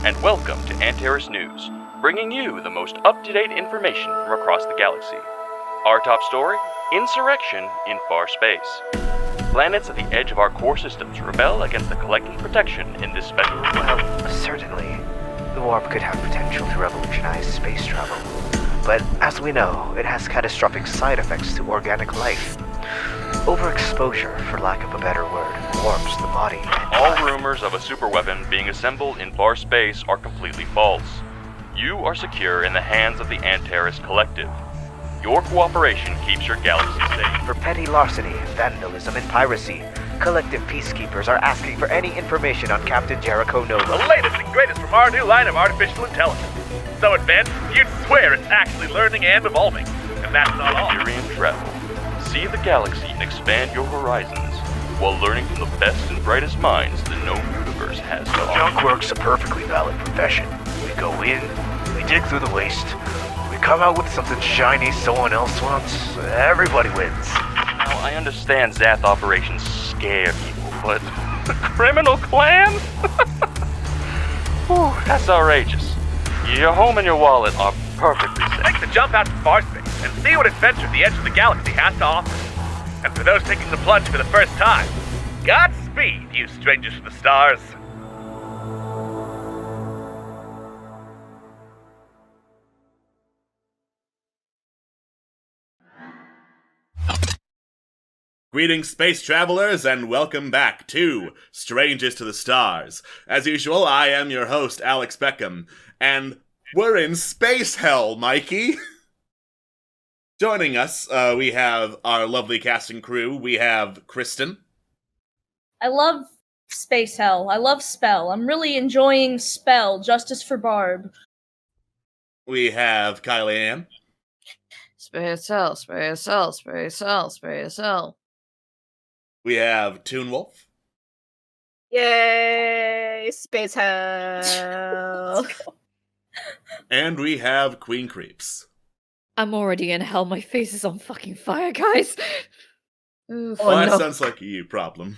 and welcome to Antares News, bringing you the most up-to-date information from across the galaxy. Our top story, insurrection in far space. Planets at the edge of our core systems rebel against the collective protection in this special... Well, certainly, the warp could have potential to revolutionize space travel. But as we know, it has catastrophic side effects to organic life. Overexposure, for lack of a better word, warps the body. All rumors of a superweapon being assembled in far space are completely false. You are secure in the hands of the Antares Collective. Your cooperation keeps your galaxy safe. For petty larceny, vandalism, and piracy, collective peacekeepers are asking for any information on Captain Jericho Nova. The latest and greatest from our new line of artificial intelligence. So advanced, you'd swear it's actually learning and evolving. And that's not all. Empyrean travel. See the galaxy and expand your horizons, while learning from the best and brightest minds the known universe has to offer. Junk work's a perfectly valid profession. We go in, we dig through the waste, we come out with something shiny someone else wants, everybody wins. Now, I understand Zath operations scare people, but the criminal clan? Whew, that's outrageous. Your home and your wallet are perfectly safe. Take the jump out to far space and see what adventure the edge of the galaxy has to offer. And for those taking the plunge for the first time, Godspeed, you strangers to the stars. Greetings, space travelers, and welcome back to Strangers to the Stars. As usual, I am your host, Alex Beckham, and we're in space hell, Mikey. Joining us, we have our lovely casting crew. We have Kristen. I love space hell. I love Spell. I'm really enjoying Spell, Justice for Barb. We have Kylie Ann. Space hell, space hell, space hell, space hell. We have Toonwolf. Yay! Space hell! And we have Queen Creeps. I'm already in hell. My face is on fucking fire, guys. Oof. Well, that sounds like a you problem.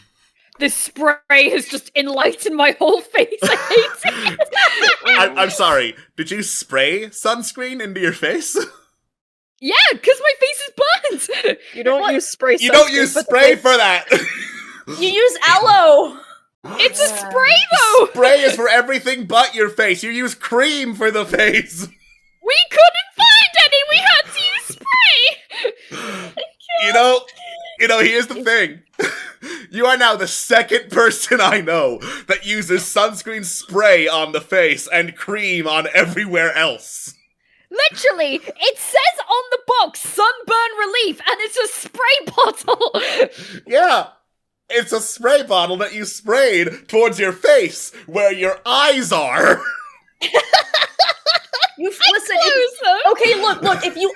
This spray has just enlightened my whole face. I hate it. I'm sorry. Did you spray sunscreen into your face? Yeah, because my face is burnt. You don't use spray. You don't use spray for that. You use aloe. It's a spray, though. Spray is for everything but your face. You use cream for the face. We couldn't find any. We had to use spray. You know, here's the thing. You are now the second person I know that uses sunscreen spray on the face and cream on everywhere else. Literally, it says on the box, sunburn relief, and it's a spray bottle. Yeah, it's a spray bottle that you sprayed towards your face, where your eyes are. Listen. Okay, look. If you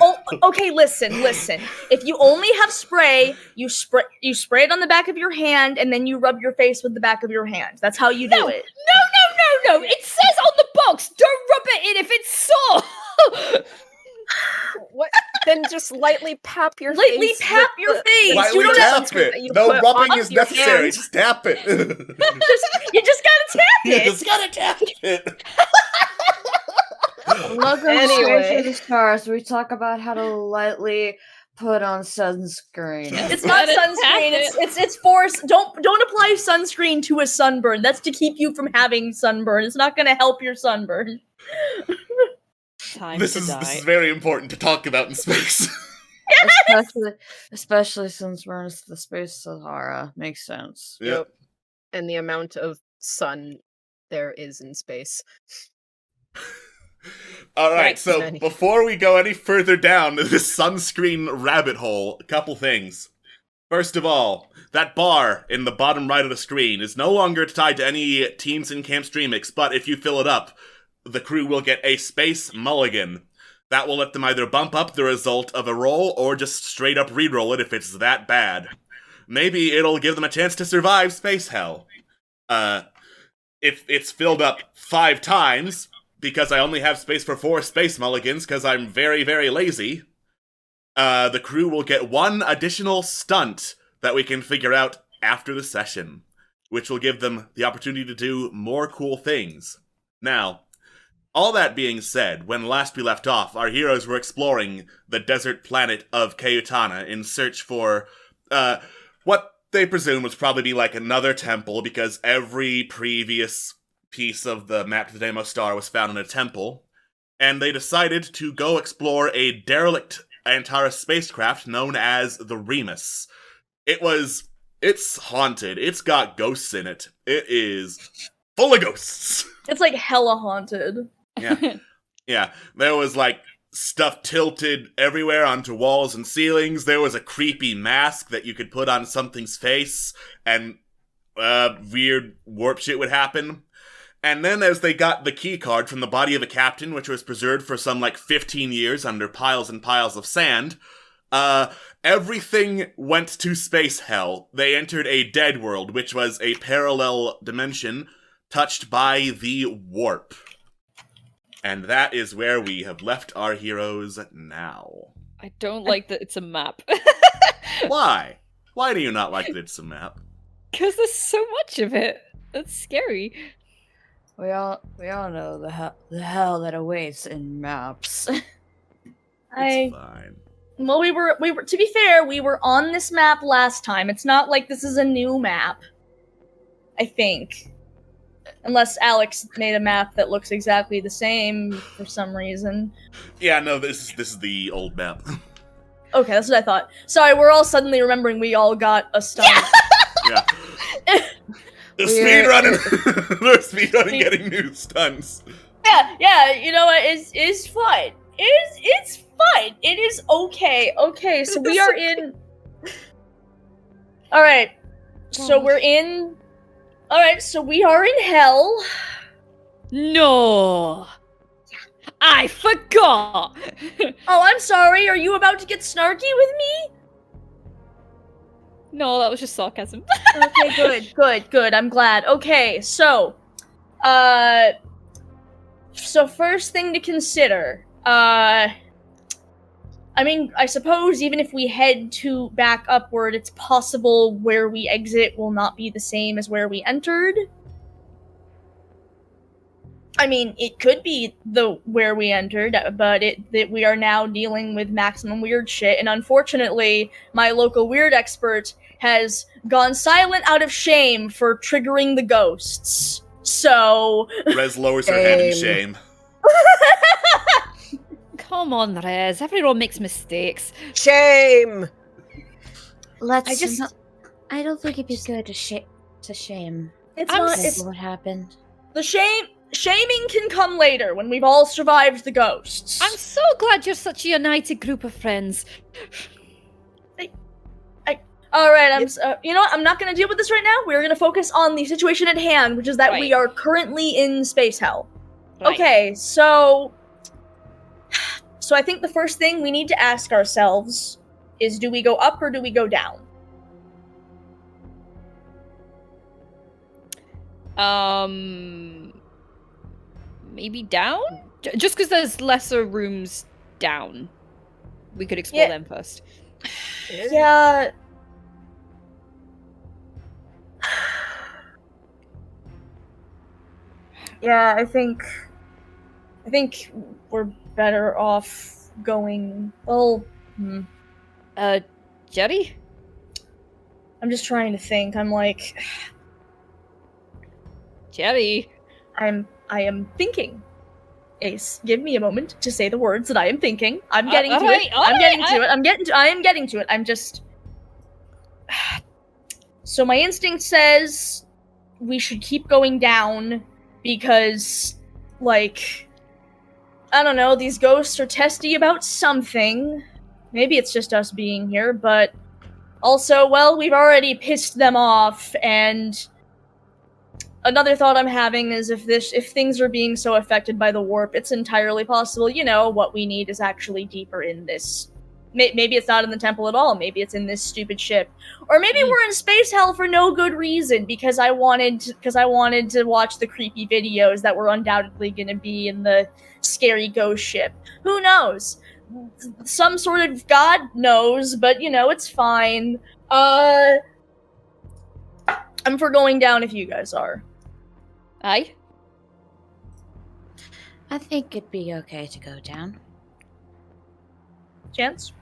listen. If you only have spray, you spray it on the back of your hand, and then you rub your face with the back of your hand. That's how you do it. No. It says on the box, don't rub it in if it's sore. What? Then just lightly pap your face. Lightly tap your face. Lightly You don't tap it. No rubbing is necessary. hand. Just tap it. You just gotta tap You it. just gotta tap it. Welcome Anyway. to Strangers to the Stars, where we talk about how to lightly put on sunscreen. It's not sunscreen. It's for don't apply sunscreen to a sunburn. That's to keep you from having sunburn. It's not going to help your sunburn. This is very important to talk about in space. Especially since we're in the space Sahara. Makes sense. Yep. And the amount of sun there is in space. All right, so Many. before we go any further down this sunscreen rabbit hole, a couple things. First of all, that bar in the bottom right of the screen is no longer tied to any Teens in Camp Streamix, but if you fill it up, the crew will get a space mulligan. That will let them either bump up the result of a roll or just straight up re-roll it if it's that bad. Maybe it'll give them a chance to survive space hell. If it's filled up 5 times, because I only have space for 4 space mulligans because I'm very, very lazy, the crew will get 1 additional stunt that we can figure out after the session, which will give them the opportunity to do more cool things. Now, all that being said, when last we left off, our heroes were exploring the desert planet of Kayutana in search for, what they presume was probably be like another temple, because every previous piece of the map to the Deimos Star was found in a temple, and they decided to go explore a derelict Antares spacecraft known as the Remus. It's haunted. It's got ghosts in it. It is full of ghosts. It's like hella haunted. Yeah. There was like stuff tilted everywhere onto walls and ceilings. There was a creepy mask that you could put on something's face, and weird warp shit would happen. And then as they got the key card from the body of a captain, which was preserved for some 15 years under piles and piles of sand, everything went to space hell. They entered a dead world, which was a parallel dimension touched by the warp. And that is where we have left our heroes now. I don't like that it's a map. Why? Why do you not like that it's a map? Because there's so much of it. That's scary. We all know the hell that awaits in maps. It's fine. Well, we were. To be fair, we were on this map last time. It's not like this is a new map. I think, unless Alex made a map that looks exactly the same for some reason. Yeah, no, this is the old map. Okay, that's what I thought. Sorry, we're all suddenly remembering we all got a stun. Yeah. They're speedrunning getting new stuns. Yeah, you know what? It's fine. It's fine. It is okay. Okay, so we are in... Alright, so we're in... Alright, so we are in hell. No! I forgot! Oh, I'm sorry. Are you about to get snarky with me? No, that was just sarcasm. Okay, good. I'm glad. Okay, so first thing to consider, I mean, I suppose even if we head to back upward, it's possible where we exit will not be the same as where we entered. I mean, it could be where we entered, but that we are now dealing with maximum weird shit, and unfortunately, my local weird expert has gone silent out of shame for triggering the ghosts. So... Rez lowers her head in shame. Come on, Rez. Everyone makes mistakes. Shame! I don't think it'd be good to shame. It's not... It's, what happened. the shaming can come later, when we've all survived the ghosts. I'm so glad you're such a united group of friends. Alright, you know what? I'm not gonna deal with this right now. We're gonna focus on the situation at hand, which is that we are currently in space hell. Right. Okay, so I think the first thing we need to ask ourselves is, do we go up or do we go down? Maybe down? Just because there's lesser rooms down. We could explore them first. Yeah. Yeah, I think we're better off going... Well, Jerry? I'm just trying to think. I'm like... Jerry? I am thinking. Ace, give me a moment to say the words that I am thinking. I'm getting to it. I am getting to it. I'm just... So my instinct says we should keep going down because, like, I don't know, these ghosts are testy about something. Maybe it's just us being here, but also, well, we've already pissed them off, and another thought I'm having is if things are being so affected by the warp, it's entirely possible, you know, what we need is actually deeper in this. Maybe it's not in the temple at all. Maybe it's in this stupid ship. Or maybe we're in space hell for no good reason, because I wanted to watch the creepy videos that were undoubtedly going to be in the scary ghost ship. Who knows? Some sort of god knows, but, you know, it's fine. I'm for going down if you guys are. Aye. I think it'd be okay to go down. Chance?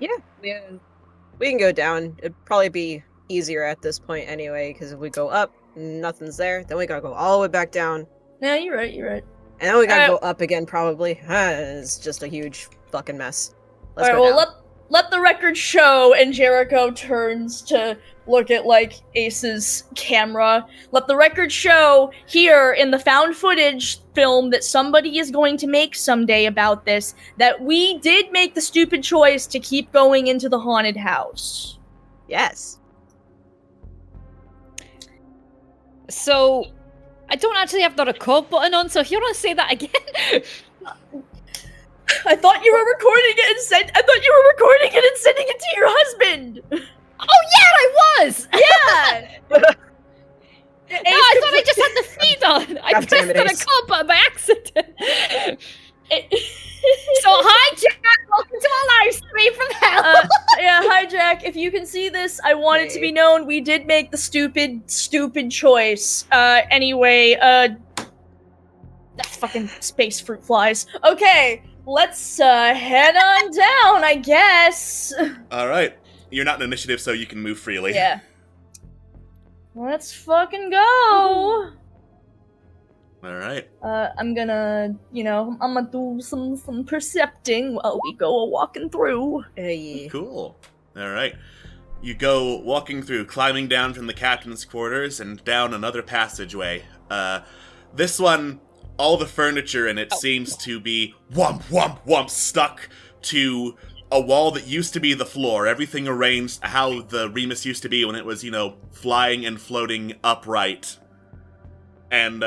Yeah, we can go down. It'd probably be easier at this point anyway, because if we go up, nothing's there. Then we gotta go all the way back down. Yeah, you're right. And then we gotta go up again, probably. It's just a huge fucking mess. Let's Alright, go well, down. let the record show, and Jericho turns to look at, like, Ace's camera. Let the record show here in the found footage film that somebody is going to make someday about this, that we did make the stupid choice to keep going into the haunted house. Yes. So, I don't actually have the record button on, so if you want to say that again. I thought you were recording it and sending it to your husband! Oh yeah, I was! Yeah! No, I thought I just had the feed on. I God pressed damn it, the Ace. record button by accident. So hi Jack, welcome to our live stream from hell. Yeah, hi Jack. If you can see this, I want it to be known we did make the stupid choice. Anyway, fucking space fruit flies. Okay, let's head on down, I guess. All right. You're not in initiative, so you can move freely. Yeah. Let's fucking go. All right. I'm gonna do some percepting while we go walking through. Yeah. Cool. All right. You go walking through, climbing down from the captain's quarters and down another passageway. This one, all the furniture in it seems to be whump stuck to a wall that used to be the floor. Everything arranged how the Remus used to be when it was, flying and floating upright. And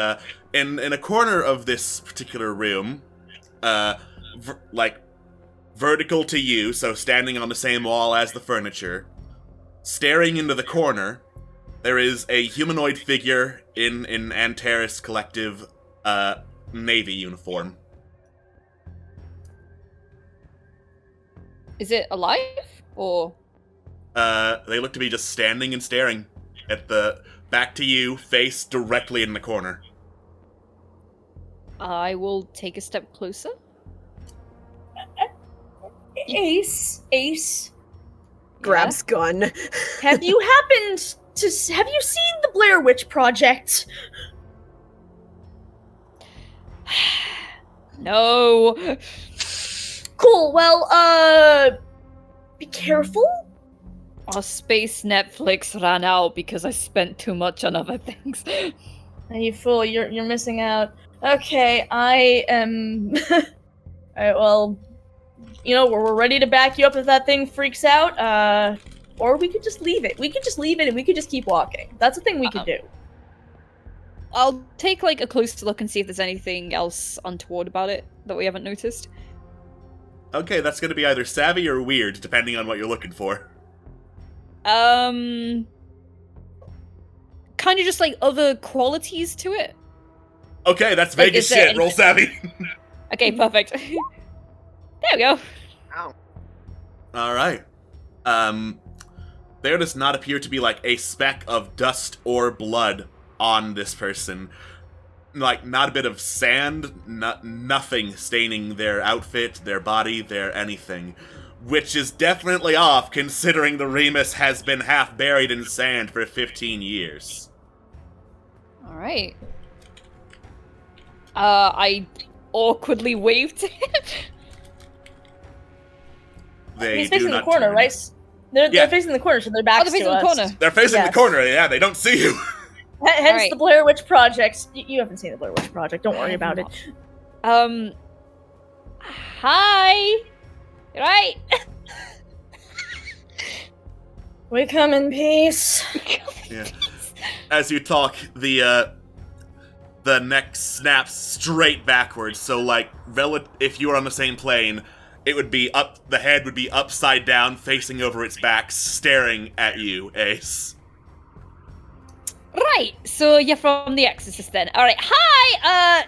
in a corner of this particular room, vertical to you, so standing on the same wall as the furniture, staring into the corner, there is a humanoid figure in Antares Collective Navy uniform. Is it alive or? They look to be just standing and staring at back to you, face directly in the corner. I will take a step closer. Ace. Grabs gun. Have you seen the Blair Witch Project? No. Cool, well, be careful? Our space Netflix ran out because I spent too much on other things. You fool, you're missing out. Okay, I am... Alright, well, we're ready to back you up if that thing freaks out, or we could just leave it. We could just leave it and we could just keep walking. That's a thing we could do. I'll take, a closer look and see if there's anything else untoward about it that we haven't noticed. Okay, that's gonna be either savvy or weird, depending on what you're looking for. Kind of just, other qualities to it. Okay, that's vague as shit. Roll savvy. Okay, perfect. There we go. Ow. Alright. There does not appear to be, a speck of dust or blood on this person. Not a bit of sand, nothing staining their outfit, their body, their anything. Which is definitely off, considering the Remus has been half buried in sand for 15 years. Alright. I awkwardly waved to him. He's facing the corner, right? They're facing the corner, so their backs they're facing to the us. corner. They're facing the corner, yeah, they don't see you. Hence Right. the Blair Witch Project. You haven't seen the Blair Witch Project, don't worry about it. Hi! Right? We come in peace. Yeah. As you talk, the neck snaps straight backwards, so if you were on the same plane, it would be the head would be upside down, facing over its back, staring at you, Ace. Right, so you're from The Exorcist then. Alright, hi!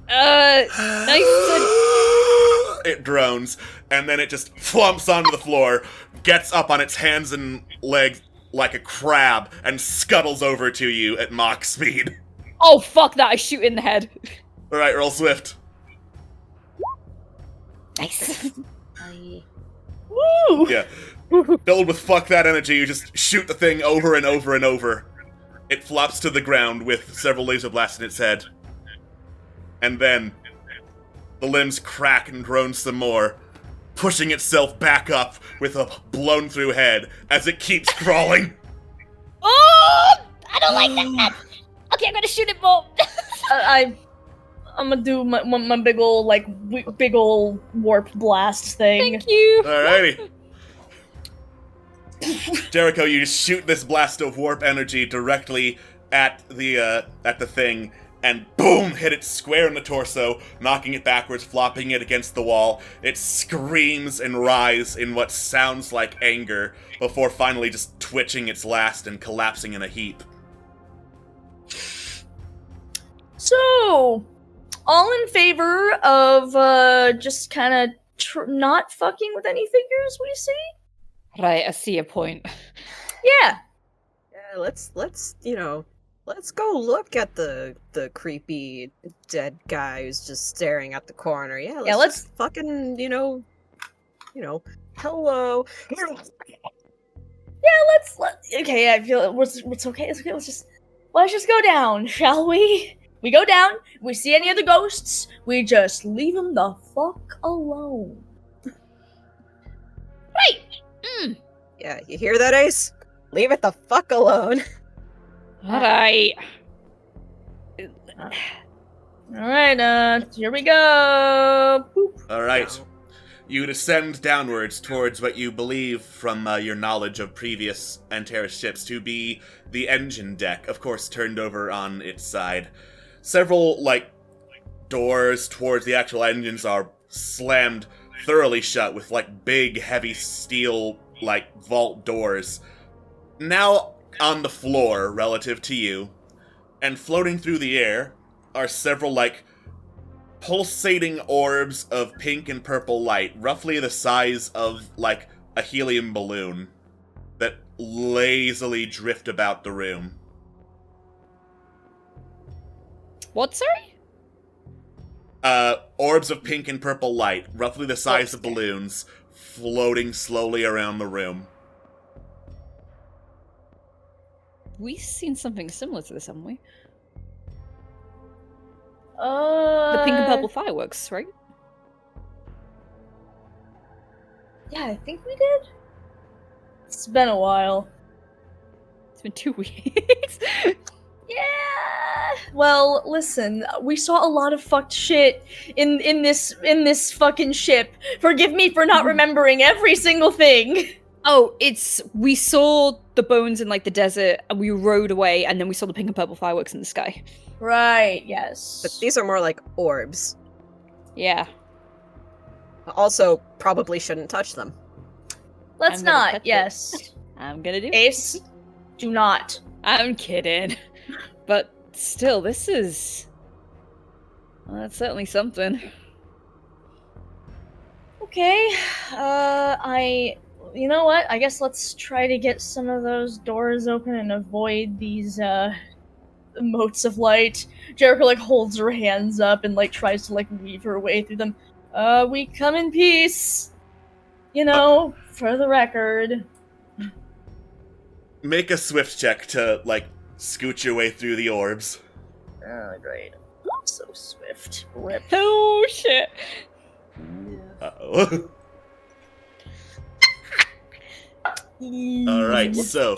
Nice to... It drones, and then it just flumps onto the floor, gets up on its hands and legs like a crab, and scuttles over to you at Mach speed. Oh, fuck that, I shoot in the head. Alright, roll swift. Nice. Woo! Yeah. Filled with fuck that energy, you just shoot the thing over and over and over. It flops to the ground with several laser blasts in its head. And then the limbs crack and groan some more, pushing itself back up with a blown through head as it keeps crawling. Oh! I don't like that! Okay, I'm gonna shoot it more! I'm gonna do my big ol' warp blast thing. Thank you! Alrighty. Jericho, you just shoot this blast of warp energy directly at the thing, and boom, hit it square in the torso, knocking it backwards, flopping it against the wall. It screams and writhes in what sounds like anger, before finally just twitching its last and collapsing in a heap. So, all in favor of just kind of not fucking with any figures, we see? Right, I see a point. Yeah. Yeah, let's go look at the creepy dead guy who's just staring at the corner. Yeah, let's just fucking, hello. Yeah, okay, I feel it's okay, let's just go down, shall we? We go down, we see any other ghosts, we just leave them the fuck alone. Right! Yeah, you hear that, Ace? Leave it the fuck alone. Alright. Alright, here we go. Boop. Alright. You descend downwards towards what you believe, from your knowledge of previous Antares ships, to be the engine deck, of course turned over on its side. Several, doors towards the actual engines are slammed thoroughly shut with, big, heavy steel, vault doors. Now on the floor, relative to you, and floating through the air, are several, pulsating orbs of pink and purple light, roughly the size of, a helium balloon, that lazily drift about the room. What, sorry? Orbs of pink and purple light, roughly the size of balloons, floating slowly around the room. We've seen something similar to this, haven't we? The The pink and purple fireworks, right? Yeah, I think we did. It's been a while. It's been 2 weeks. Yeah. Well, listen, we saw a lot of fucked shit in this fucking ship. Forgive me for not remembering every single thing. Oh, we saw the bones in the desert, and we rode away, and then we saw the pink and purple fireworks in the sky. Right. Yes. But these are more like orbs. Yeah. Also, probably shouldn't touch them. Let's I'm gonna not. touch it. Yes. I'm gonna do it. Ace, do not. I'm kidding. But still, this is... Well, that's certainly something. Okay. You know what? I guess let's try to get some of those doors open and avoid these motes of light. Jericho holds her hands up and tries to weave her way through them. We come in peace. For the record. Make a swift check to, scoot your way through the orbs. Oh, great. I'm so swift. Rip. Oh, shit. Uh-oh. Alright, so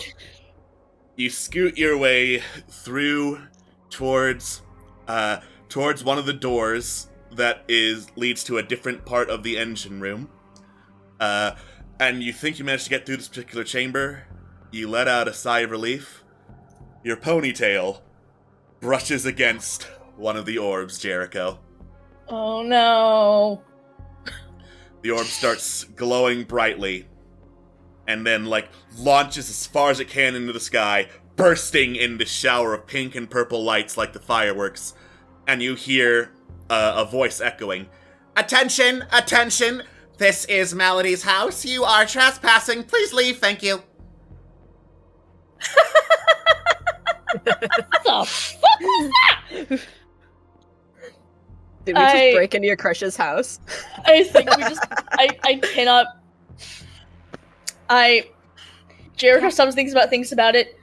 you scoot your way through towards one of the doors that leads to a different part of the engine room. And you think you managed to get through this particular chamber. You let out a sigh of relief. Your ponytail brushes against one of the orbs, Jericho. Oh no. The orb starts glowing brightly, and then, launches as far as it can into the sky, bursting in the shower of pink and purple lights like the fireworks. And you hear a voice echoing, "Attention! Attention! This is Melody's house. You are trespassing. Please leave, thank you." What the fuck was that? Did we just break into your crush's house? I think we just. I cannot. Jericho thinks about it.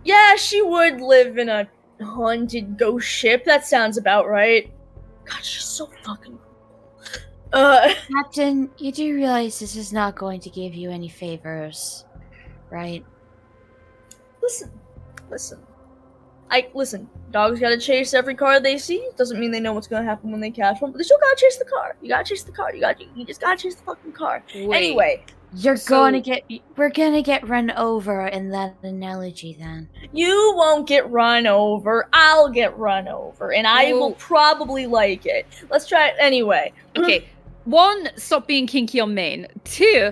Yeah, she would live in a haunted ghost ship. That sounds about right. God, she's so fucking cool. Captain, you do realize this is not going to give you any favors, right? Listen. Listen. Dogs gotta chase every car they see. Doesn't mean they know what's gonna happen when they catch one, but they still gotta chase the car. You gotta chase the car. You just gotta chase the fucking car. Wait. Anyway. We're gonna get run over in that analogy then. You won't get run over. I'll get run over, and I will probably like it. Let's try it anyway. Okay. 1, stop being kinky on main. 2,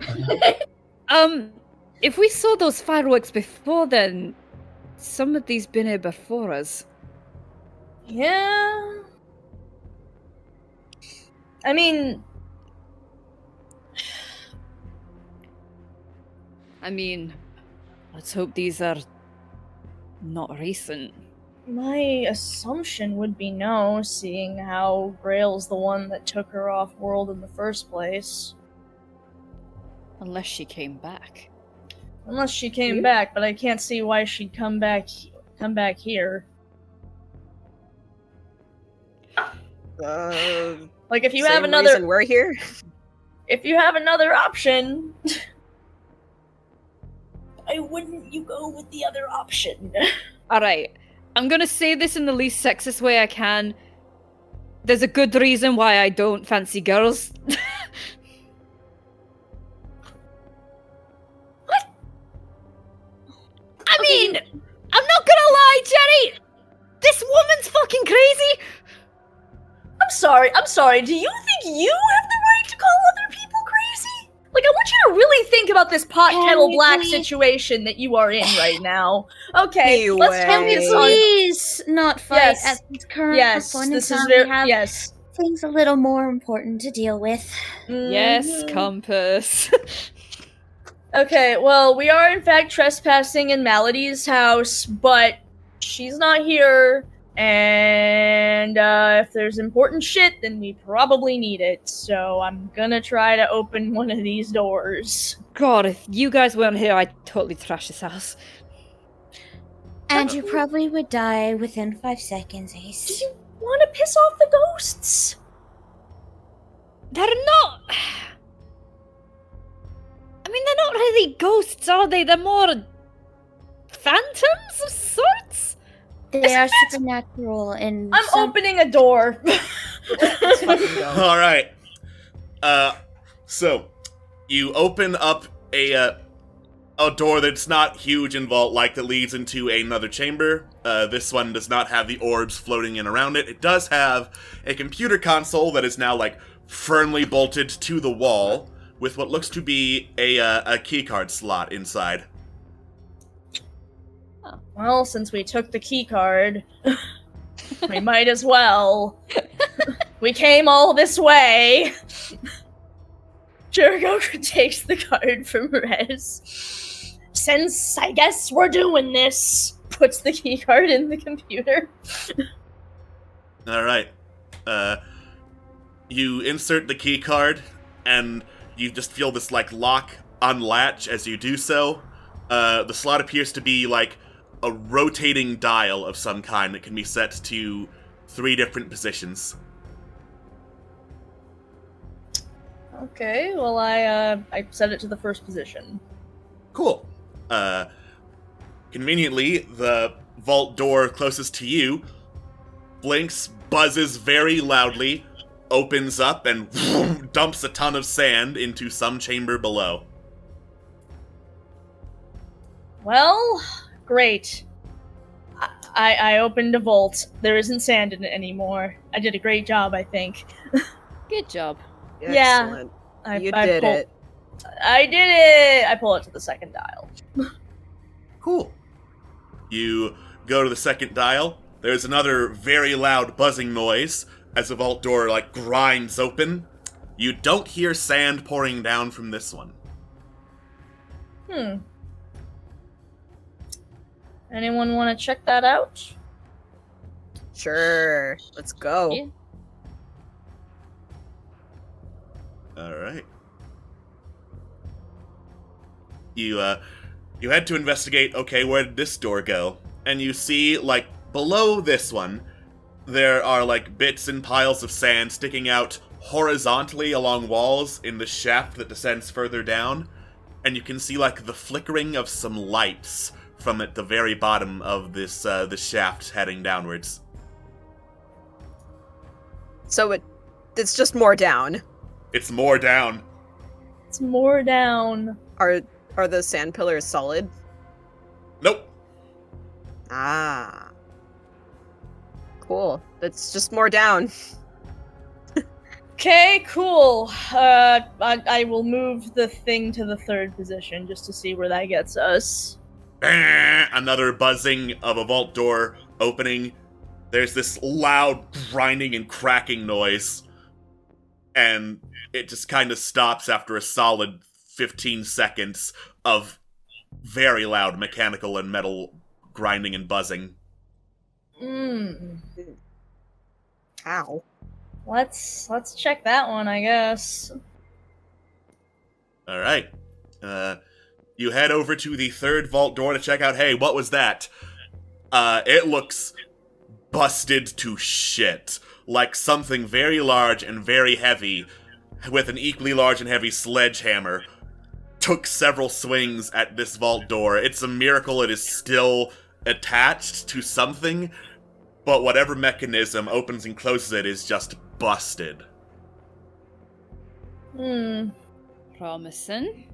if we saw those fireworks before then, some of these been here before us. Yeah. I mean, let's hope these are not recent. my assumption would be no, seeing how Grail's the one that took her off world in the first place. Unless she came back. Unless she came back, but I can't see why she'd come back here. Like, if you have another reason we're here. If you have another option, why wouldn't you go with the other option? Alright, I'm gonna say this in the least sexist way I can. There's a good reason why I don't fancy girls. What? I mean, I'm not gonna lie, Jerry! This woman's fucking crazy! I'm sorry, do you think you have the right to call other people crazy? Like, I want you to really think about this pot kettle black situation that you are in right now. Okay, let's focus on... Please not fight at this current point in time. We have things a little more important to deal with. Yes, Compass. Okay, well, we are in fact trespassing in Melody's house, but she's not here, and if there's important shit, then we probably need it, so I'm gonna try to open one of these doors. God, if you guys weren't here, I'd totally trash this house. And you probably would die within 5 seconds, Ace. Do you want to piss off the ghosts? They're not... I mean, they're not really ghosts, are they? They're more... phantoms of sorts? They are supernatural and... I'm opening a door. Alright. So, you open up a door that's not huge and vault-like that leads into another chamber. This one does not have the orbs floating in around it. It does have a computer console that is now, like, firmly bolted to the wall with what looks to be a keycard slot inside. Well, since we took the key card, we might as well. We came all this way. Jericho takes the card from Rez. Since I guess we're doing this, puts the key card in the computer. Alright. You insert the key card, and you just feel this, like, lock unlatch as you do so. The slot appears to be, like, a rotating dial of some kind that can be set to 3 different positions. Okay, well, I set it to the first position. Cool. Conveniently, the vault door closest to you blinks, buzzes very loudly, opens up, and dumps a ton of sand into some chamber below. Well, great. I opened a vault. There isn't sand in it anymore. I did a great job, I think. Good job. Excellent. Yeah. You did it. I did it! I pull it to the second dial. Cool. You go to the second dial. There's another very loud buzzing noise as the vault door, like, grinds open. You don't hear sand pouring down from this one. Anyone want to check that out? Sure. Let's go. Yeah. Alright. You head to investigate, okay, where did this door go? And you see, like, below this one, there are, like, bits and piles of sand sticking out horizontally along walls in the shaft that descends further down. And you can see, like, the flickering of some lights from at the very bottom of this, the shaft heading downwards. So it's just more down. It's more down. It's more down. Are the sand pillars solid? Nope. Ah. Cool. It's just more down. Okay, cool. I will move the thing to the third position just to see where that gets us. Another buzzing of a vault door opening. There's this loud grinding and cracking noise. And it just kind of stops after a solid 15 seconds of very loud mechanical and metal grinding and buzzing. Ow. Let's check that one, I guess. Alright. You head over to the third vault door to check out, hey, what was that? It looks busted to shit. Like something very large and very heavy, with an equally large and heavy sledgehammer, took several swings at this vault door. It's a miracle it is still attached to something, but whatever mechanism opens and closes it is just busted. Promising.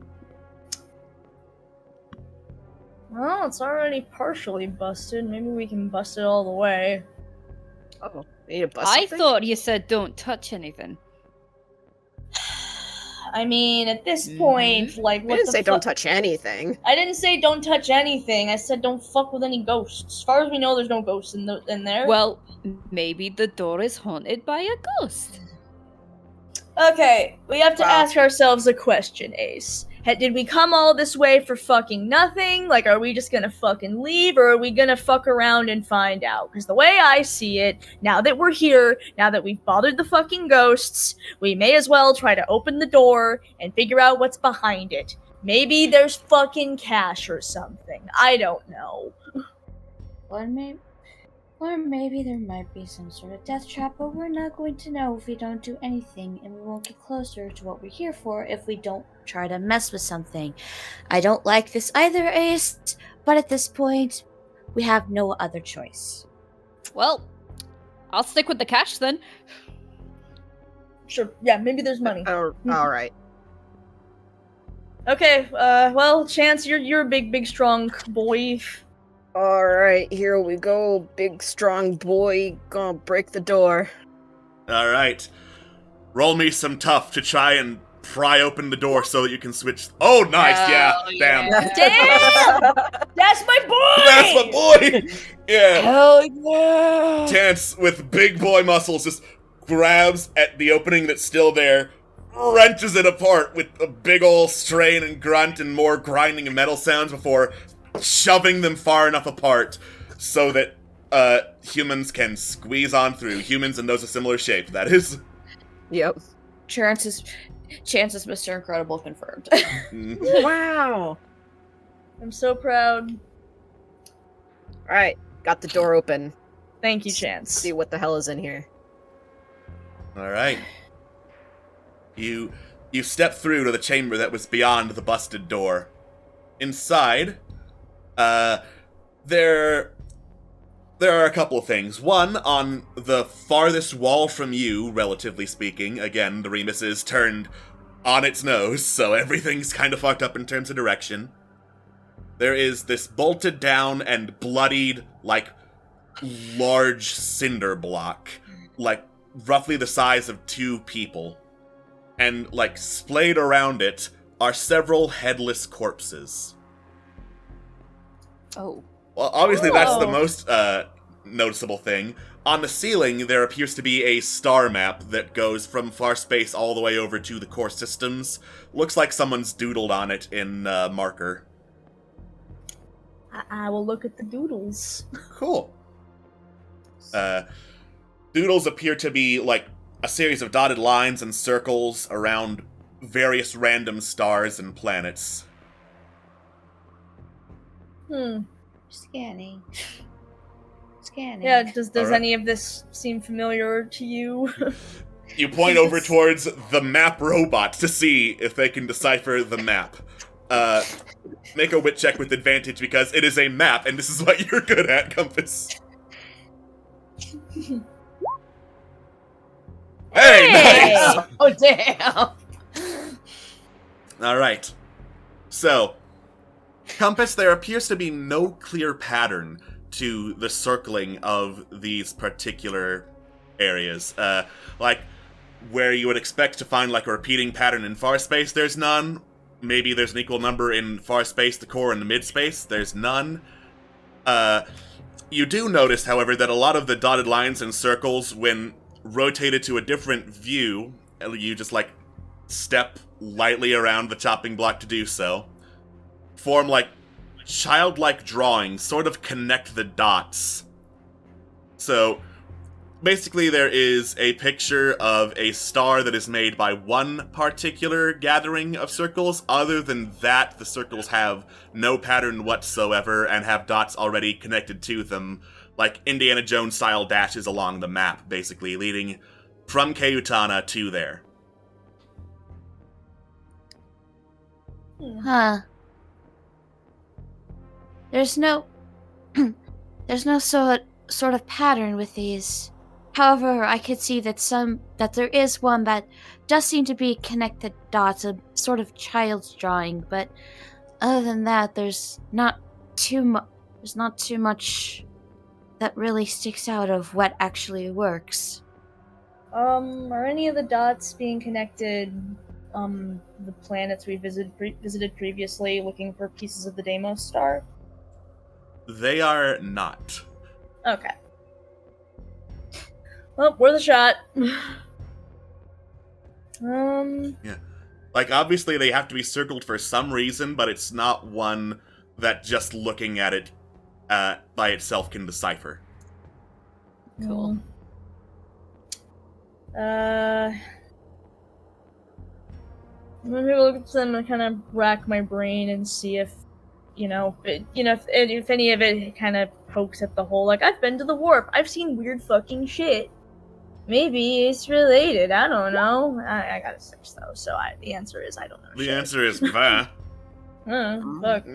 Well, it's already partially busted. Maybe we can bust it all the way. Oh, need to bust I something? thought you said don't touch anything. I mean, at this point, like, what I didn't the say don't touch anything. I didn't say don't touch anything. I said don't fuck with any ghosts. As far as we know, there's no ghosts in there. Well, maybe the door is haunted by a ghost. Okay, we have to ask ourselves a question, Ace. Did we come all this way for fucking nothing? Like, are we just gonna fucking leave, or are we gonna fuck around and find out? Because the way I see it, now that we're here, now that we've bothered the fucking ghosts, we may as well try to open the door and figure out what's behind it. Maybe there's fucking cash or something. I don't know. Or maybe there might be some sort of death trap, but we're not going to know if we don't do anything, and we won't get closer to what we're here for if we don't try to mess with something. I don't like this either, Ace, but at this point, we have no other choice. Well, I'll stick with the cash then. Sure, yeah, maybe there's money. Alright. Okay, well, Chance, you're a big, strong boy. Alright, here we go, big strong boy, gonna break the door. Alright. Roll me some tough to try and pry open the door so that you can switch. Oh, nice, damn. Damn! That's my boy! That's my boy! Yeah. Hell yeah! Chance, with big boy muscles, just grabs at the opening that's still there, wrenches it apart with a big ol' strain and grunt and more grinding and metal sounds before shoving them far enough apart so that humans can squeeze on through. Humans and those of similar shape, that is. Yep. Chance is Mr. Incredible confirmed. Wow. I'm so proud. Alright, got the door open. Thank you, Chance. See what the hell is in here. Alright. You step through to the chamber that was beyond the busted door. Inside, there are a couple of things. One, on the farthest wall from you, relatively speaking, again, the Remus is turned on its nose, so everything's kind of fucked up in terms of direction. There is this bolted down and bloodied, like, large cinder block, like, roughly the size of 2 people. And, like, splayed around it are several headless corpses. Oh. Well, obviously that's the most noticeable thing. On the ceiling, there appears to be a star map that goes from far space all the way over to the core systems. Looks like someone's doodled on it in marker. I will look at the doodles. Cool. Doodles appear to be like a series of dotted lines and circles around various random stars and planets. Scanning. Yeah, does Alright. any of this seem familiar to you? You point over towards the map robot to see if they can decipher the map. Make a wit check with advantage because it is a map, and this is what you're good at, Compass. Hey, nice! Oh, damn! Alright. So, Compass, there appears to be no clear pattern to the circling of these particular areas. Like, where you would expect to find, like, a repeating pattern in far space, there's none. Maybe there's an equal number in far space, the core, and the mid space, there's none. You do notice, however, that a lot of the dotted lines and circles, when rotated to a different view, you just, like, step lightly around the chopping block to do so, form, like, childlike drawings, sort of connect the dots. So, basically there is a picture of a star that is made by one particular gathering of circles. Other than that, the circles have no pattern whatsoever and have dots already connected to them, like Indiana Jones-style dashes along the map, basically, leading from Keutana to there. Huh. There's no sort of pattern with these. However, I could see that there is one that does seem to be connected dots, a sort of child's drawing, but other than that, there's not too much that really sticks out of what actually works. Are any of the dots being connected, the planets we visited previously, looking for pieces of the Deimos star? They are not. Okay. Well, worth a shot. Yeah. Like, obviously they have to be circled for some reason, but it's not one that just looking at it by itself can decipher. Cool. I'm gonna look at them and kind of rack my brain and see if, if any of it kind of pokes at the hole. Like, I've been to the warp. I've seen weird fucking shit. Maybe it's related. I don't know. I got a 6 though, so the answer is I don't know. The answer is bah. Fuck.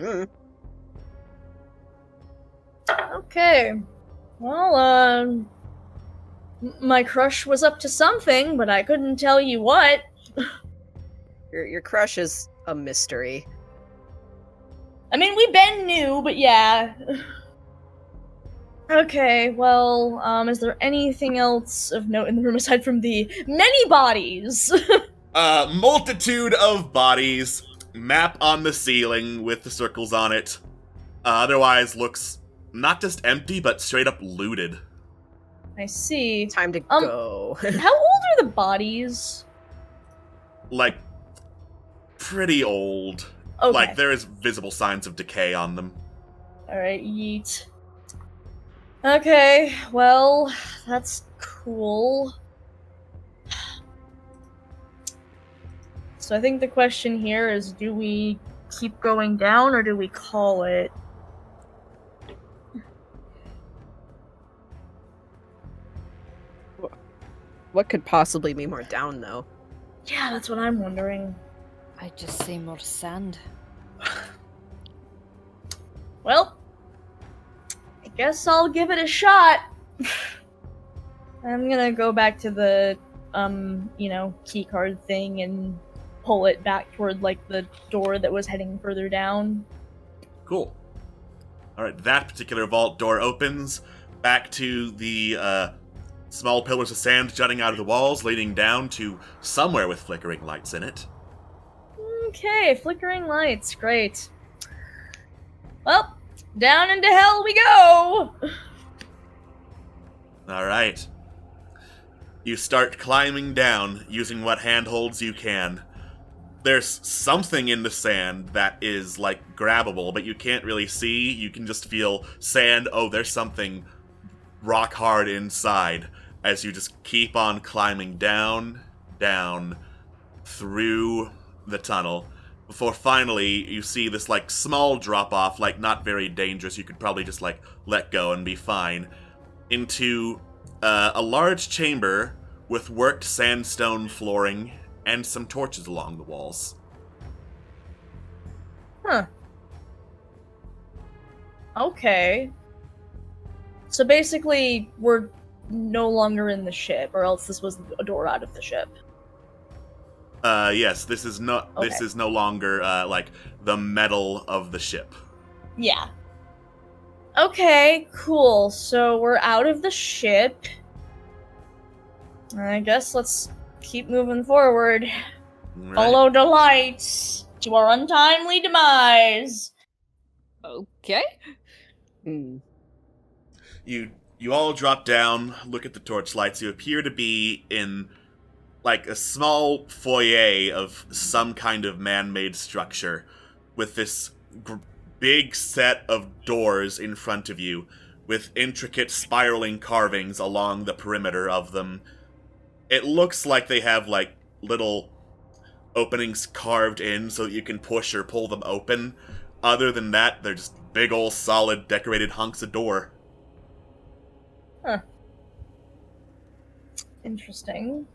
Okay. Well, my crush was up to something, but I couldn't tell you what. Your crush is a mystery. I mean, we Ben knew, but yeah. Okay, well, is there anything else of note in the room aside from the many bodies? Multitude of bodies, map on the ceiling with the circles on it. Otherwise looks not just empty, but straight up looted. I see. Time to go. How old are the bodies? Like, pretty old. Okay. Like, there is visible signs of decay on them. Alright, yeet. Okay, well, that's cool. So I think the question here is, do we keep going down or do we call it? What could possibly be more down, though? Yeah, that's what I'm wondering. I just see more sand. Well, I guess I'll give it a shot. I'm gonna go back to the, keycard thing and pull it back toward, like, the door that was heading further down. Cool. Alright, that particular vault door opens back to the, small pillars of sand jutting out of the walls, leading down to somewhere with flickering lights in it. Okay, flickering lights, great. Well, down into hell we go! Alright. You start climbing down, using what handholds you can. There's something in the sand that is, like, grabbable, but you can't really see. You can just feel sand. Oh, there's something rock hard inside as you just keep on climbing down, down, through the tunnel before finally you see this, like, small drop-off, like, not very dangerous. You could probably just, like, let go and be fine, into a large chamber with worked sandstone flooring and some torches along the walls. Huh. Okay. So basically, we're no longer in the ship, or else this was a door out of the ship. Yes, this is no longer, like, the metal of the ship. Yeah. Okay, cool. So we're out of the ship. I guess let's keep moving forward. Right. Follow the lights to our untimely demise. Okay. You all drop down, look at the torchlights. You appear to be in, like, a small foyer of some kind of man-made structure with this big set of doors in front of you with intricate spiraling carvings along the perimeter of them. It looks like they have, like, little openings carved in so that you can push or pull them open. Other than that, they're just big old solid decorated hunks of door. Huh. Interesting.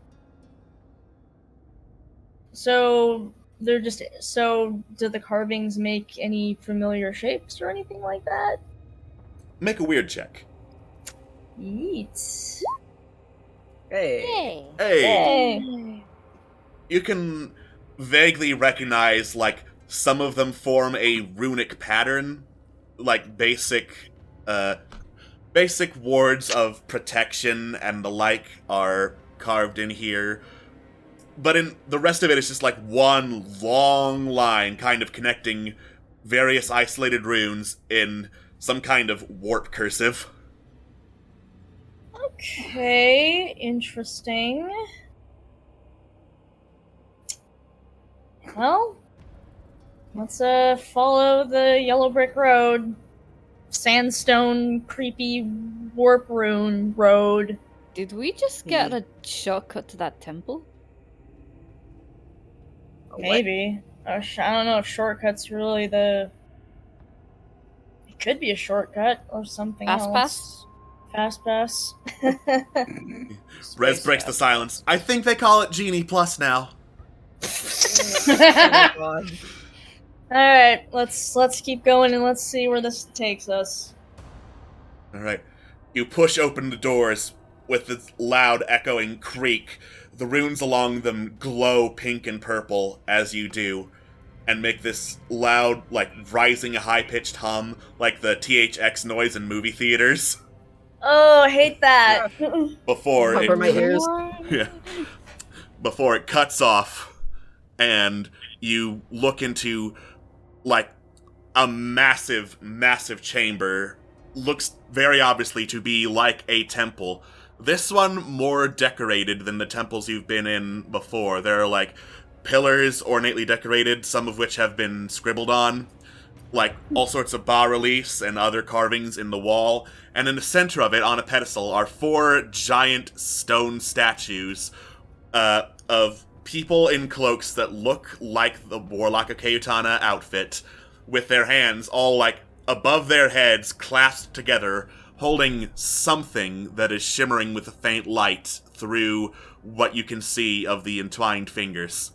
So they're just do the carvings make any familiar shapes or anything like that? Make a weird check. Yeet. Hey. Hey. You can vaguely recognize, like, some of them form a runic pattern, like basic wards of protection and the like are carved in here. But in the rest of it, it's just like one long line kind of connecting various isolated runes in some kind of warp cursive. Okay, interesting. Well, let's follow the yellow brick road. Sandstone, creepy warp rune road. Did we just get a shortcut to that temple? Maybe. I don't know if shortcut's really the... It could be a shortcut or something else. Fast pass? Rez breaks the silence. I think they call it Genie Plus now. Alright, let's keep going and let's see where this takes us. Alright. You push open the doors with this loud echoing creak. The runes along them glow pink and purple as you do, and make this loud, like, rising high-pitched hum, like the THX noise in movie theaters. Oh, I hate that. Before my ears. Yeah. Before it cuts off, and you look into, like, a massive, massive chamber. Looks very obviously to be like a temple. This one more decorated than the temples you've been in before. There are, like, pillars ornately decorated, some of which have been scribbled on, like all sorts of bas-reliefs and other carvings in the wall. And in the center of it, on a pedestal, are 4 giant stone statues of people in cloaks that look like the Warlock of Kayutana outfit, with their hands all, like, above their heads, clasped together, holding something that is shimmering with a faint light through what you can see of the entwined fingers.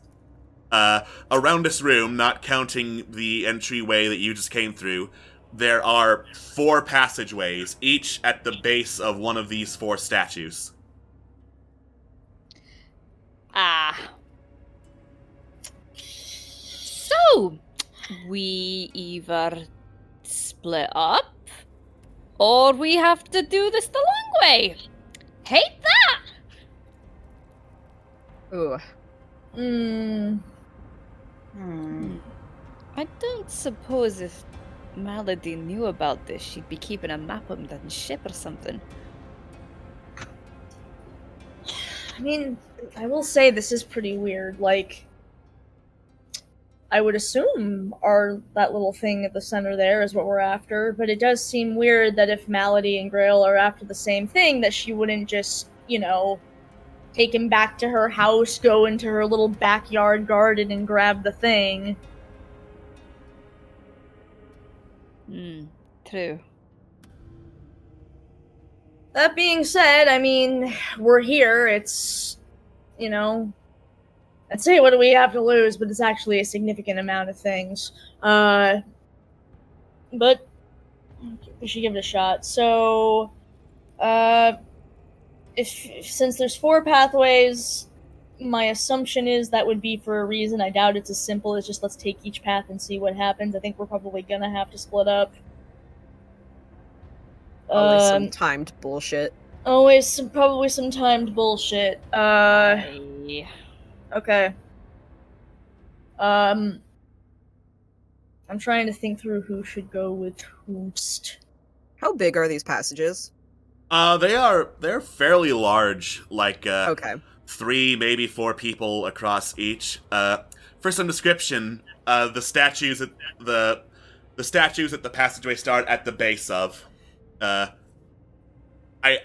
Around this room, not counting the entryway that you just came through, there are 4 passageways, each at the base of one of these 4 statues. So, we either split up, or we have to do this the long way. Hate that! Ooh. I don't suppose if Malady knew about this, she'd be keeping a map on the ship or something. I mean, I will say this is pretty weird. Like, I would assume that little thing at the center there is what we're after, but it does seem weird that if Malady and Grail are after the same thing, that she wouldn't just, take him back to her house, go into her little backyard garden and grab the thing. True. That being said, I mean, we're here. It's, I'd say what do we have to lose, but it's actually a significant amount of things. But we should give it a shot. So, since there's 4 pathways, my assumption is that would be for a reason. I doubt it's as simple as just let's take each path and see what happens. I think we're probably gonna have to split up. Always some timed bullshit. Probably some timed bullshit. Okay. I'm trying to think through who should go with whost. How big are these passages? They're fairly large, like okay. 3, maybe 4 people across each. For some description, the statues at the the passageway start at the base of. I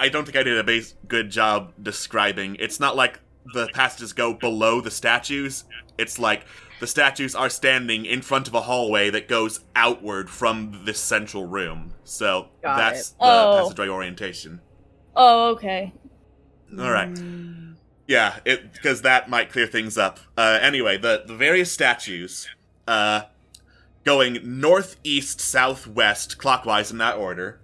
don't think I did a good job describing. It's not like the passages go below the statues. It's like the statues are standing in front of a hallway that goes outward from this central room. So that's the passageway orientation. Oh, okay. All right. Yeah, because that might clear things up. Anyway, the various statues, going northeast, southwest, clockwise in that order.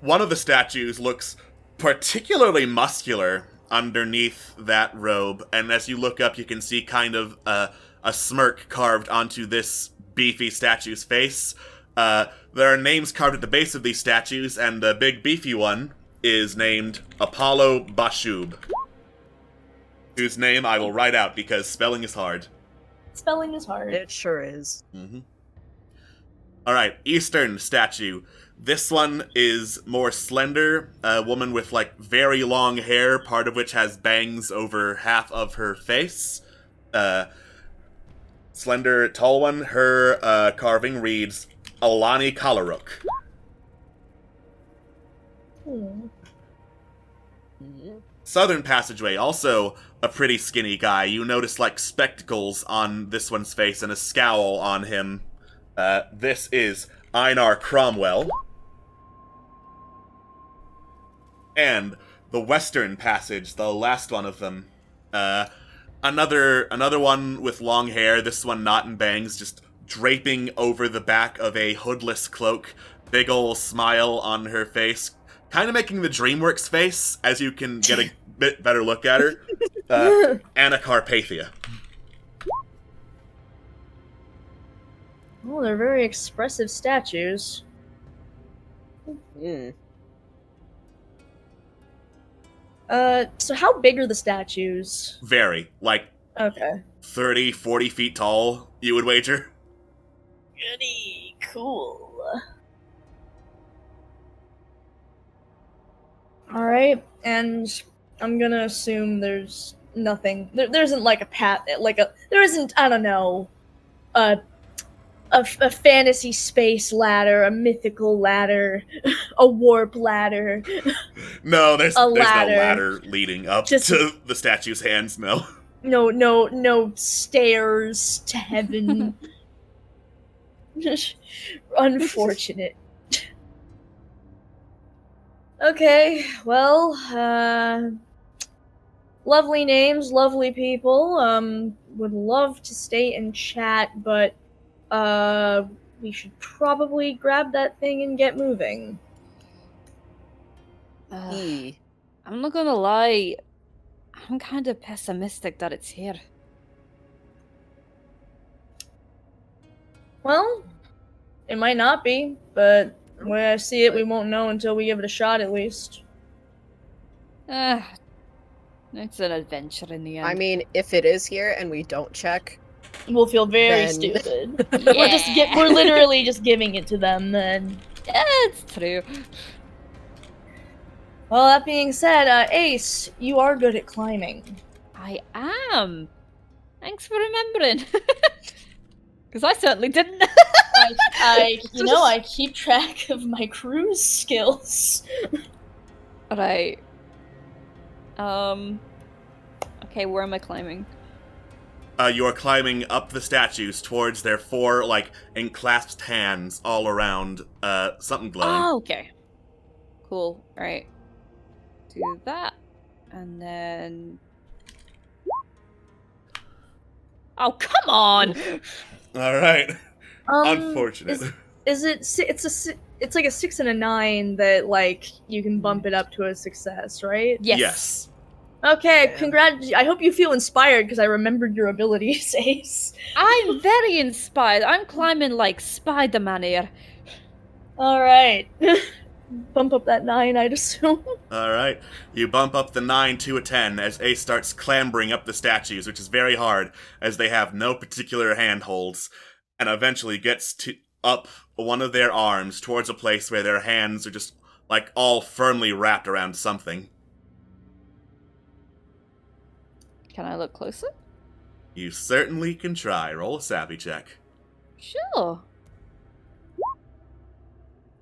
One of the statues looks particularly muscular underneath that robe, and as you look up, you can see kind of a smirk carved onto this beefy statue's face. There are names carved at the base of these statues, and the big beefy one is named Apollo Bashub, whose name I will write out because spelling is hard. Spelling is hard. It sure is. Mm-hmm. Alright, Eastern statue. This one is more slender, a woman with, like, very long hair, part of which has bangs over half of her face. Slender, tall one, her carving reads, Alani Kalaruk. Southern passageway, also a pretty skinny guy. You notice, like, spectacles on this one's face and a scowl on him. This is Einar Cromwell. And the Western Passage, the last one of them. Another one with long hair, this one not in bangs, just draping over the back of a hoodless cloak. Big ol' smile on her face. Kind of making the DreamWorks face, as you can get a bit better look at her. Anna Carpathia. Oh, they're very expressive statues. So how big are the statues? Very. Like, okay. 30, 40 feet tall, you would wager? Goody, cool. Alright, and I'm gonna assume there's nothing. There isn't like a path, there isn't, I don't know, a fantasy space ladder, a mythical ladder, a warp ladder. No, there's no ladder leading up to the statue's hands, no. No stairs to heaven. Unfortunate. Okay, well, lovely names, lovely people. Would love to stay and chat, but we should probably grab that thing and get moving. I'm not gonna lie, I'm kind of pessimistic that it's here. Well, it might not be, but the way I see it, we won't know until we give it a shot, at least. It's an adventure in the end. I mean, if it is here and we don't check, we'll feel very stupid. Yeah. We're literally just giving it to them, then. Yeah, it's true. Well, that being said, Ace, you are good at climbing. I am. Thanks for remembering. Because I certainly didn't. I keep track of my crew's skills. Right. Okay, where am I climbing? You are climbing up the statues towards their 4, enclasped hands all around, something glowing. Oh, okay. Cool. Alright. Do that. And then... Oh, come on! Alright. Unfortunate. It's like a 6 and a 9 that, you can bump it up to a success, right? Yes. Okay, I hope you feel inspired, because I remembered your abilities, Ace. I'm very inspired. I'm climbing like Spider-Man here. Alright. Bump up that 9, I'd assume. Alright. You bump up the 9 to a 10 as Ace starts clambering up the statues, which is very hard, as they have no particular handholds, and eventually gets up one of their arms towards a place where their hands are just, all firmly wrapped around something. Can I look closer? You certainly can try. Roll a savvy check. Sure.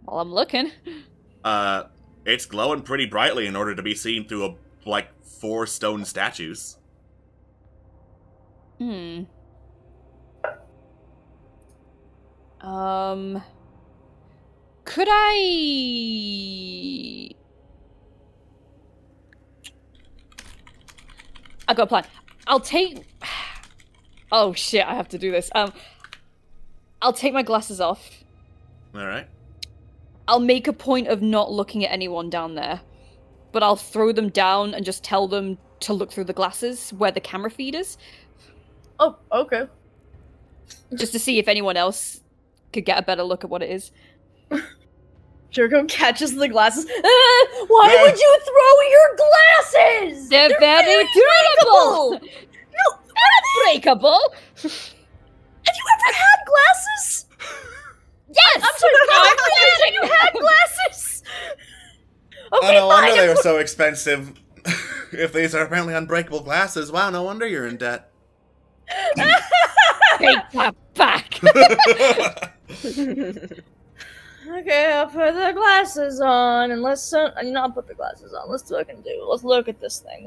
Well, I'm looking. It's glowing pretty brightly in order to be seen through 4 stone statues. Could I got a plan. I'll take... Oh shit, I have to do this. I'll take my glasses off. Alright. I'll make a point of not looking at anyone down there. But I'll throw them down and just tell them to look through the glasses where the camera feed is. Oh, okay. Just to see if anyone else could get a better look at what it is. Jericho catches the glasses. Why would you throw your glasses? They're very durable! No, Unbreakable! Have you ever had glasses? Yes! I'm sorry, no, I thought you had glasses! Okay, no wonder fine. they were so expensive. If these are apparently unbreakable glasses, wow, no wonder you're in debt. Take that back! Okay, I'll put the glasses on, and let's not put the glasses on. Let's look at this thing.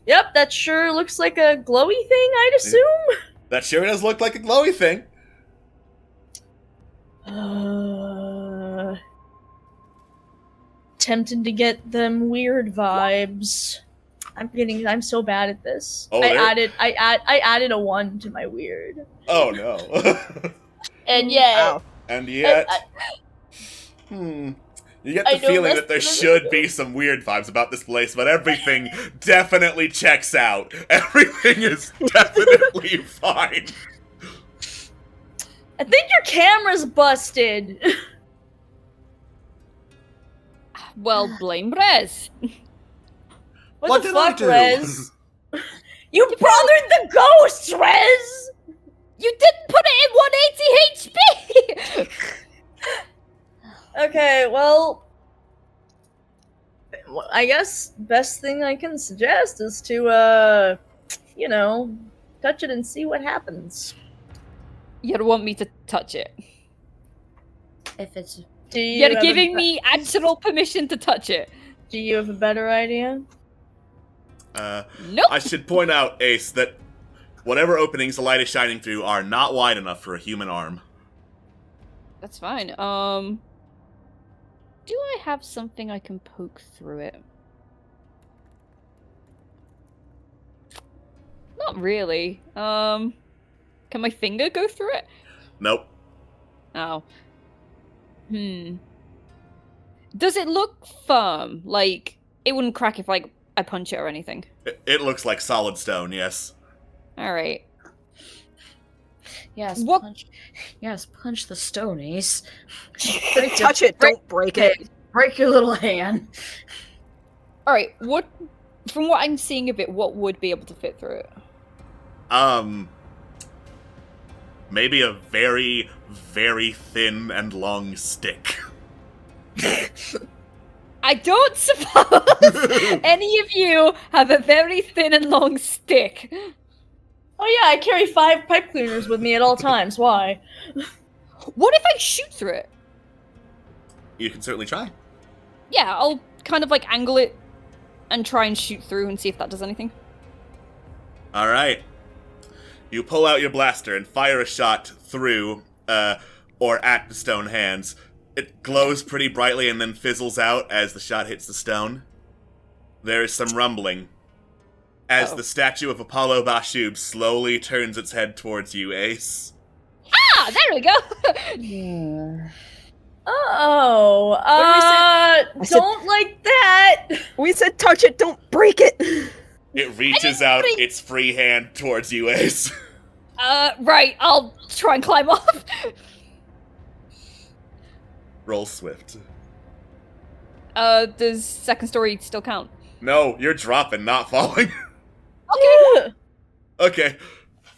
Yep, that sure looks like a glowy thing, I'd assume. That sure does look like a glowy thing. Tempted to get them weird vibes. I'm so bad at this. Oh, I added a 1 to my weird. Oh no. And yet... Wow. And yet... You get the feeling that there should be some weird vibes about this place, but everything definitely checks out. Everything is definitely fine. I think your camera's busted. Well, blame Rez. What the fuck, Rez? You bothered the ghost, Rez! You didn't put it in 180 HP! Okay, well... I guess best thing I can suggest is to, touch it and see what happens. You want me to touch it? If it's... You're giving me actual permission to touch it. Do you have a better idea? Nope. I should point out, Ace, that whatever openings the light is shining through are not wide enough for a human arm. That's fine. Do I have something I can poke through it? Not really. Can my finger go through it? Nope. Oh. Does it look firm? Like, it wouldn't crack if, I punch it or anything? It looks like solid stone, yes. Alright. Yes, What? punch the stonies. Touch it, don't break it. Break your little hand. Alright, from what I'm seeing of it, what would be able to fit through it? Maybe a very, very thin and long stick. I don't suppose any of you have a very thin and long stick. Oh yeah, I carry 5 pipe cleaners with me at all times. Why? What if I shoot through it? You can certainly try. Yeah, I'll kind of like angle it and try and shoot through and see if that does anything. All right. You pull out your blaster and fire a shot through, or at the stone hands. It glows pretty brightly and then fizzles out as the shot hits the stone. There is some rumbling as the statue of Apollo Bashub slowly turns its head towards you, Ace. Ah, there we go. Don't like that. We said touch it, don't break it. It reaches out its free hand towards you, Ace. Right, I'll try and climb off. Roll swift. Does second story still count? No, you're dropping, not falling. Okay. Okay.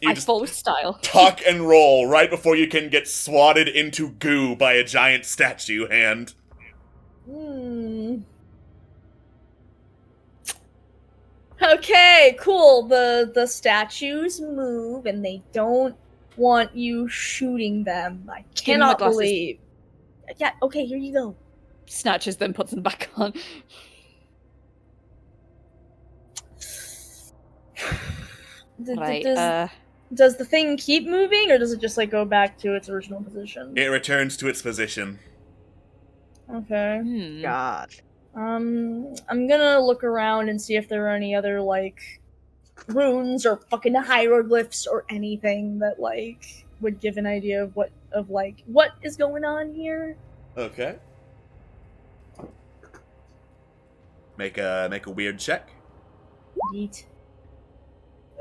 You I just fall with style. tuck and roll right before you can get swatted into goo by a giant statue hand. Okay, cool. The statues move and they don't want you shooting them. I cannot believe. Yeah, okay, here you go. Snatches them, puts them back on. Does the thing keep moving, or does it just like go back to its original position? It returns to its position. Okay. God. I'm gonna look around and see if there are any other like runes or fucking hieroglyphs or anything that like would give an idea of what is going on here. Okay. Make a weird check. Neat.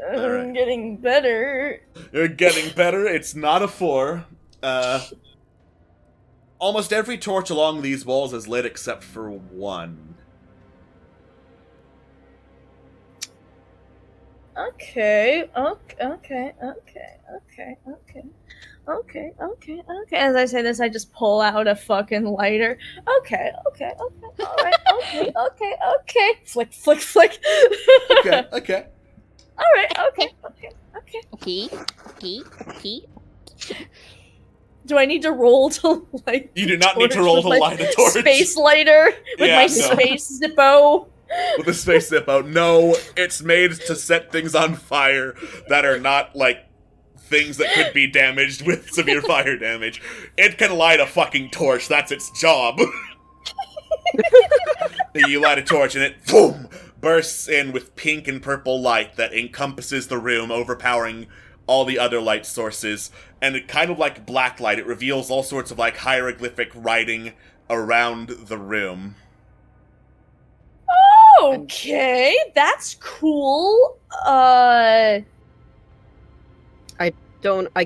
Alright. I'm getting better. You're getting better. It's not a 4. Almost every torch along these walls is lit except for one. Okay. As I say this, I just pull out a fucking lighter. Okay. Alright, okay. Flick. Okay. Alright, okay. Do I need to roll to light? You do not need to roll to light a torch. Space lighter with my space Zippo. With a space Zippo. No, it's made to set things on fire that are not, like, things that could be damaged with severe fire damage. It can light a fucking torch. That's its job. You light a torch and it, boom, bursts in with pink and purple light that encompasses the room, overpowering all the other light sources. And it kind of like black light, it reveals all sorts of like hieroglyphic writing around the room. Okay, that's cool. I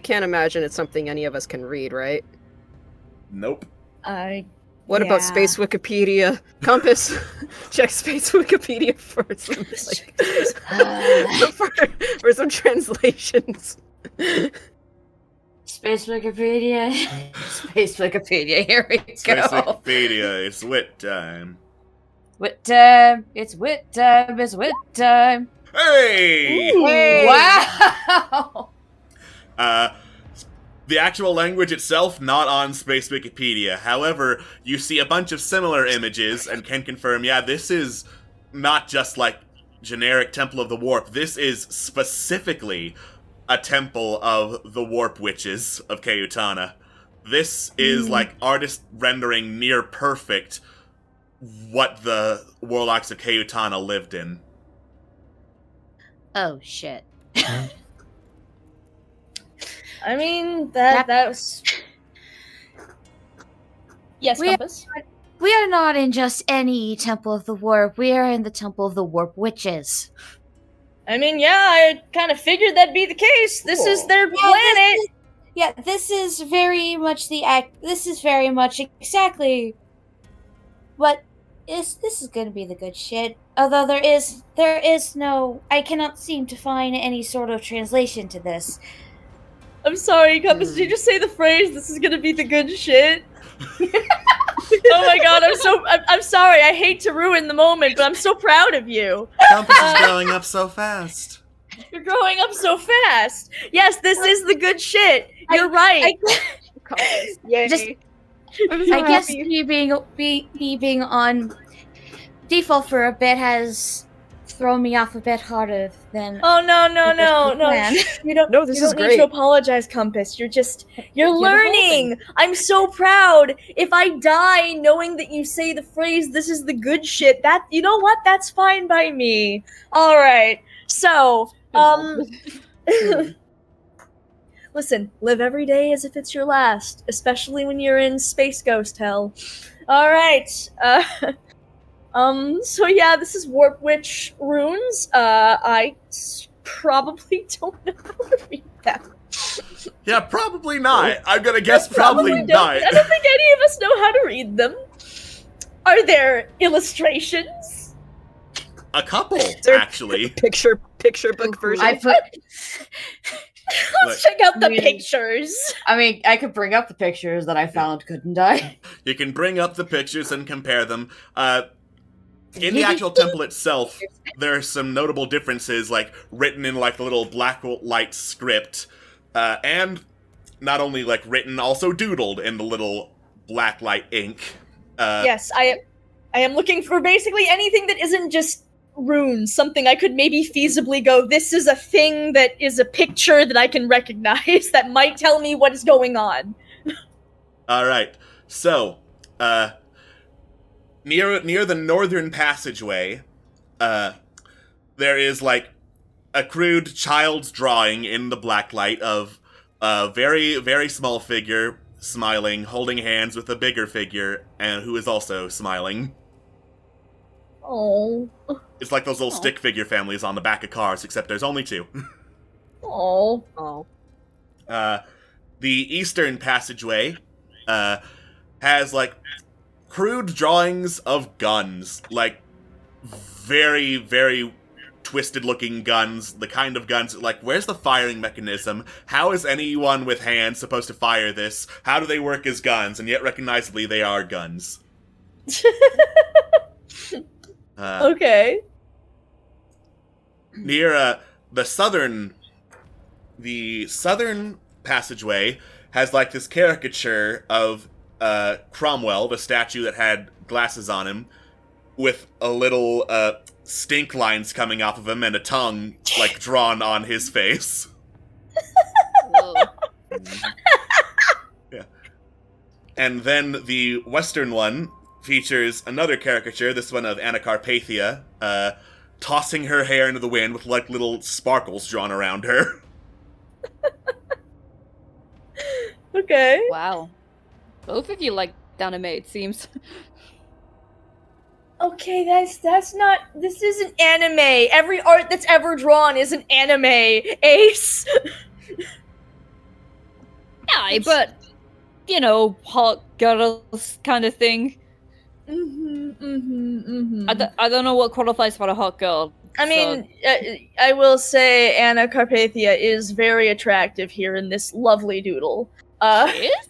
can't imagine it's something any of us can read, right? Nope. What about Space Wikipedia? Compass, check Space Wikipedia for some, for some translations. Space Wikipedia. Space Wikipedia, here we go. Space Wikipedia, it's wit time. Wit time, it's wit time, it's wit time. Hey! Hey! Wow! The actual language itself, not on Space Wikipedia. However, you see a bunch of similar images and can confirm, yeah, this is not just like generic Temple of the Warp. This is specifically a temple of the Warp Witches of Kayutana. This is like artist rendering near perfect what the Warlocks of Kayutana lived in. Oh, shit. I mean, that was... Yes, Compass? We are not in just any Temple of the Warp. We are in the Temple of the Warp Witches. I mean, yeah, I kind of figured that'd be the case. This is their planet. This is very much exactly what is. This is going to be the good shit. Although there is no... I cannot seem to find any sort of translation to this. I'm sorry, Compass, did you just say the phrase, this is gonna be the good shit? Oh my god, I'm sorry, I hate to ruin the moment, but I'm so proud of you. Compass is growing up so fast. You're growing up so fast. Yes, this is the good shit. You're right. Yay. I guess me being on default for a bit has thrown me off a bit harder than. Oh no! You don't. No, this you is don't need great. to apologize, Compass. You're You're learning. I'm so proud. If I die knowing that you say the phrase "this is the good shit," that you know what? That's fine by me. All right. So, listen. Live every day as if it's your last, especially when you're in space ghost hell. All right. So yeah, this is Warp Witch runes. I probably don't know how to read them. Yeah, probably not. I'm gonna guess probably don't. not. I don't think any of us know how to read them. Are there illustrations? A couple, there- actually. Picture book version. I put. Let's check out the I mean- pictures. I mean, I could bring up the pictures that I found, couldn't I? You can bring up the pictures and compare them. In the actual temple itself, there are some notable differences, like written in like the little black light script, and not only like written, also doodled in the little black light ink. Yes, I am looking for basically anything that isn't just runes, something I could maybe feasibly go, this is a thing that is a picture that I can recognize that might tell me what is going on. Alright, so, near the northern passageway, there is like a crude child's drawing in the black light of a very, very small figure smiling, holding hands with a bigger figure, and who is also smiling. Oh. It's like those little stick figure families on the back of cars, except there's only two. Oh. Oh. The eastern passageway has like crude drawings of guns, like very, very twisted looking guns, the kind of guns, like, where's the firing mechanism? How is anyone with hands supposed to fire this? How do they work as guns? And yet recognizably they are guns. Okay. Near the southern passageway has like this caricature of Cromwell, the statue that had glasses on him, with a little stink lines coming off of him and a tongue like drawn on his face. Yeah. And then the western one features another caricature, this one of Anacarpathia, tossing her hair into the wind with like little sparkles drawn around her. Okay. Wow. Both of you like anime, it seems. Okay, that's not. This isn't anime. Every art that's ever drawn isn't anime. Ace. Yeah, but you know, hot girls kind of thing. I don't know what qualifies for a hot girl. I mean, I will say Anna Carpathia is very attractive here in this lovely doodle. Is?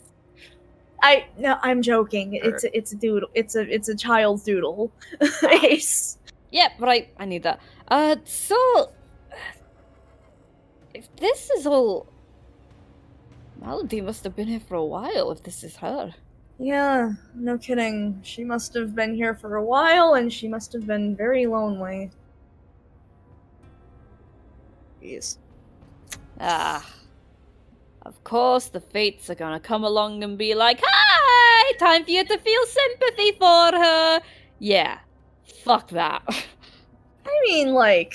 No, I'm joking. It's a doodle. It's a child's doodle. Ace. Yeah, right. I need that. So if this is all, Melody must have been here for a while. If this is her. Yeah, no kidding. She must have been here for a while, and she must have been very lonely. Jeez. Of course, the fates are gonna come along and be like, "Hi, time for you to feel sympathy for her." Yeah, fuck that. I mean, like,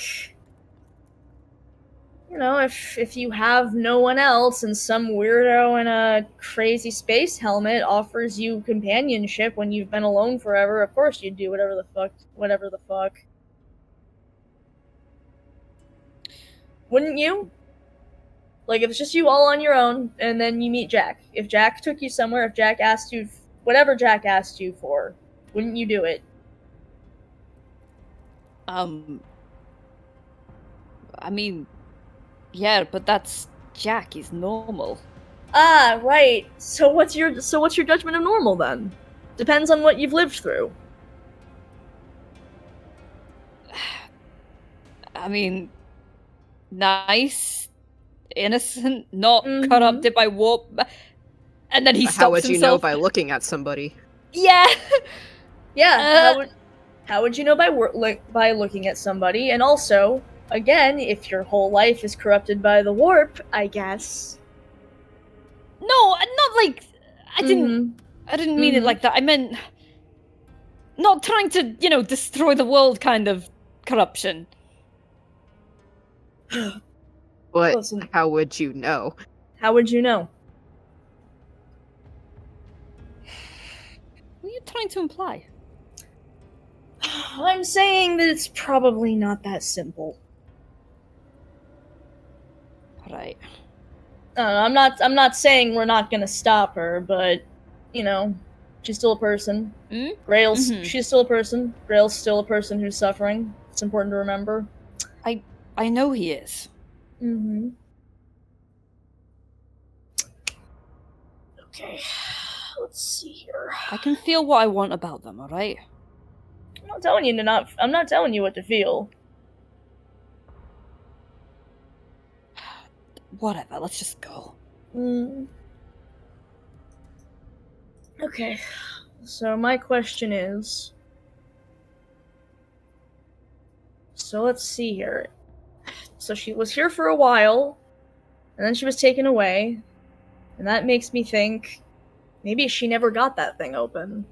you know, if you have no one else and some weirdo in a crazy space helmet offers you companionship when you've been alone forever, of course you'd do whatever the fuck. Wouldn't you? Like, if it's just you all on your own, and then you meet Jack. If Jack took you somewhere, if Jack asked you, whatever Jack asked you for, wouldn't you do it? I mean, yeah, but that's Jack. He's normal. Ah, right. So what's your judgment of normal then? Depends on what you've lived through. I mean, nice, innocent, not corrupted by warp. And then he stops How would you know himself. by looking at somebody? Yeah. Yeah. How would you know by looking at somebody? And also, again, if your whole life is corrupted by the warp, I guess. No, not like I didn't mean it like that. I meant not trying to, destroy the world kind of corruption. But Listen. How would you know? How would you know? What are you trying to imply? I'm saying that it's probably not that simple. Right. I'm not saying we're not gonna stop her, but she's still a person. Grail's she's still a person. Grail's still a person who's suffering. It's important to remember. I know he is. Okay. Let's see here. I can feel what I want about them, alright? I'm not telling you what to feel. Whatever, let's just go. Okay. So my question is... So let's see here. So she was here for a while, and then she was taken away, and that makes me think maybe she never got that thing open.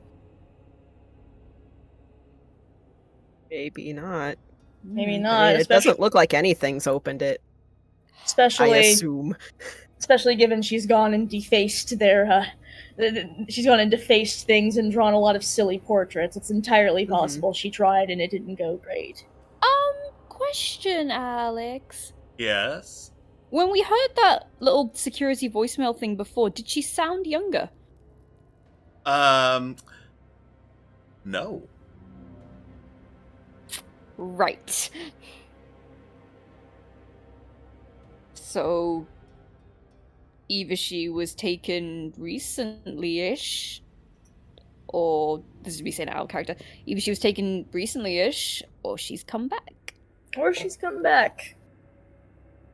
Maybe not. Maybe not. I mean, it doesn't look like anything's opened it. Especially, I assume. Especially given she's gone and defaced she's gone and defaced things and drawn a lot of silly portraits. It's entirely possible she tried and it didn't go great. Question, Alex. Yes? When we heard that little security voicemail thing before, did she sound younger? No. Right. So, either she was taken recently-ish, or, this is me saying it out of character, either she was taken recently-ish, or she's come back. Or she's come back.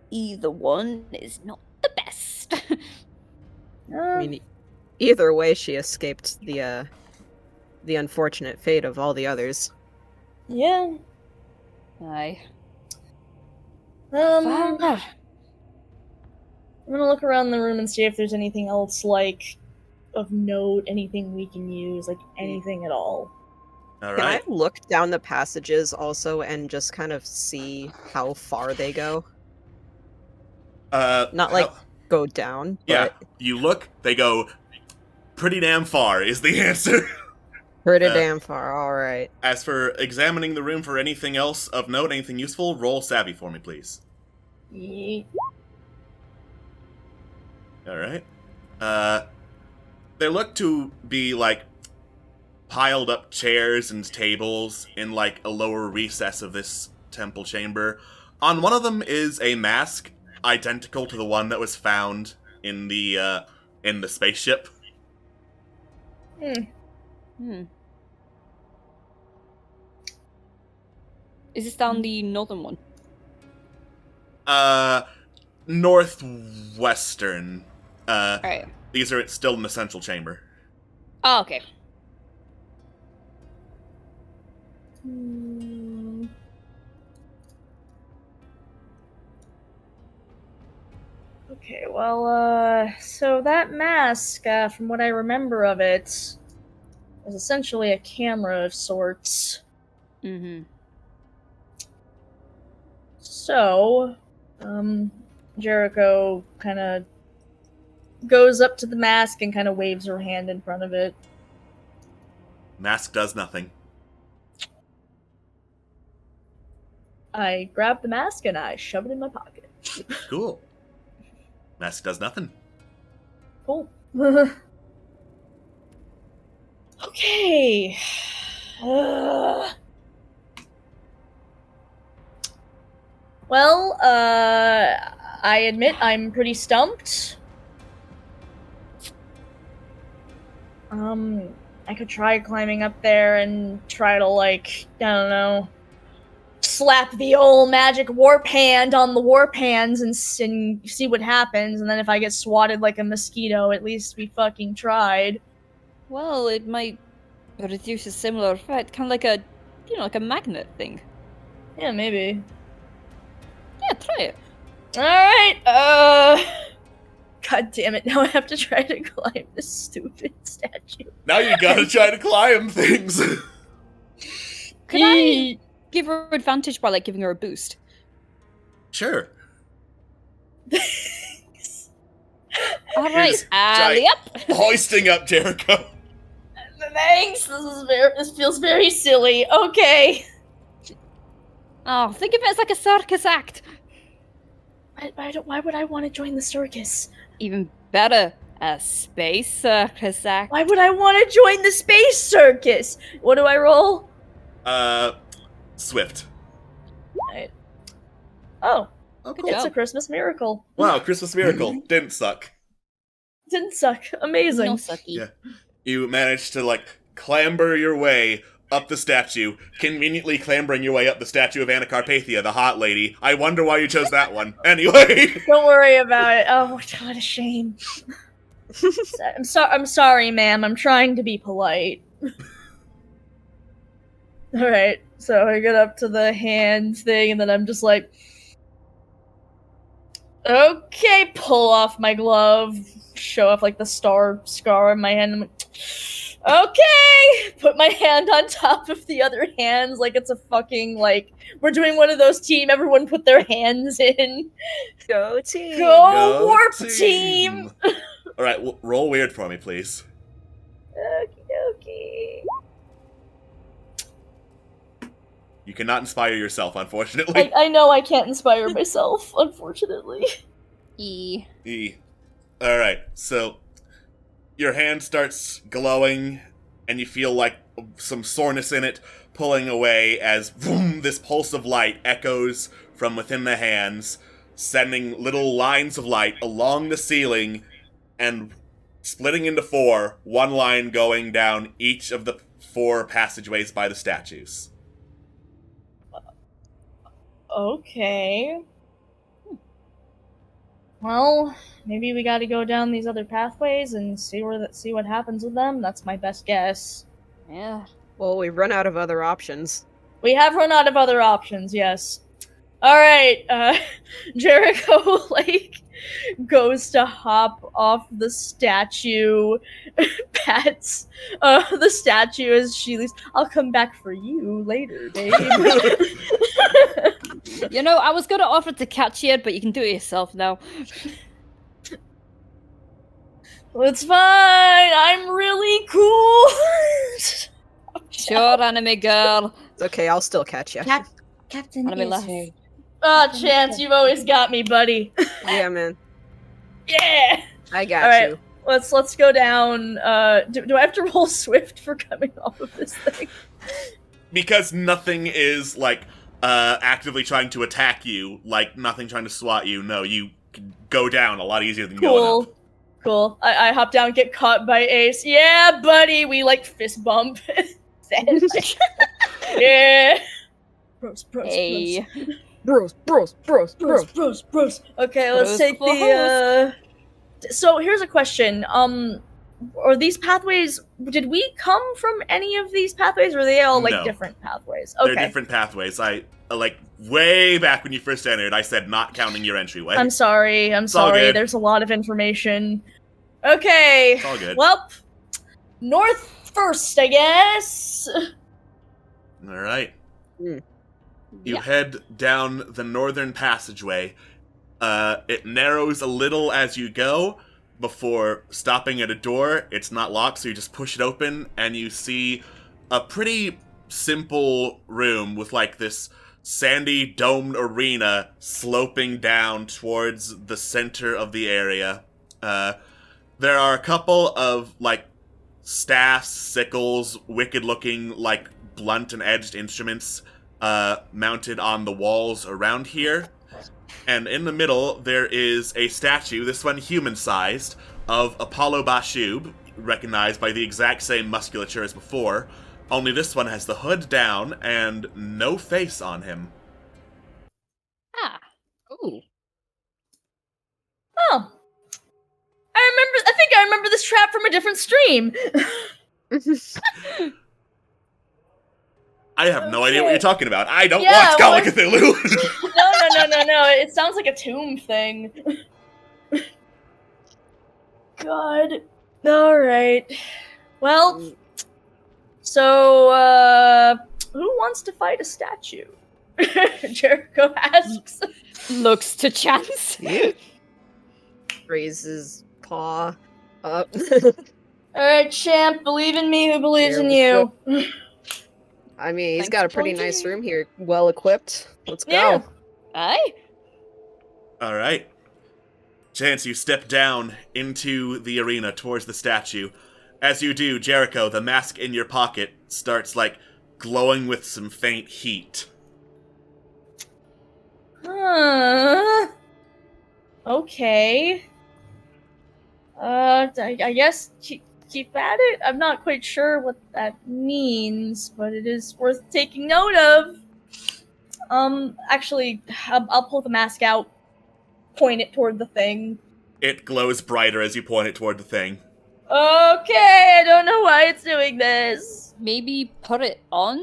Either one is not the best. I mean, either way, she escaped the unfortunate fate of all the others. Yeah. Aye. I'm gonna look around the room and see if there's anything else, like, of note, anything we can use, like, anything at all. All Can right. I look down the passages also and just kind of see how far they go? Not like go down, but... Yeah, you look, they go pretty damn far is the answer. Pretty damn far, alright. As for examining the room for anything else of note, anything useful, roll savvy for me, please. Yeah. Alright. They look to be, like, piled up chairs and tables in, like, a lower recess of this temple chamber. On one of them is a mask identical to the one that was found in the spaceship. Is this down the northern one? Northwestern. Alright. These are still in the central chamber. Oh, okay. Okay, well, so that mask, from what I remember of it, is essentially a camera of sorts. So, Jericho kind of goes up to the mask and kind of waves her hand in front of it. Mask does nothing. I grab the mask and I shove it in my pocket. Cool. Mask does nothing. Cool. Okay. Well, I admit I'm pretty stumped. I could try climbing up there and try to, like, I don't know, slap the old magic warp hand on the warp hands and see what happens, and then if I get swatted like a mosquito, at least we fucking tried. Well, it might produce a similar effect, kind of like a, like a magnet thing. Yeah, maybe. Yeah, try it. Alright, God damn it, now I have to try to climb this stupid statue. Now you gotta try to climb things. Could I give her advantage by, like, giving her a boost? Sure. Alright, alley up! Hoisting up Jericho. Thanks, this feels very silly. Okay. Oh, think of it as like a circus act. Why would I want to join the circus? Even better, a space circus act. Why would I want to join the space circus? What do I roll? Swift. Right. Oh, Okay. it's a Christmas miracle. Wow, Christmas miracle. Didn't suck. Didn't suck. Amazing. No sucky. Yeah. You managed to, like, clamber your way up the statue, conveniently clambering your way up the statue of Anacarpathia, the hot lady. I wonder why you chose that one. Anyway. Don't worry about it. Oh, what a shame. I'm sorry, ma'am. I'm trying to be polite. Alright, so I get up to the hand thing, and then I'm just like, okay, pull off my glove, show off, like, the scar on my hand. I'm like, okay, put my hand on top of the other hands like it's a fucking, like, we're doing one of those team, everyone put their hands in. Go team! Go warp team! Alright, roll weird for me, please. Okay. You cannot inspire yourself, unfortunately. I know I can't inspire myself, unfortunately. E. Alright, so your hand starts glowing, and you feel like some soreness in it pulling away as boom, this pulse of light echoes from within the hands, sending little lines of light along the ceiling and splitting into four, one line going down each of the four passageways by the statues. Okay. Well, maybe we gotta go down these other pathways and see what happens with them. That's my best guess. Yeah. Well, we've run out of other options. We have run out of other options, yes. Alright, Jericho, like, goes to hop off the statue, pats the statue as she leaves. I'll come back for you later, babe. You know, I was gonna offer to catch you, but you can do it yourself now. Well, it's fine. I'm really cool. Sure, anime girl. It's okay, I'll still catch you. Captain Anime is laugh. very... Oh, Chance, you've always got me, buddy. Yeah, man. Yeah. I got All right, you. let's go down. Do I have to roll swift for coming off of this thing? Because nothing is, like, actively trying to attack you, like, nothing trying to swat you. No, you can go down a lot easier than going up. Cool. I hop down, get caught by Ace. Yeah, buddy. We, like, fist bump. Yeah. Bros. Hey. Bros. Okay, let's Bros take the, So, here's a question. Are these pathways... Did we come from any of these pathways, or are they all, like, No. different pathways? Okay. They're different pathways. Like, way back when you first entered, I said not counting your entryway. I'm sorry. all good. There's a lot of information. Okay. It's all good. Well, north first, I guess. Alright. Mm. You Yeah. head down the northern passageway. It narrows a little as you go before stopping at a door. It's not locked, so you just push it open, and you see a pretty simple room with, like, this sandy domed arena sloping down towards the center of the area. There are a couple of, like, staffs, sickles, wicked-looking, like, blunt and edged instruments mounted on the walls around here. And in the middle, there is a statue, this one human-sized, of Apollo Bashub, recognized by the exact same musculature as before, only this one has the hood down and no face on him. Ah. Ooh. Oh. I think I remember this trap from a different stream. I have no idea what you're talking about. I don't watch Call of Cthulhu. No. It sounds like a tomb thing. God. Alright. Well, so, who wants to fight a statue? Jericho asks. Looks to Chance. Raises paw up. Alright, champ, believe in me who believes in you. I mean, he's got a pretty nice room here, well equipped. Let's go. Aye. Alright. Chance, you step down into the arena towards the statue. As you do, Jericho, the mask in your pocket starts, glowing with some faint heat. Okay. I guess keep at it? I'm not quite sure what that means, but it is worth taking note of. Actually, I'll pull the mask out, point it toward the thing. It glows brighter as you point it toward the thing. Okay, I don't know why it's doing this. Maybe put it on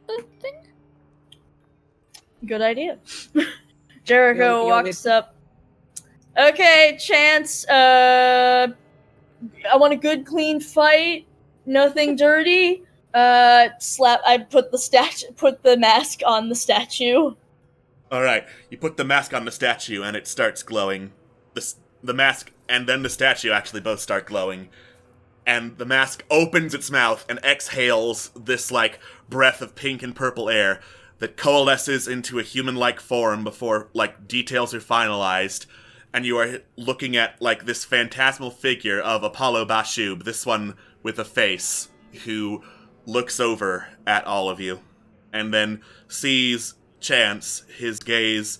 the thing? Good idea. Jericho walks up. Okay, Chance, I want a good, clean fight. Nothing dirty. I put the mask on the statue. Alright, you put the mask on the statue and it starts glowing. The mask and then the statue actually both start glowing. And the mask opens its mouth and exhales this, breath of pink and purple air that coalesces into a human-like form before, details are finalized. And you are looking at, this phantasmal figure of Apollo Bashub, this one with a face, who looks over at all of you. And then sees Chance. His gaze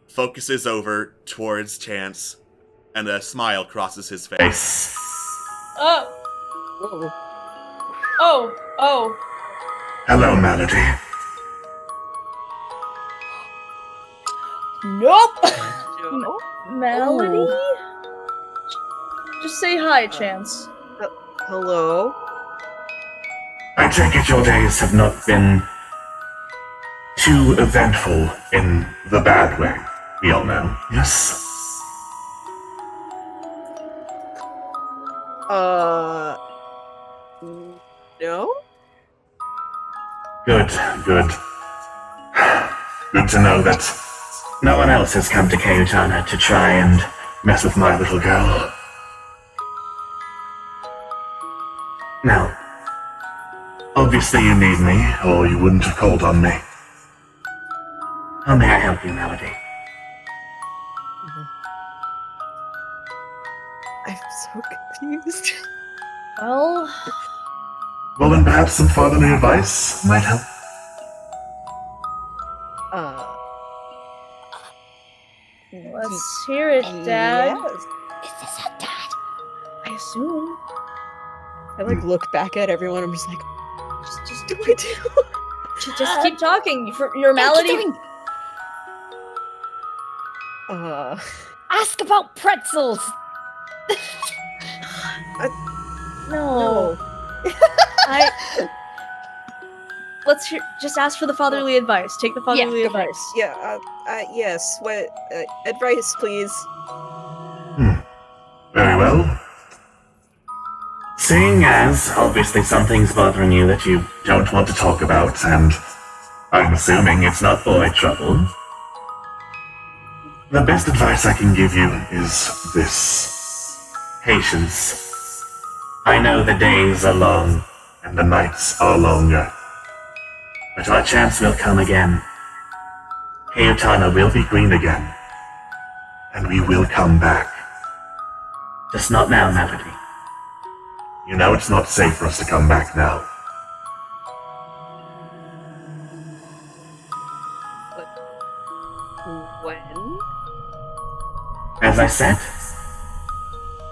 focuses over towards Chance, and a smile crosses his face. Oh. Hello, Melody. Nope. Melody? Just say hi, Chance. Hello? I take it your days have not been too eventful in the bad way. We all know, yes? No? Good. Good to know that no one else has come to Kayutana to try and mess with my little girl. Now, obviously you need me, or you wouldn't have called on me. How may I help you, Melody? I'm so confused. Well, then perhaps some fatherly advice might help. Let's hear it, Dad. Yes. Is this her dad? I assume. I look back at everyone. I'm just like, Just what do I do? Just keep talking. For your Melody. Ask about pretzels. No. Let's hear. Just ask for the fatherly advice. Take the fatherly advice. Yeah. Yes. What advice, please? Very well. Seeing as, obviously, something's bothering you that you don't want to talk about, and I'm assuming it's not boy trouble, the best advice I can give you is this. Patience. I know the days are long, and the nights are longer. But our chance will come again. Kayutana will be green again. And we will come back. Just not now, Melody. You know it's not safe for us to come back now. When? As I said,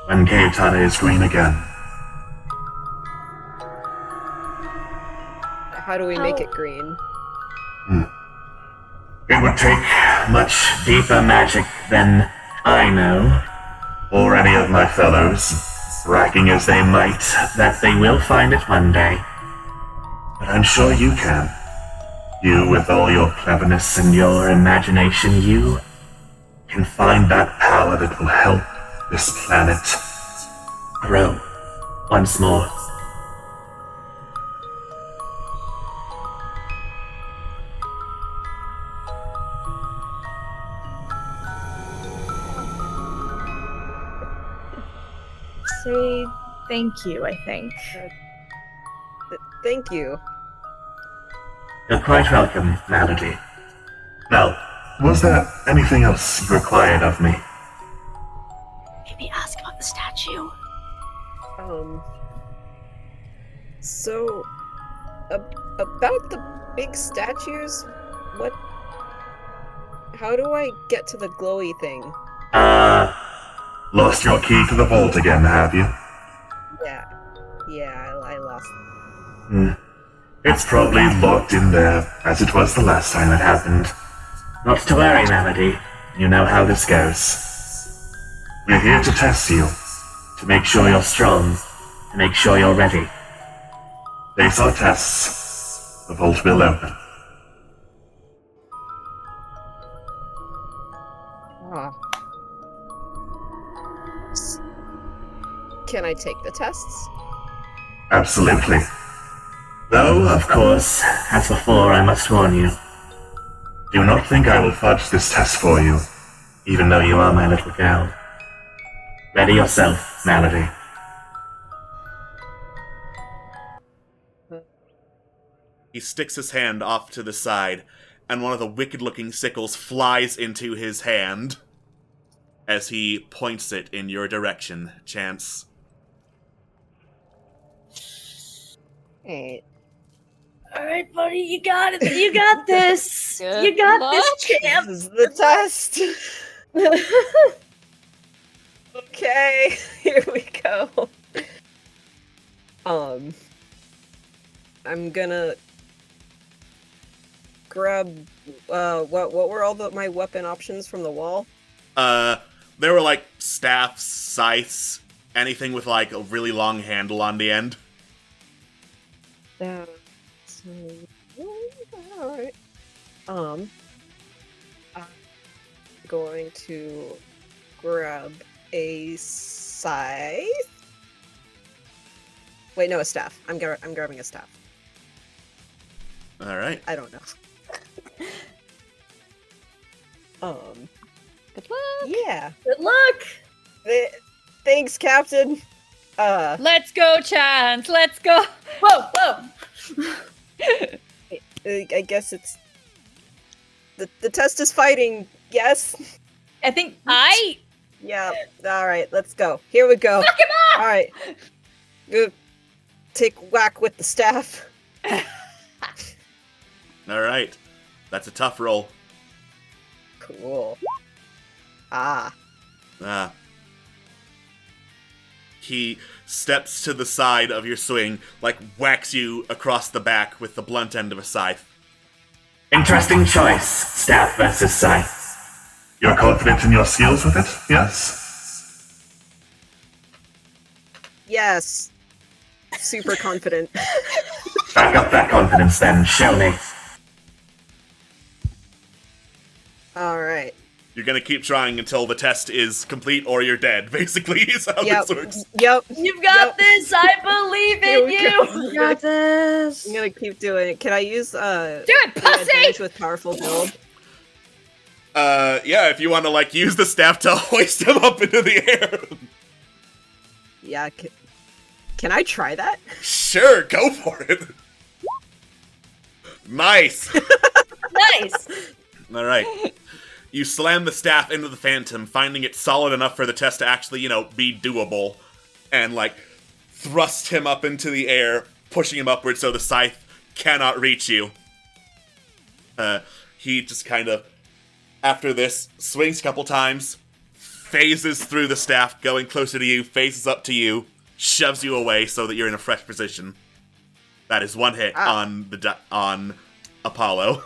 when Kayutana is green again. How do we make it green? It would take much deeper magic than I know, or any of my fellows, bragging as they might that they will find it one day. But I'm sure you can. You, with all your cleverness and your imagination, you can find that power that will help this planet grow once more. Say thank you, I think. Thank you. You're quite welcome, Melody. Now, was there anything else you required of me? Maybe ask about the statue. So, about the big statues, how do I get to the glowy thing? Lost your key to the vault again, have you? Yeah, I lost It's probably locked in there, as it was the last time it happened. Not to worry, Melody. You know how this goes. We're here to test you, to make sure you're strong, to make sure you're ready. Face our tests. The vault will open. Can I take the tests? Absolutely. Though, of course, as before, I must warn you. Do not think I will fudge this test for you, even though you are my little girl. Ready yourself, Melody. He sticks his hand off to the side, and one of the wicked-looking sickles flies into his hand as he points it in your direction, Chance. Hey. Alright, buddy, you got it. You got this. You got this, champ. This is the test. Okay, here we go. I'm gonna grab what were all my weapon options from the wall? There were like staffs, scythes, anything with like a really long handle on the end. Alright. I'm going to grab a scythe. Wait, no, a staff. I'm grabbing a staff. Alright. I don't know. Good luck. Yeah. Good luck. Thanks, Captain. Let's go, Chance. Let's go. Whoa. I guess it's the test is fighting. Yes. I think Yeah. All right. Let's go. Here we go. Fuck him up. All right. Good. Take whack with the staff. Alright. That's a tough roll. Cool. He steps to the side of your swing, like whacks you across the back with the blunt end of a scythe. Interesting choice, staff versus scythe. You're confident in your skills with it, yes? Yes. Super confident. Back up that confidence then, show me. Alright. You're gonna keep trying until the test is complete or you're dead, basically, is how this works. Yep. You've got this. I believe in you. You got this. I'm gonna keep doing it. Can I use Do it, pussy! advantage with powerful build? Yeah, if you want to, like, use the staff to hoist him up into the air. Yeah, can I try that? Sure, go for it. Nice. Nice. Alright. You slam the staff into the phantom, finding it solid enough for the test to actually, be doable. And, like, thrust him up into the air, pushing him upward so the scythe cannot reach you. He just kind of, after this, swings a couple times, phases through the staff, going closer to you, phases up to you, shoves you away so that you're in a fresh position. That is one hit on Apollo.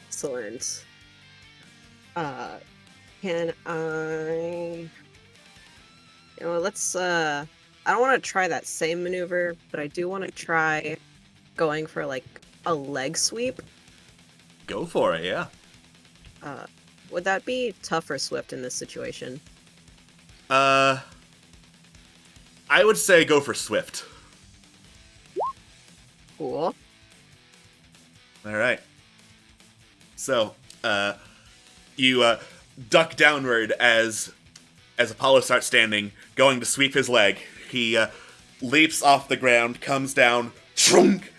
Excellent. Can I... let's, I I don't want to try that same maneuver, but I do want to try going for like a leg sweep. Go for it, yeah. Would that be tough or swift in this situation? I would say go for swift. Cool. All right. So, you duck downward as Apollo starts standing, going to sweep his leg. He leaps off the ground, comes down, trunk,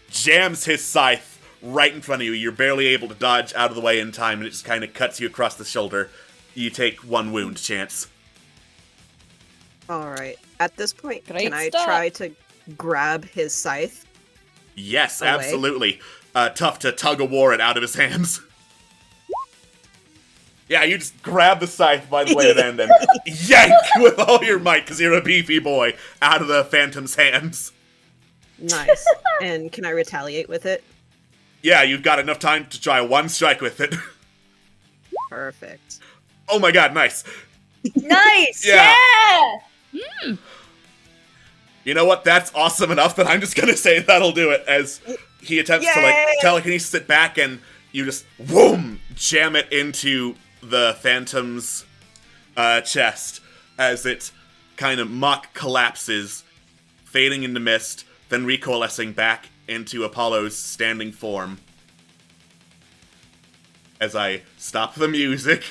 jams his scythe right in front of you. You're barely able to dodge out of the way in time, and it just kind of cuts you across the shoulder. You take 1 wound, Chance. Alright. At this point, Great can I start. try to grab his scythe? Yes, Away. absolutely. Tough to tug a war it out of his hands. Yeah, you just grab the scythe by the blade end and yank with all your might, because you're a beefy boy, out of the Phantom's hands. Nice. And can I retaliate with it? Yeah, you've got enough time to try 1 strike with it. Perfect. Oh my god, nice. Nice! Yeah. Yeah! You know what? That's awesome enough that I'm just gonna say that'll do it, as he attempts to, like, telekinesis it back, and you just, whoom, jam it into the Phantom's chest, as it kind of mock collapses, fading into mist, then recoalescing back into Apollo's standing form. As I stop the music,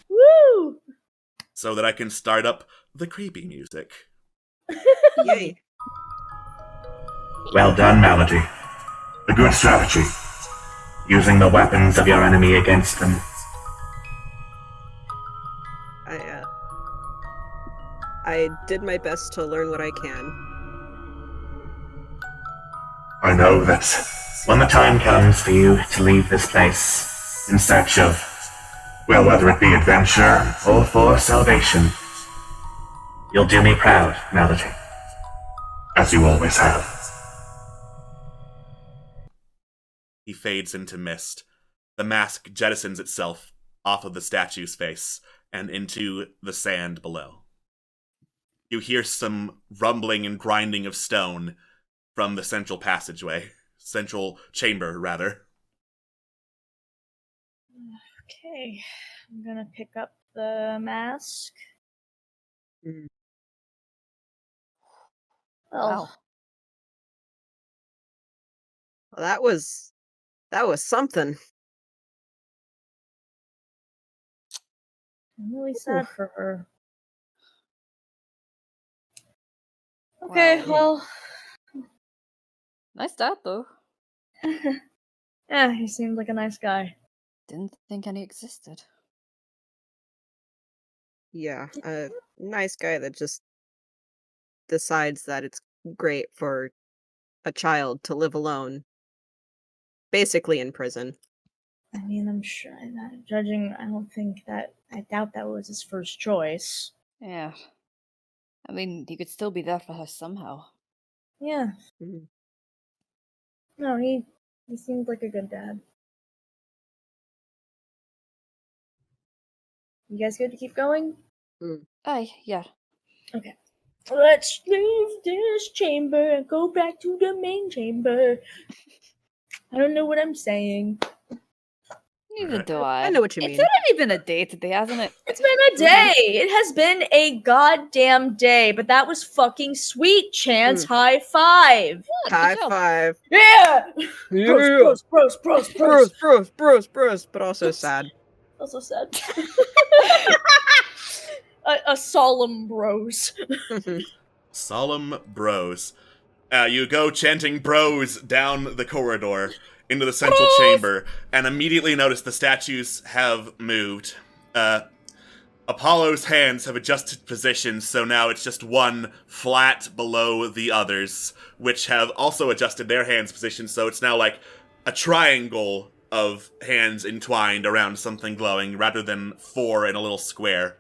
Woo! so that I can start up the creepy music. Yay. Well done, Malady. A good strategy. Using the weapons of your enemy against them. I did my best to learn what I can. I know that when the time comes for you to leave this place in search of, well, whether it be adventure or for salvation, you'll do me proud, Malady. As you always have. He fades into mist. The mask jettisons itself off of the statue's face and into the sand below. You hear some rumbling and grinding of stone from the central passageway. Central chamber, rather. Okay, I'm gonna pick up the mask. Wow. Well, that was something. I'm really sad for her. Okay, well. Nice dad, though. Yeah, he seemed like a nice guy. Didn't think any existed. Yeah, a nice guy that just decides that it's great for a child to live alone. Basically in prison. I mean, I'm sure that judging, I doubt that was his first choice. Yeah. I mean, he could still be there for her somehow. Yeah. Mhm. No, he seemed like a good dad. You guys good to keep going? Aye, yeah. Okay. Let's leave this chamber and go back to the main chamber. I don't know what I'm saying. Neither do I. I know what you mean. It's already been a day today, hasn't it? It's been a day. It has been a goddamn day, but that was fucking sweet, Chance. High five. High five. Yeah. Yeah. Bros, but also sad. Also sad. a solemn bros. Solemn bros. You go chanting bros down the corridor into the central chamber, and immediately notice the statues have moved. Apollo's hands have adjusted position, so now it's just one flat below the others, which have also adjusted their hands position, so it's now like a triangle of hands entwined around something glowing, rather than 4 in a little square.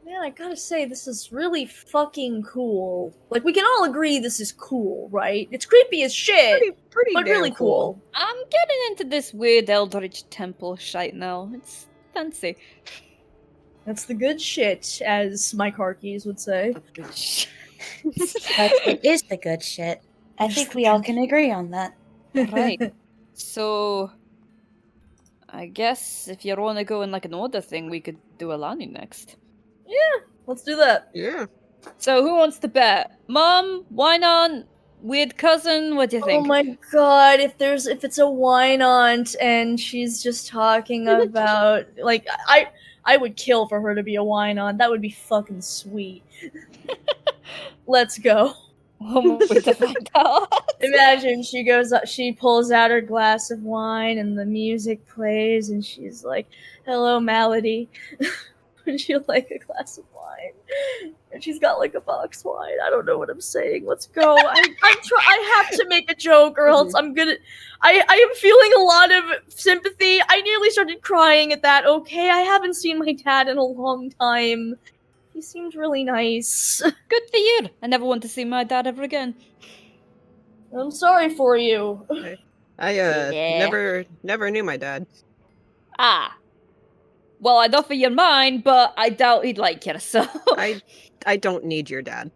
Man, I gotta say, this is really fucking cool. Like, we can all agree this is cool, right? It's creepy as shit, Pretty but damn really cool. I'm getting into this weird Eldritch Temple shite now. It's fancy. That's the good shit, as my car keys would say. It is the good shit. I think we all can agree on that. Right. So, I guess if you want to go in like an order thing, we could do Alani next. Yeah, let's do that. Yeah. So, who wants to bet? Mom? Why not? Weird cousin? What do you think? Oh my god, if it's a wine aunt and she's just talking about like I would kill for her to be a wine aunt. That would be fucking sweet. Let's go. One way to find out. Imagine she goes up, she pulls out her glass of wine and the music plays and she's like, "Hello, Malady." Would you like a glass of wine? And she's got like a box wine. I don't know what I'm saying. Let's go. I have to make a joke or else I'm gonna. I am feeling a lot of sympathy. I nearly started crying at that. Okay, I haven't seen my dad in a long time. He seemed really nice. Good for you. I never want to see my dad ever again. I'm sorry for you. I never knew my dad. Ah. Well, I'd offer you mine, but I doubt he'd like you, so... I don't need your dad.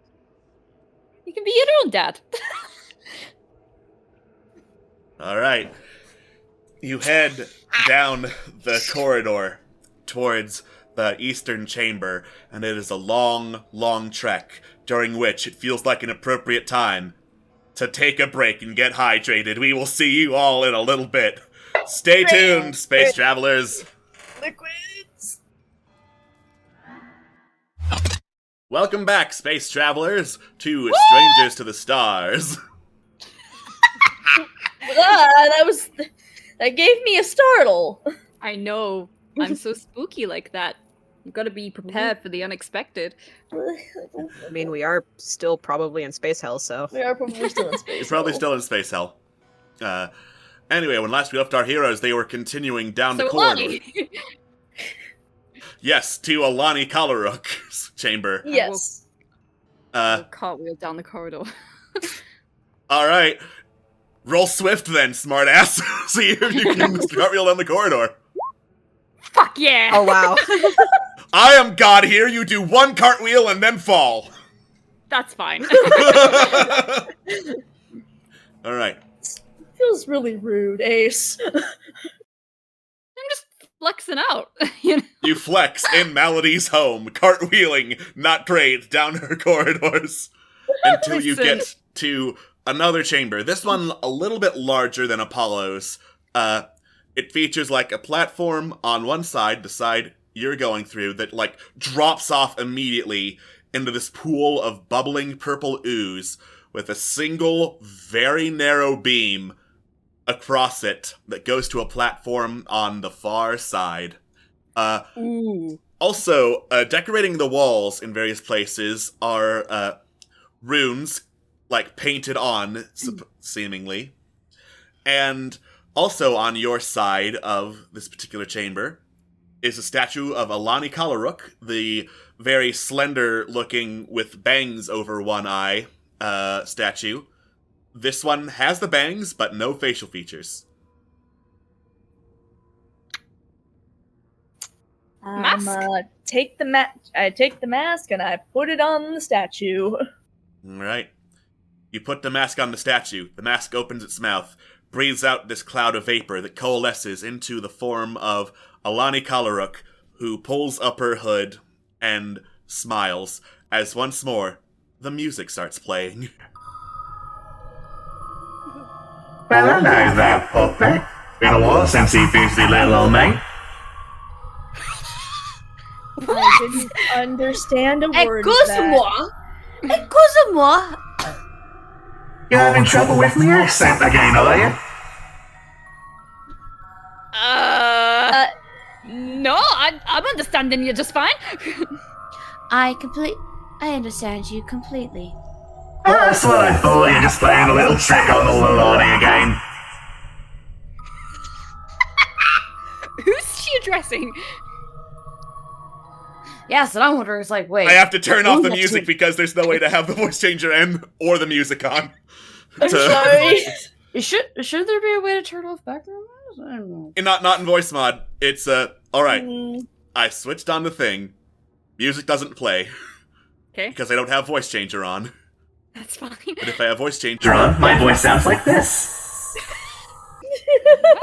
You can be your own dad. Alright. You head down the corridor towards the Eastern Chamber, and it is a long, long trek, during which it feels like an appropriate time to take a break and get hydrated. We will see you all in a little bit. Stay tuned, space travelers. Liquids. Welcome back, space travelers, to Strangers to the Stars. That gave me a startle. I know. I'm so spooky like that. You've got to be prepared for the unexpected. I mean, we are still probably in space hell, so... We are probably still in space You're probably still in space hell. Anyway, when last we left our heroes, they were continuing down the corridor. Alani. Yes, to Alani Kalaruk's chamber. Yes. Cartwheel down the corridor. Alright. Roll swift then, smartass. See if you can cartwheel down the corridor. Fuck yeah! Oh, wow. I am God here, you do one cartwheel and then fall. That's fine. Alright. Feels really rude, Ace. I'm just flexing out. You know? You flex in Melody's home, cartwheeling, not great, down her corridors. Until you Listen. get to another chamber. This one a little bit larger than Apollo's. It features like a platform on one side, the side you're going through, that like drops off immediately into this pool of bubbling purple ooze with a single, very narrow beam across it that goes to a platform on the far side. Ooh. Also, decorating the walls in various places are runes, like painted on, seemingly. And also on your side of this particular chamber is a statue of Alani Kalaruk, the very slender-looking, with bangs over one eye, statue. This one has the bangs, but no facial features. Mask? Take the mask and I put it on the statue. Alright. You put the mask on the statue. The mask opens its mouth, breathes out this cloud of vapor that coalesces into the form of Alani Kalaruk, who pulls up her hood and smiles as once more the music starts playing. Well, hello there, puppy. Been a while since you visited little old me. I didn't understand a word of that. Excuse-moi. You having trouble with me accent again, are you? No, I'm understanding you just fine. I understand you completely. Oh, that's what I thought. You're just playing a little trick on old Alani again. Who's she addressing? Yes, and I wonder, it's like, wait. I have to turn off the who- music because there's no way to have the voice changer in or the music on. I'm sorry. Should there be a way to turn off background noise? I don't know. Not in voice mod. It's alright. I switched on the thing. Music doesn't play Okay, because I don't have voice changer on. that's fine. But if I have voice changer Drunk, my voice sounds like this.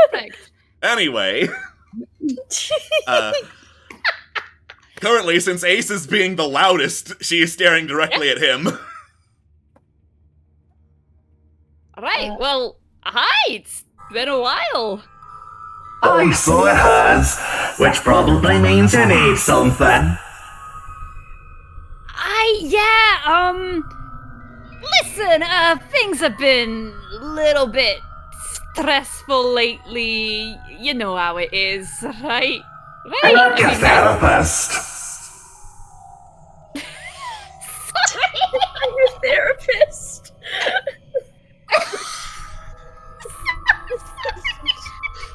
Perfect. anyway, currently, since Ace is being the loudest, she is staring directly at him. Right, well, hi, it's been a while. Aye, so it has. Which probably means you need something. Listen, things have been a little bit stressful lately. You know how it is, right? I'm Right? not your therapist. I'm your therapist.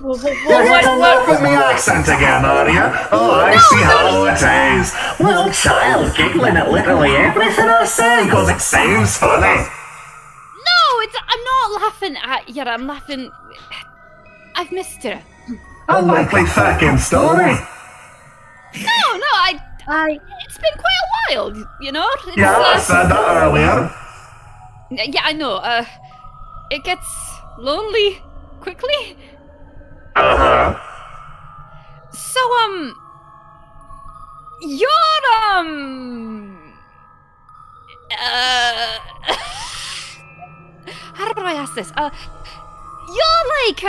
You're getting up with me accent again, are you? Oh, I see how it is. Well, child, giggling at literally everything I say because it sounds funny. No, I'm not laughing at you. I'm laughing. I've missed you. Unlikely fucking story. No, it's been quite a while, you know? It's, Yeah, I said that earlier. yeah, I know. It gets lonely quickly. Uh-huh. So, you're, how do I ask this? You're like,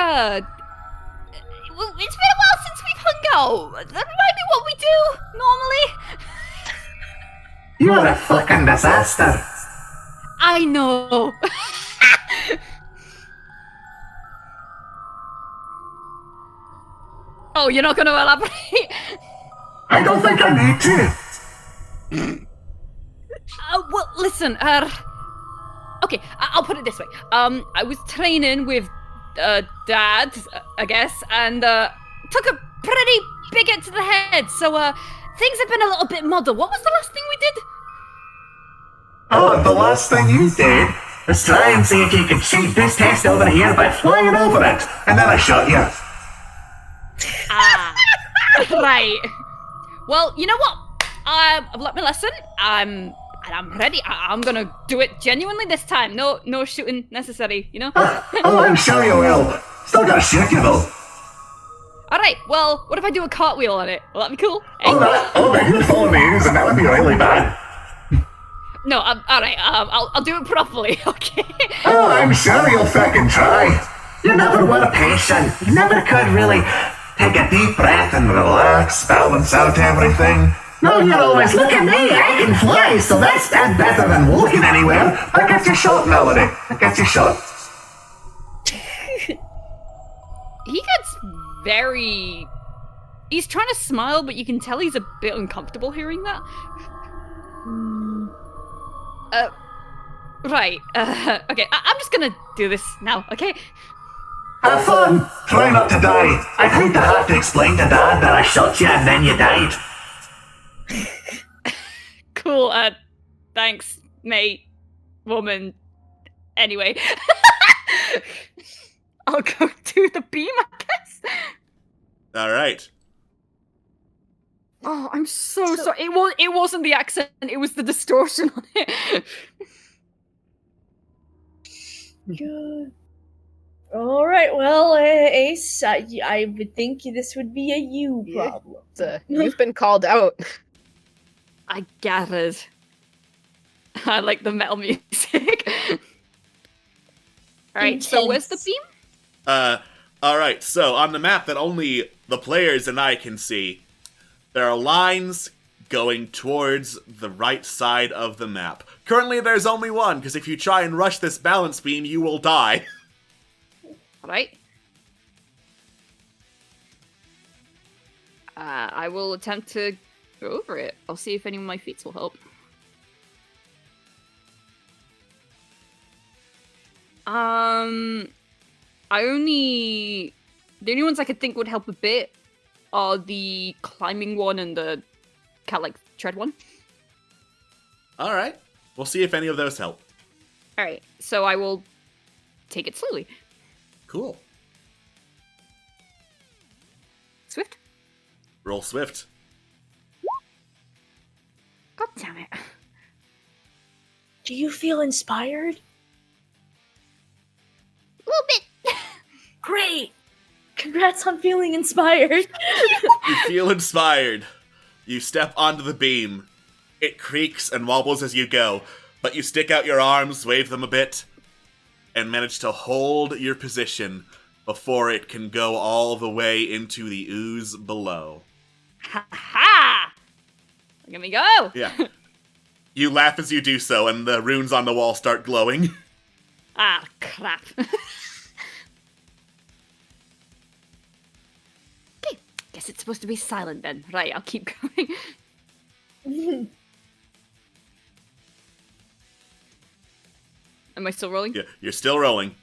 well, it's been a while since we've hung out. That might be what we do, normally. You're a fucking disaster. I know. Oh, you're not gonna elaborate? I don't think I need to. Well, listen, okay, I'll put it this way. I was training with, Dad, I guess, and, took a pretty big hit to the head, so, things have been a little bit muddled. What was the last thing we did? Oh, the last thing you did was try and see if you could cheat this test over here by flying over it, and then I shot you. Ah, right. Well, you know what? I've learnt my lesson. And I'm ready. I'm gonna do it genuinely this time. No shooting necessary, you know? Oh, I'm sure you will. Still gotta shoot you though. Alright, well, what if I do a cartwheel on it? Will that be cool? Oh, you'd follow me, and that would be really bad. No, alright, I'll do it properly, okay? Oh, I'm sure you'll fucking try. You never were patient. You never could really take a deep breath and relax, balance out everything. No, you always look at me, I can fly, so that's better than walking anywhere. I get your shot, Melody. I get your shot. He gets very... He's trying to smile, but you can tell he's a bit uncomfortable hearing that. Right, okay, I'm just gonna do this now, okay? Have fun. Try not to die. I'd hate to have to explain to Dad that I shot you and then you died. Cool, thanks, mate, woman. Anyway. I'll go do the beam, I guess. Alright. Oh, I'm so sorry. It wasn't the accent, it was the distortion on it. Good. All right, well, Ace, I would think this would be a you problem. You've been called out. I gathered. I like the metal music. Alright, so where's the beam? Alright, so on the map that only the players and I can see, there are lines going towards the right side of the map. Currently there's only one, because if you try and rush this balance beam, you will die. Alright. I will attempt to go over it. I'll see if any of my feats will help. The only ones I could think would help a bit are the climbing one and the like tread one. Alright, we'll see if any of those help. Alright, so I will take it slowly. Cool. Swift? Roll Swift. God damn it. Do you feel inspired? A little bit. Great! Congrats on feeling inspired. You feel inspired. You step onto the beam. It creaks and wobbles as you go, but you stick out your arms, wave them a bit, and manage to hold your position before it can go all the way into the ooze below. Ha ha! Look at me go! Yeah. You laugh as you do so, and the runes on the wall start glowing. Ah, crap. Okay, guess it's supposed to be silent then. Right, I'll keep going. Am I still rolling? Yeah, you're still rolling.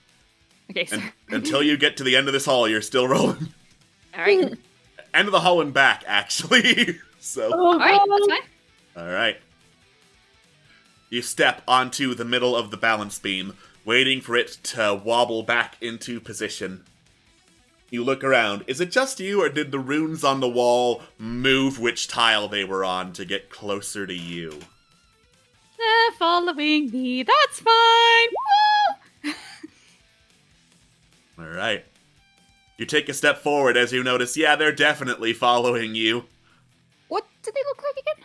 Okay, so... Until you get to the end of this hall, you're still rolling. Alright. End of the hall and back, actually. So. Alright, that's fine. Alright. You step onto the middle of the balance beam, waiting for it to wobble back into position. You look around. Is it just you, or did the runes on the wall move which tile they were on to get closer to you? They're following me. That's fine. Woo! Alright. You take a step forward as you notice, yeah, they're definitely following you. What do they look like again?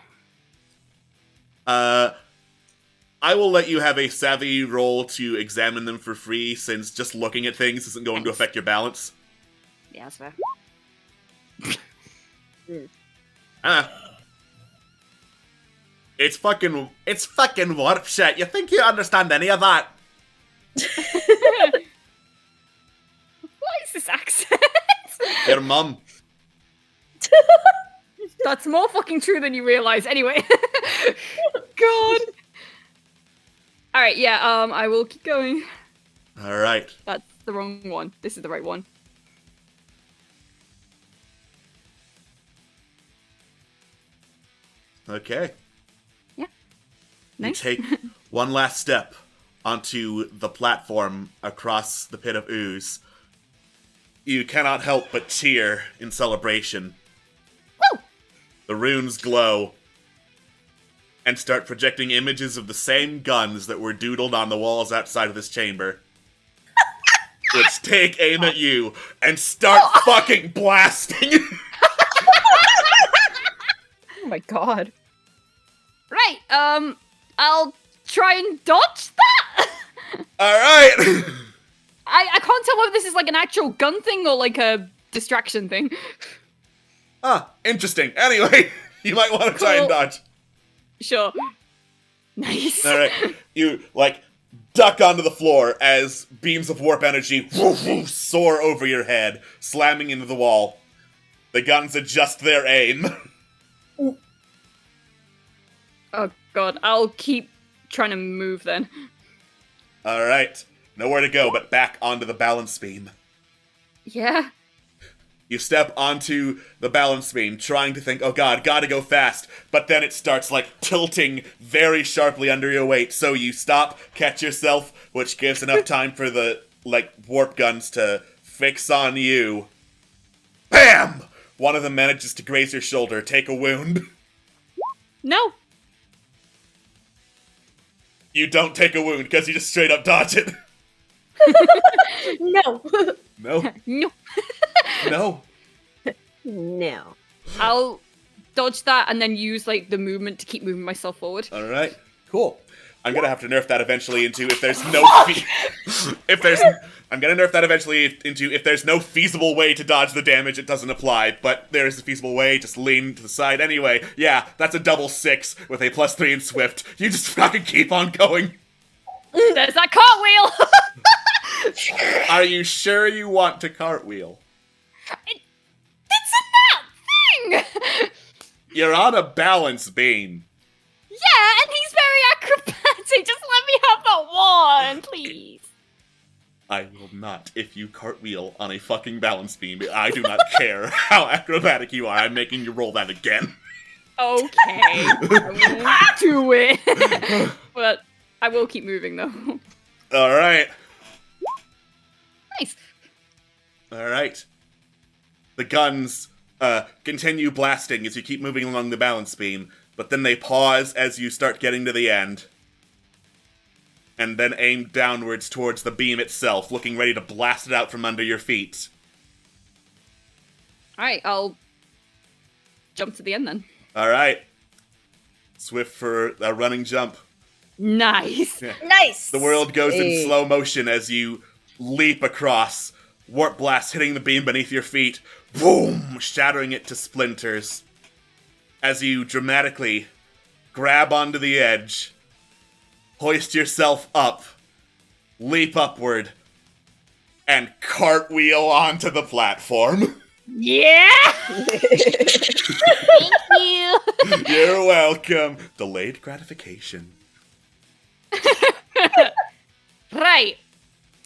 I will let you have a savvy roll to examine them for free, since just looking at things isn't going to affect your balance. Yeah, that's fair. It's fucking warp shit. You think you understand any of that? What is this accent? Your mum. That's more fucking true than you realize. Anyway. God. Alright, yeah, I will keep going. Alright. That's the wrong one. This is the right one. Okay. Yeah. You Nice. take one last step onto the platform across the pit of ooze. You cannot help but cheer in celebration. Woo! The runes glow and start projecting images of the same guns that were doodled on the walls outside of this chamber. Which take aim at you and start fucking blasting. Oh my god. Right, I'll try and dodge that! Alright! I can't tell whether this is like an actual gun thing or like a distraction thing. Ah, interesting. Anyway, you might want to try and dodge. Sure. Nice. Alright, you, duck onto the floor as beams of warp energy soar over your head, slamming into the wall. The guns adjust their aim. Oh god, I'll keep trying to move then. Alright, nowhere to go but back onto the balance beam. Yeah. You step onto the balance beam, trying to think, oh god, gotta go fast, but then it starts, tilting very sharply under your weight, so you stop, catch yourself, which gives enough time for the, warp guns to fix on you. BAM! One of them manages to graze your shoulder, take a wound. No. You don't take a wound, because you just straight up dodge it. No. No. No. No. No. I'll dodge that and then use, the movement to keep moving myself forward. Alright, cool. I'm gonna have to nerf that eventually into if there's no I'm gonna nerf that eventually into if there's no feasible way to dodge the damage, it doesn't apply, but there is a feasible way, just lean to the side. Anyway, yeah, that's a double 6 with a +3 in Swift. You just fucking keep on going. There's that cartwheel! Are you sure you want to cartwheel? It's a that thing! You're on a balance beam. Yeah, and he's very acrobatic. Just let me have that one, please. I will not if you cartwheel on a fucking balance beam. I do not care how acrobatic you are. I'm making you roll that again. Okay. I won't do it. But I will keep moving, though. Alright. Nice. Alright. The guns continue blasting as you keep moving along the balance beam. but then they pause as you start getting to the end, and then aim downwards towards the beam itself, looking ready to blast it out from under your feet. Alright, I'll jump to the end then. Alright. Swift for a running jump. Nice! Yeah. Nice! The world goes in Hey. slow motion as you leap across, warp blast hitting the beam beneath your feet, boom, shattering it to splinters. As you dramatically grab onto the edge, hoist yourself up, leap upward, and cartwheel onto the platform. Yeah! Thank you! You're welcome. Delayed gratification. Right.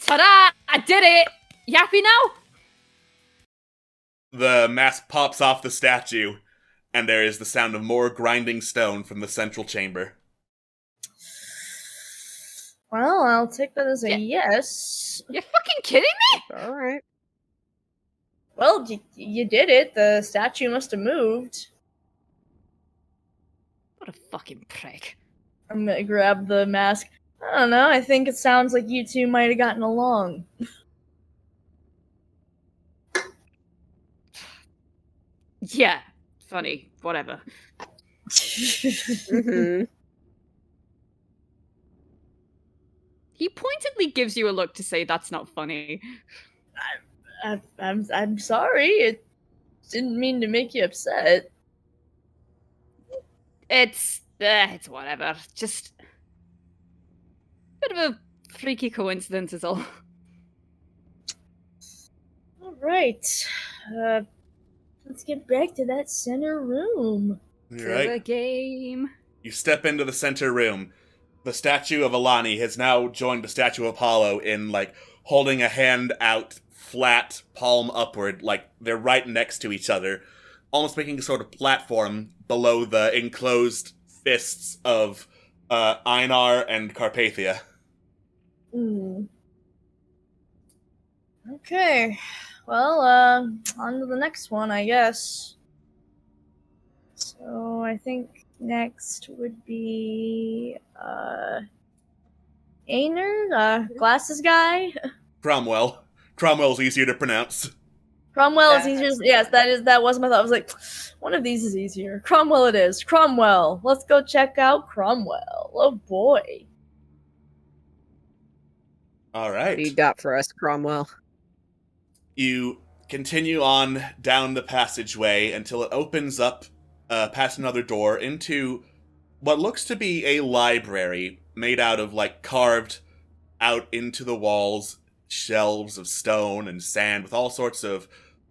Ta-da! I did it! You happy now? The mask pops off the statue, and there is the sound of more grinding stone from the central chamber. Well, I'll take that as a Yeah. yes. You're fucking kidding me? Alright. Well, you did it. The statue must have moved. What a fucking prick. I'm gonna grab the mask. I don't know, I think it sounds like you two might have gotten along. Yeah. Funny. Whatever. Mm-hmm. He pointedly gives you a look to say that's not funny. I'm sorry. It didn't mean to make you upset. It's whatever. Just bit of a freaky coincidence is all. All right. Let's get back to that center room. To the Right? game. You step into the center room. The statue of Alani has now joined the statue of Apollo in, like, holding a hand out, flat, palm upward, like they're right next to each other, almost making a sort of platform below the enclosed fists of Einar and Carpathia. Okay. Well, on to the next one, I guess. So, I think next would be, Einar, glasses guy. Cromwell. Cromwell's easier to pronounce. Cromwell is easier. Yes, that was my thought. I was like, one of these is easier. Cromwell it is. Cromwell. Let's go check out Cromwell. Oh boy. All What right. do you got for us, Cromwell? You continue on down the passageway until it opens up past another door into what looks to be a library made out of, like, carved out into the walls shelves of stone and sand with all sorts of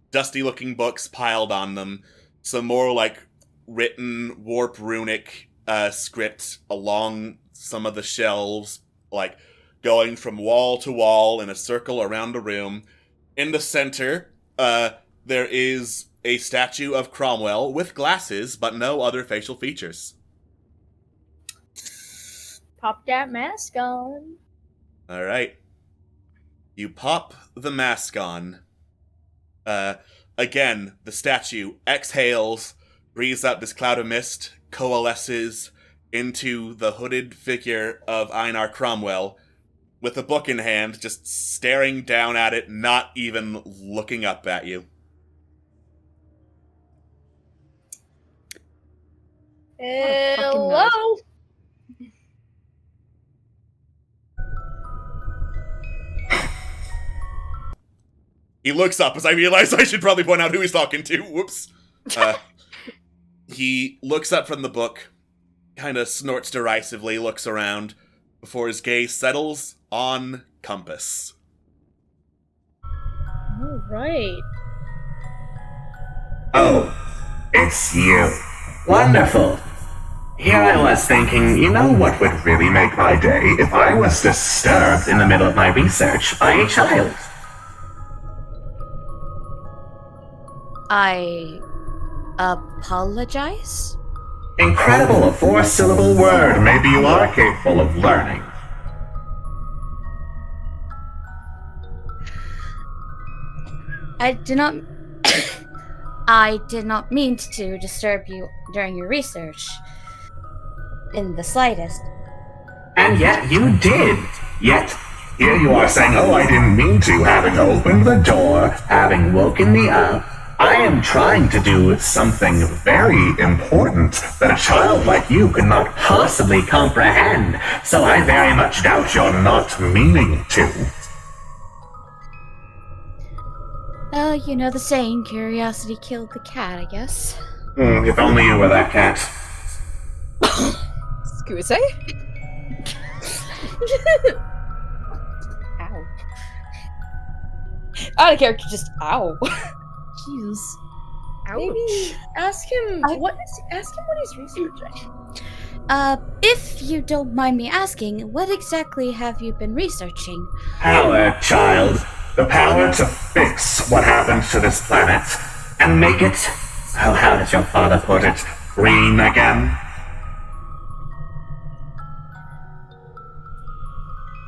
dusty-looking books piled on them. Some more, like, written warp runic script along some of the shelves, like, going from wall to wall in a circle around the room. In the center, there is a statue of Cromwell with glasses, but no other facial features. Pop that mask on. All right. You pop the mask on. Again, the statue exhales, breathes out this cloud of mist, coalesces into the hooded figure of Einar Cromwell, with a book in hand, just staring down at it, not even looking up at you. Hello. He looks up as I realize I should probably point out who he's talking to. Whoops. He looks up from the book, kind of snorts derisively, looks around, before his gaze settles on Compass. All right. Oh, it's you. Wonderful. Here I was thinking, you know what would really make my day if I was disturbed in the middle of my research by a child? I apologize? Incredible, a four-syllable word. Maybe you are capable of learning. I did not I did not mean to disturb you during your research. in the slightest. And yet you did. Yet here you are saying, oh, I didn't mean to, having opened the door, having woken me up. I am trying to do something very important that a child like you could not possibly comprehend, so I very much doubt you're not meaning to. Well, you know the saying, curiosity killed the cat, I guess. If only you were that cat. Excuse me? Ow. Out of character, just ow. Jeez. Ouch. Maybe ask him I- what he's researching. If you don't mind me asking, what exactly have you been researching? Power, child. The power to fix what happened to this planet and make it, oh, how does your father put it, green again?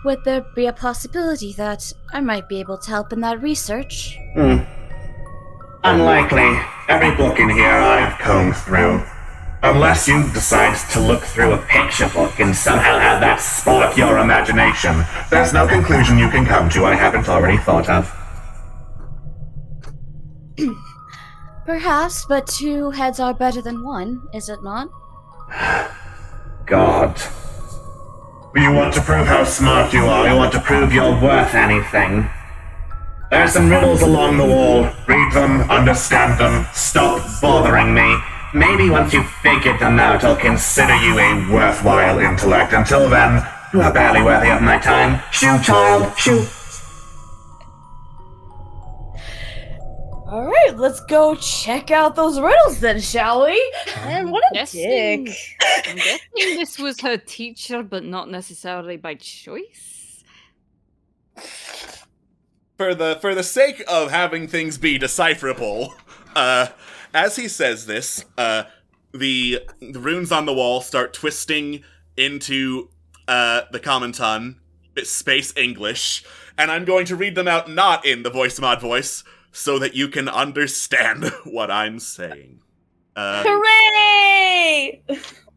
Would there be a possibility that I might be able to help in that research? Unlikely. Every book in here I've combed through. Unless you decide to look through a picture book and somehow have that spark your imagination, there's no conclusion you can come to I haven't already thought of. Perhaps, but 2 heads are better than 1, is it not? God. You want to prove how smart you are, you want to prove you're worth anything. There's some riddles along the wall. Read them, understand them, stop bothering me. Maybe once you've figured them out, I'll consider you a worthwhile intellect. Until then, you are barely worthy of my time. Shoo, child, shoo. Alright, let's go check out those riddles then, shall we? Man, what a Guessing- dick. I'm guessing this was her teacher, but not necessarily by choice. For the sake of having things be decipherable, as he says this, the runes on the wall start twisting into the common tongue, space English, and I'm going to read them out not in the voice mod voice, so that you can understand what I'm saying. Hooray!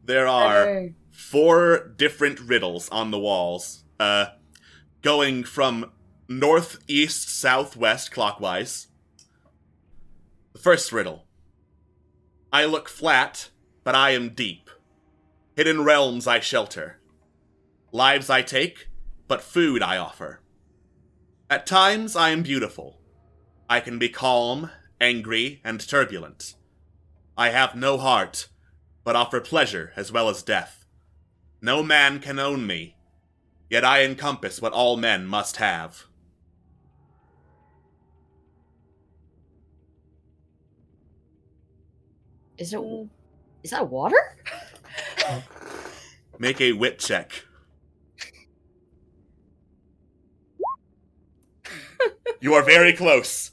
There are 4 different riddles on the walls, going from northeast, southwest, clockwise. The first riddle. I look flat, but I am deep. Hidden realms I shelter. Lives I take, but food I offer. At times I am beautiful. I can be calm, angry, and turbulent. I have no heart, but offer pleasure as well as death. No man can own me, yet I encompass what all men must have. Is that water? Make a wit check. You are very close.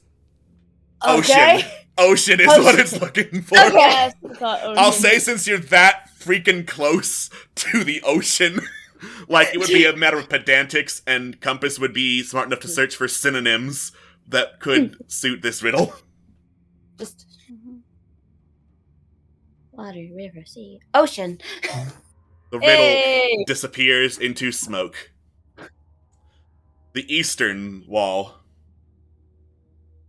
Okay. Ocean. Ocean is what it's looking for. Yes, I thought I'll ocean. say, since you're that freaking close to the ocean, like, it would be a matter of pedantics, and Compass would be smart enough to search for synonyms that could suit this riddle. Just Water, river, sea, ocean. The riddle disappears into smoke. The eastern wall.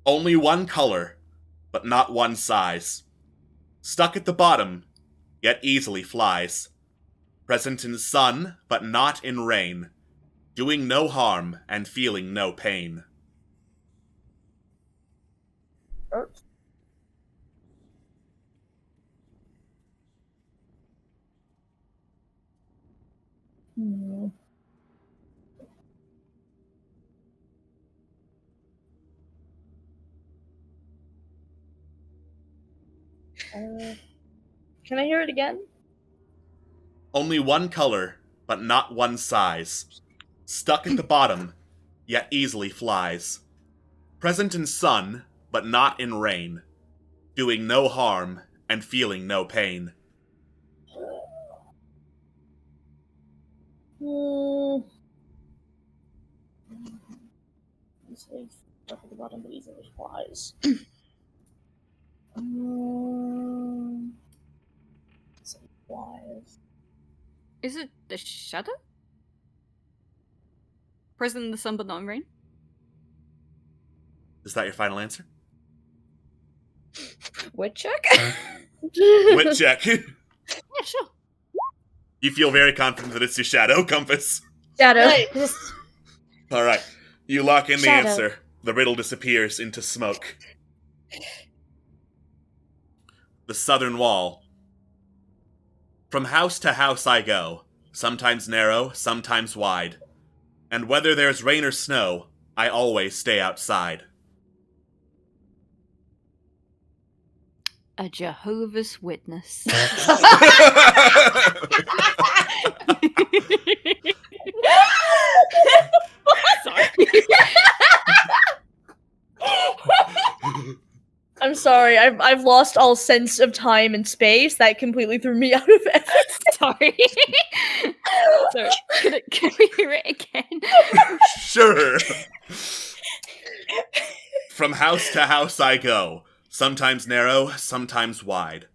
Only one color, but not one size. Stuck at the bottom, yet easily flies. Present in sun, but not in rain. Doing no harm and feeling no pain. Hmm. Can I hear it again? Only one color, but not one size. Stuck at the bottom, yet easily flies. Present in sun, but not in rain. Doing no harm and feeling no pain. Stuck at the bottom, but easily flies. Flies. Is it the shadow? Present in the sun but not in rain? Is that your final answer? Wit check? Wit check. Yeah, sure. You feel very confident that it's your shadow, Compass. Shadow. Alright. You lock in the Shadow. answer. The riddle disappears into smoke. The southern wall. From house to house I go, sometimes narrow, sometimes wide. And whether there's rain or snow, I always stay outside. A Jehovah's Witness. Sorry. I'm sorry. I've lost all sense of time and space. That completely threw me out of it. Sorry. Sorry. Can we hear it again? Sure. From house to house I go, sometimes narrow, sometimes wide.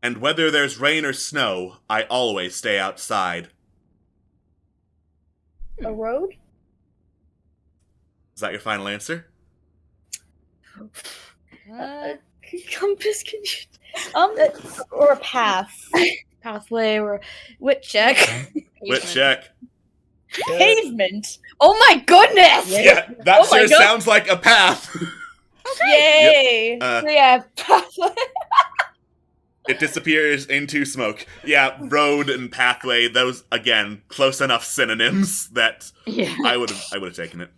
And whether there's rain or snow, I always stay outside. A road? Is that your final answer? Compass, can you... or a path. Pathway or wit check. Wit check. Pavement. Oh my goodness! Yeah, that Oh my sure God. sounds like a path. Yay! Yeah, pathway. It disappears into smoke. Yeah, road and pathway, those, again, close enough synonyms that Yeah. I would have taken it.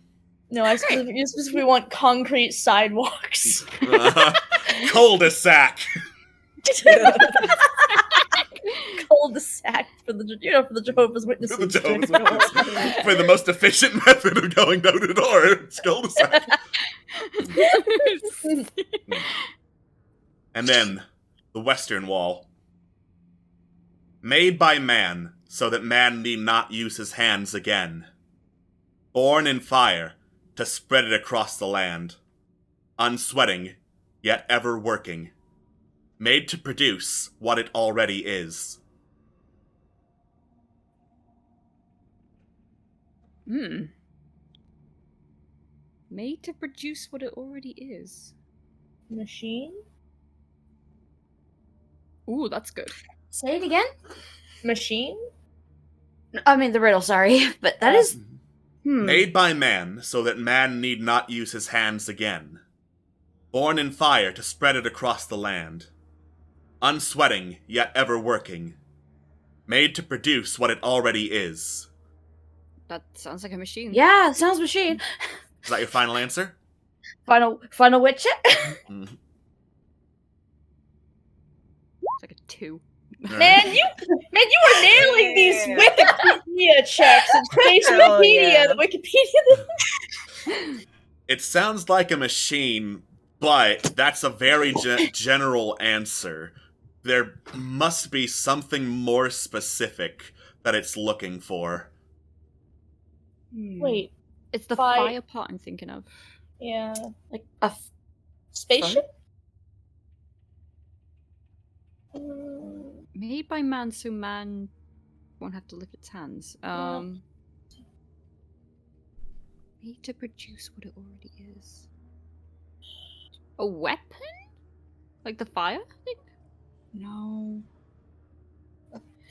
No, I specifically want concrete sidewalks. Cul-de-sac. Cul-de-sac for the for the Jehovah's Witnesses. For the Jehovah's Witnesses. For the most efficient method of going door to door, it's cul-de-sac. And then, the western wall. Made by man, so that man need not use his hands again. Born in fire, to spread it across the land. Unsweating, yet ever working. Made to produce what it already is. Made to produce what it already is. Machine? Ooh, that's good. Say it again? Machine? I mean, the riddle, sorry. But that is... Made by man, so that man need not use his hands again. Born in fire to spread it across the land. Unsweating, yet ever working. Made to produce what it already is. That sounds like a machine. Yeah, sounds machine. Is that your final answer? Final wit check? Mhm. It's like a 2. Man, you were nailing these Wikipedia checks and space Hell Wikipedia, yeah. the Wikipedia. It sounds like a machine, but that's a very general answer. There must be something more specific that it's looking for. Wait, It's the Fi- fire pot I'm thinking of. yeah, Like a spaceship. Made by man, so man won't have to lift its hands. Made to produce what it already is. A weapon? Like the fire thing? No.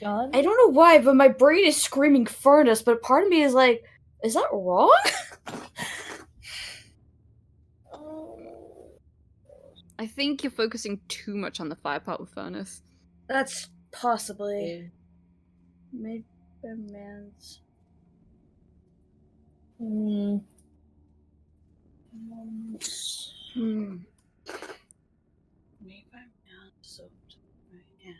Gun. I don't know why, but my brain is screaming furnace, but part of me is like, is that wrong? I think you're focusing too much on the fire pot with furnace. That's possibly made by man's. Made by man, so my hand.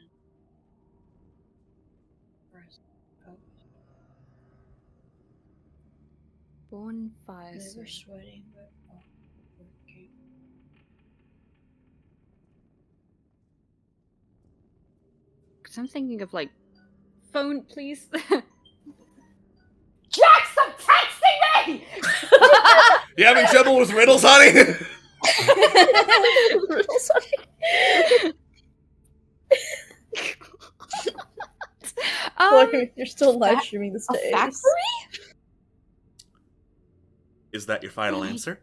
Born fire. Never sweating, but working. Because I'm thinking of like, phone, please. Jack, stop texting me! You having trouble with riddles, honey? Well, I can You're still live streaming this A day. factory? Is that your final answer?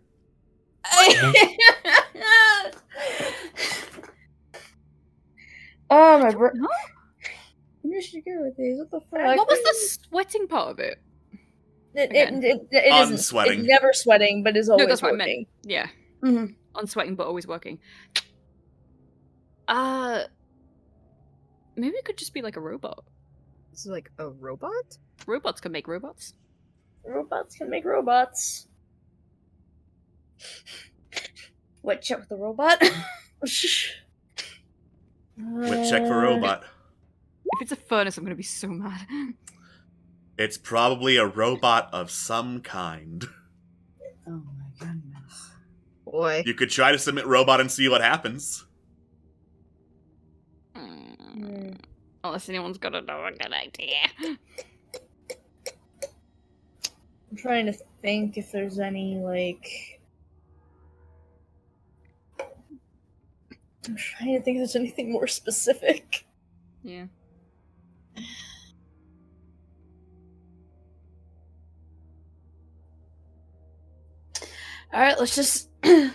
Oh my bro. Huh? You should go with these. What the fuck? What was the sweating part of it? It isn't. Unsweating. It's never sweating, but is always No, that's what I working. meant. Yeah. Mhm. Unsweating, but always working. Maybe it could just be like a robot. This is like a robot? Robots can make robots. Robots can make robots. What? Check with the robot? Wit check for robot. If it's a furnace, I'm gonna be so mad. It's probably a robot of some kind. Oh my goodness. Boy. You could try to submit robot and see what happens. Unless anyone's got a good idea. I'm trying to think if there's any, like... I'm trying to think if there's anything more specific. Yeah. Alright, let's just. Yeah,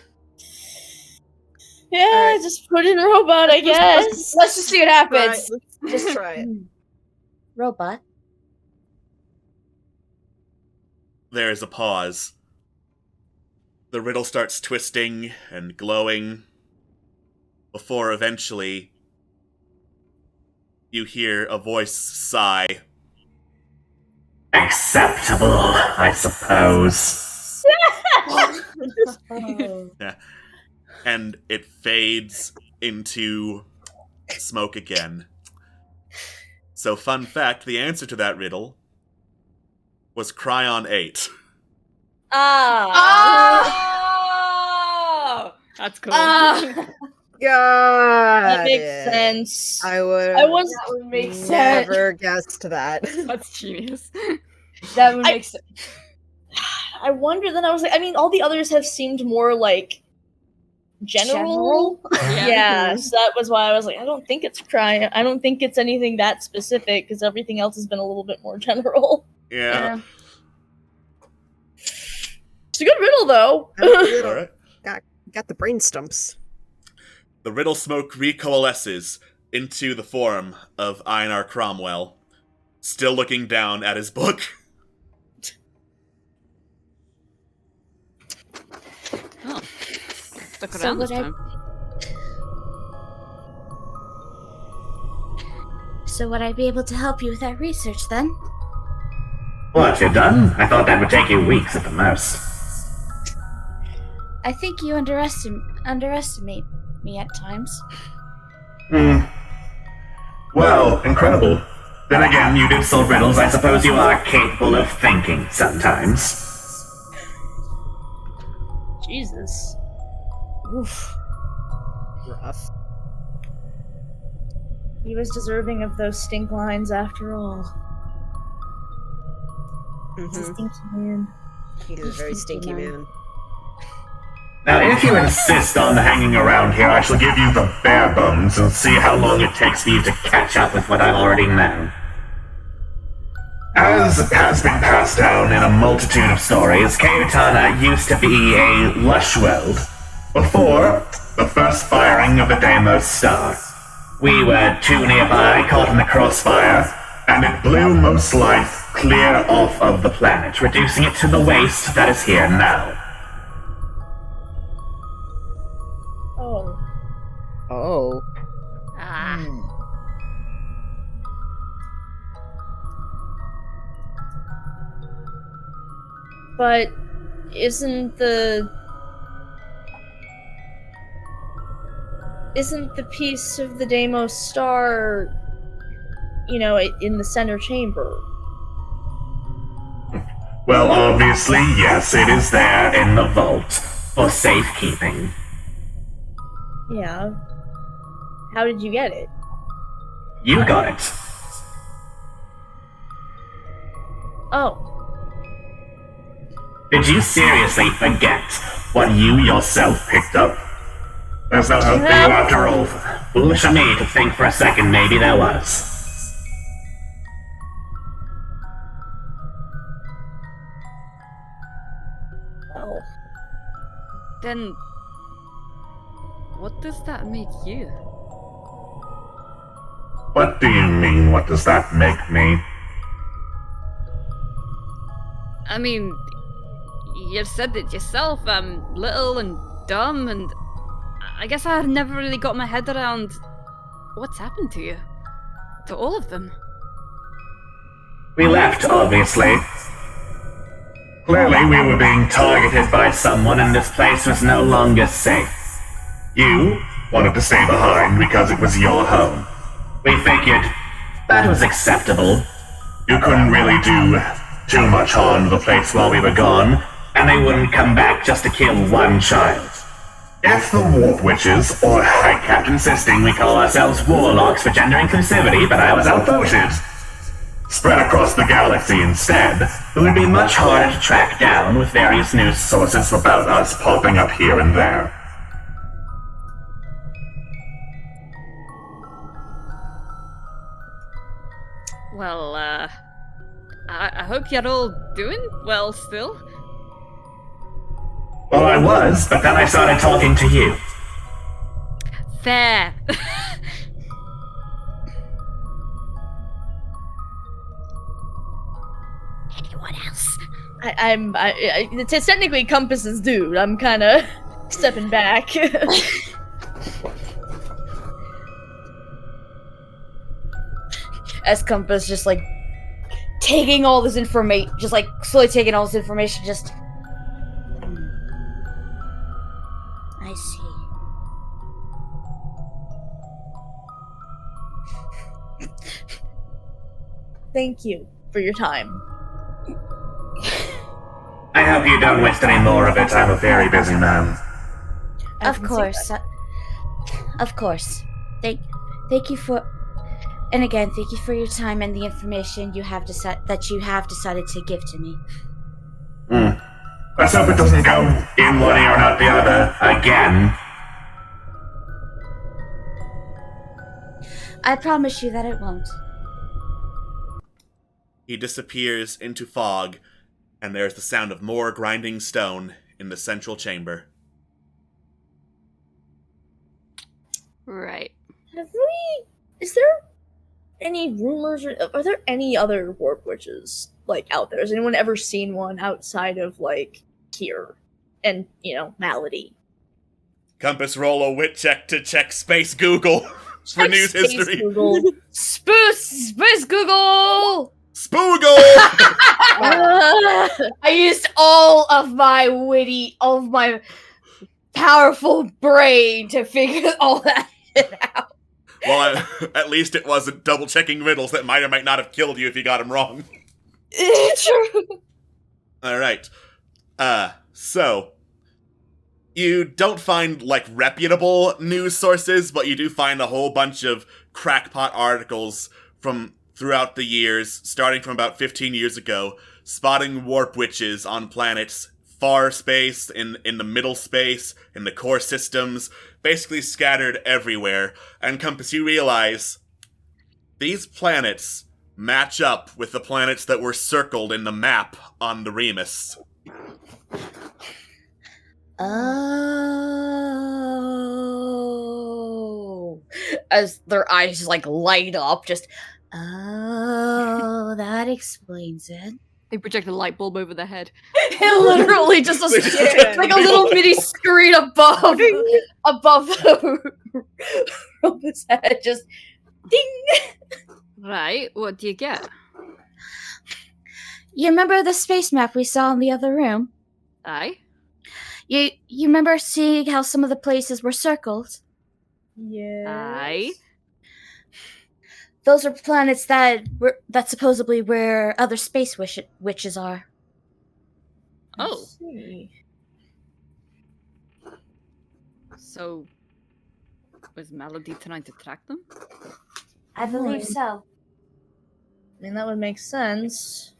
Alright. just put in robot, I guess. Let's just see what happens. Just try it. Robot. There is a pause. The riddle starts twisting and glowing before eventually you hear a voice sigh. Acceptable, I suppose. And it fades into smoke again. So, fun fact, the answer to that riddle was Cryon 8. Oh! That's cool. God. That makes sense. I would. I was. That would make sense. never guessed that. That's genius. That would make sense. I wonder. Then I was like, I mean, all the others have seemed more like general. Yeah, so that was why I was like, I don't think it's crime. I don't think it's anything that specific because everything else has been a little bit more general. Yeah. It's a good riddle, though. All right. Got the brain stumps. The riddle smoke recoalesces into the form of Einar Cromwell, still looking down at his book. Oh. Stuck So around this would I- time. So would I be able to help you with that research then? What, you're done? I thought that would take you weeks at the most. I think you underestimate me at times. Well, incredible. Then again, you did solve riddles. I suppose you are capable of thinking sometimes. Jesus. Oof. Rough. He was deserving of those stink lines after all. He's a stinky man. He is a very stinky man. Now, if you insist on hanging around here, I shall give you the bare bones and see how long it takes for you to catch up with what I already know. As has been passed down in a multitude of stories, Kayutana used to be a lush world before the first firing of the Deimos star. We were too nearby, caught in the crossfire, and it blew most life clear off of the planet, reducing it to the waste that is here now. Oh. Oh. But isn't the piece of the Deimos star, you know, in the center chamber? Well, obviously, yes, it is there in the vault for safekeeping. Yeah. How did you get it? You got it. Oh. Did you seriously forget what you yourself picked up? There's no hope for you after all. Foolish of me to think for a second maybe there was. Then, what does that make you? What do you mean, what does that make me? I mean, you said it yourself. I'm little and dumb, and I guess I never really got my head around what's happened to you. To all of them. We left, obviously. Clearly we were being targeted by someone and this place was no longer safe. You wanted to stay behind because it was your home. We figured that was acceptable. You couldn't really do too much harm to the place while we were gone, and they wouldn't come back just to kill one child. If the Warp Witches, or I kept insisting we call ourselves Warlocks for gender inclusivity, but I was outvoted, spread across the galaxy instead, it would be much harder to track down with various news sources about us popping up here and there. Well, I hope you're all doing well still. Well, I was, but then I started talking to you. Fair. Anyone else? It's technically Compass's dude. I'm kind of stepping back. As Compass just like taking all this information, just like slowly taking all this information, just. I see. Thank you for your time. I hope you don't waste any more of it. I'm a very busy man. Of course. Of course. Thank you for, and again, thank you for your time and the information you have decided to give to me. Let's hope it doesn't go in one ear and out the other again. I promise you that it won't. He disappears into fog, and there's the sound of more grinding stone in the central chamber. Right. Is there any rumors, or are there any other Warp Witches, like, out there? Has anyone ever seen one outside of, like, here? And, Malady? Compass, roll a wit check to check Space Google for news Space history. Google. Space Google! Spoogle! I used all of my powerful brain to figure all that shit out. Well, at least it wasn't double-checking riddles that might or might not have killed you if you got them wrong. True. Alright. So, you don't find, like, reputable news sources, but you do find a whole bunch of crackpot articles from throughout the years, starting from about 15 years ago, spotting warp witches on planets far space, in the middle space, in the core systems, basically scattered everywhere. And Compass, you realize these planets match up with the planets that were circled in the map on the Remus. Oh. As their eyes just like light up, just. Oh, that explains it. They project a light bulb over their head. It literally just like a little mini screen above the Roman's head, just ding. Right, what do you get? You remember the space map we saw in the other room? Aye? You remember seeing how some of the places were circled? Yes. Aye? Those are planets that's supposedly where other space witches are. Oh. I see. So, was Melody trying to track them? I believe so. I mean, that would make sense.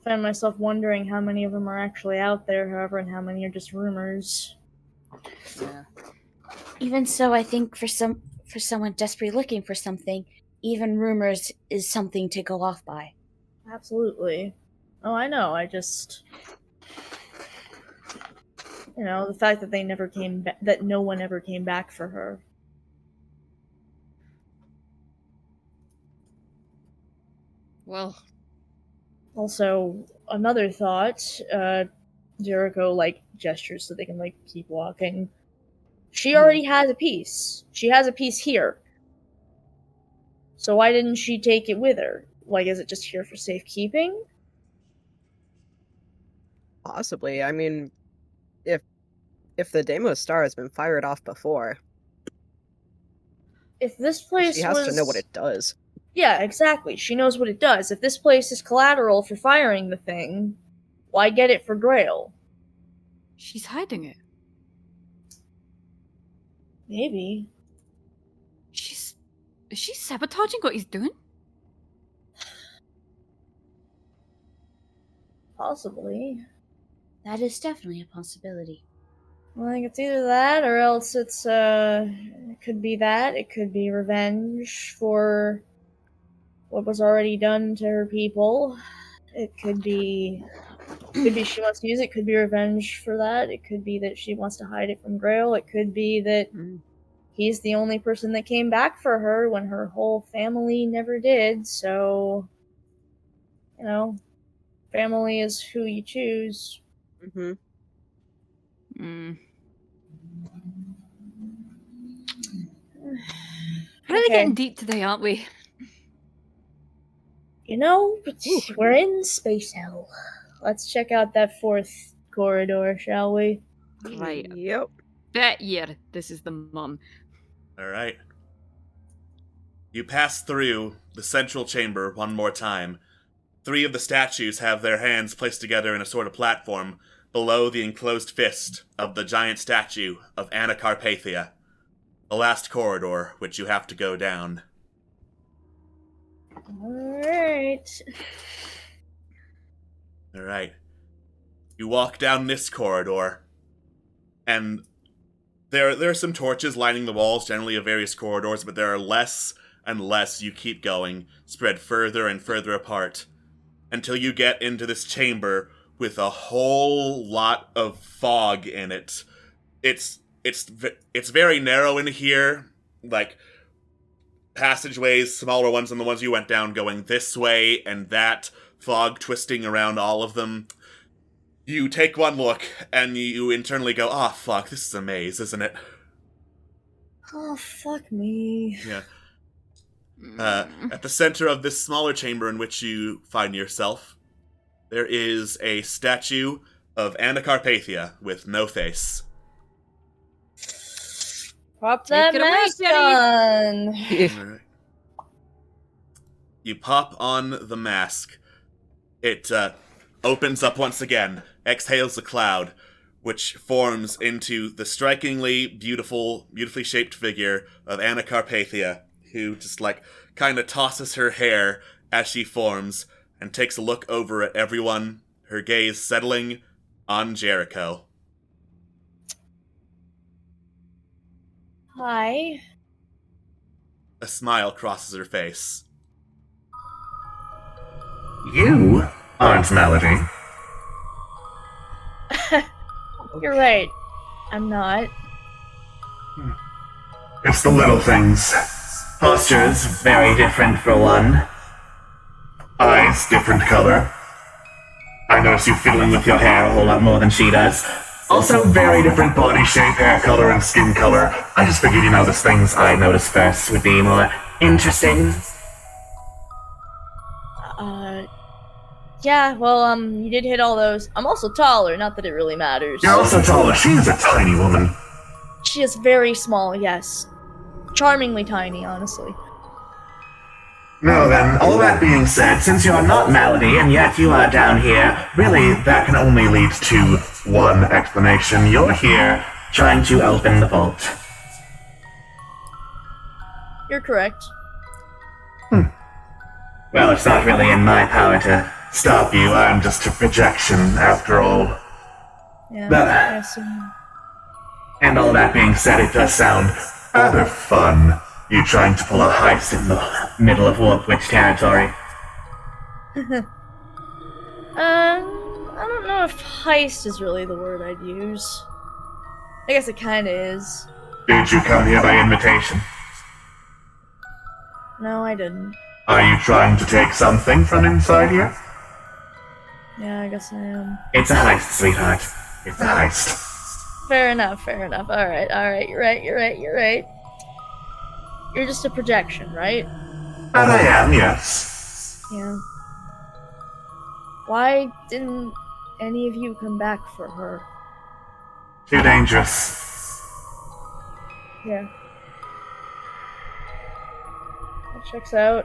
I find myself wondering how many of them are actually out there, however, and how many are just rumors. Yeah. Even so, I think for someone desperately looking for something, even rumors is something to go off by. Absolutely. Oh, I know, I just... You know, the fact that they never came back, that no one ever came back for her. Well, Also, another thought, Jericho, like, gestures so they can, like, keep walking. She already has a piece. She has a piece here. So why didn't she take it with her? Like, is it just here for safekeeping? Possibly. I mean, if the Deimos star has been fired off before, If this place she has was... to know what it does. Yeah, exactly. She knows what it does. If this place is collateral for firing the thing, why get it for Grail? she's hiding it. Maybe. Is she sabotaging what he's doing? Possibly. That is definitely a possibility. Well, I think it's either that, or else it's, it could be that. It could be revenge for what was already done to her people. It could be she wants to use it. It could be revenge for that. It could be that she wants to hide it from Grail. It could be that he's the only person that came back for her when her whole family never did. So, you know, family is who you choose. Mm-hmm. Really Okay. getting deep today, aren't we? You know, we're in space hell. Let's check out that fourth corridor, shall we? Right. Yep. Bet yeah, this is the mum. Alright. You pass through the central chamber one more time. 3 of the statues have their hands placed together in a sort of platform below the enclosed fist of the giant statue of Anna Carpathia. The last corridor which you have to go down. Alright. Alright. You walk down this corridor, and there are some torches lining the walls, generally of various corridors, but there are less and less you keep going, spread further and further apart, until you get into this chamber with a whole lot of fog in it. It's very narrow in here, like passageways, smaller ones than the ones you went down, going this way and that, fog twisting around all of them. You take one look, and you internally go, "Ah, fuck, this is a maze, isn't it?" Oh, fuck me. Yeah. At the center of this smaller chamber in which you find yourself, there is a statue of Anna Carpathia with no face. Pop that Take it away, mask Jenny. on. Alright. You pop on the mask. It opens up once again, exhales a cloud, which forms into the strikingly beautifully shaped figure of Anna Carpathia, who just, like, kind of tosses her hair as she forms and takes a look over at everyone, her gaze settling on Jericho. Hi. A smile crosses her face. You aren't Melody. You're right. I'm not. It's the little things. Posture's very different for one. Eyes, different color. I notice you fiddling with your hair a whole lot more than she does. Also, very different body shape, hair color, and skin color. I just figured you notice things I notice first would be more interesting. Yeah, well, you did hit all those. I'm also taller, not that it really matters. You're also taller. She's a tiny woman. She is very small, yes. Charmingly tiny, honestly. No, then, all that being said, since you are not Melody, and yet you are down here, really, that can only lead to one explanation. You're here, trying to open the vault. You're correct. Well, it's not really in my power to stop you. I'm just a projection, after all. Yeah, But- I assume. And all that being said, it does sound rather fun. You trying to pull a heist in the middle of Warp Witch territory. I don't know if heist is really the word I'd use. I guess it kinda is. Did you come here by invitation? No, I didn't. Are you trying to take something from inside here? Yeah, I guess I am. It's a heist, sweetheart. It's a heist. Fair enough. Alright, you're right. You're just a projection, right? But I am, yes. Yeah. Why didn't any of you come back for her? Too dangerous. Yeah. That checks out.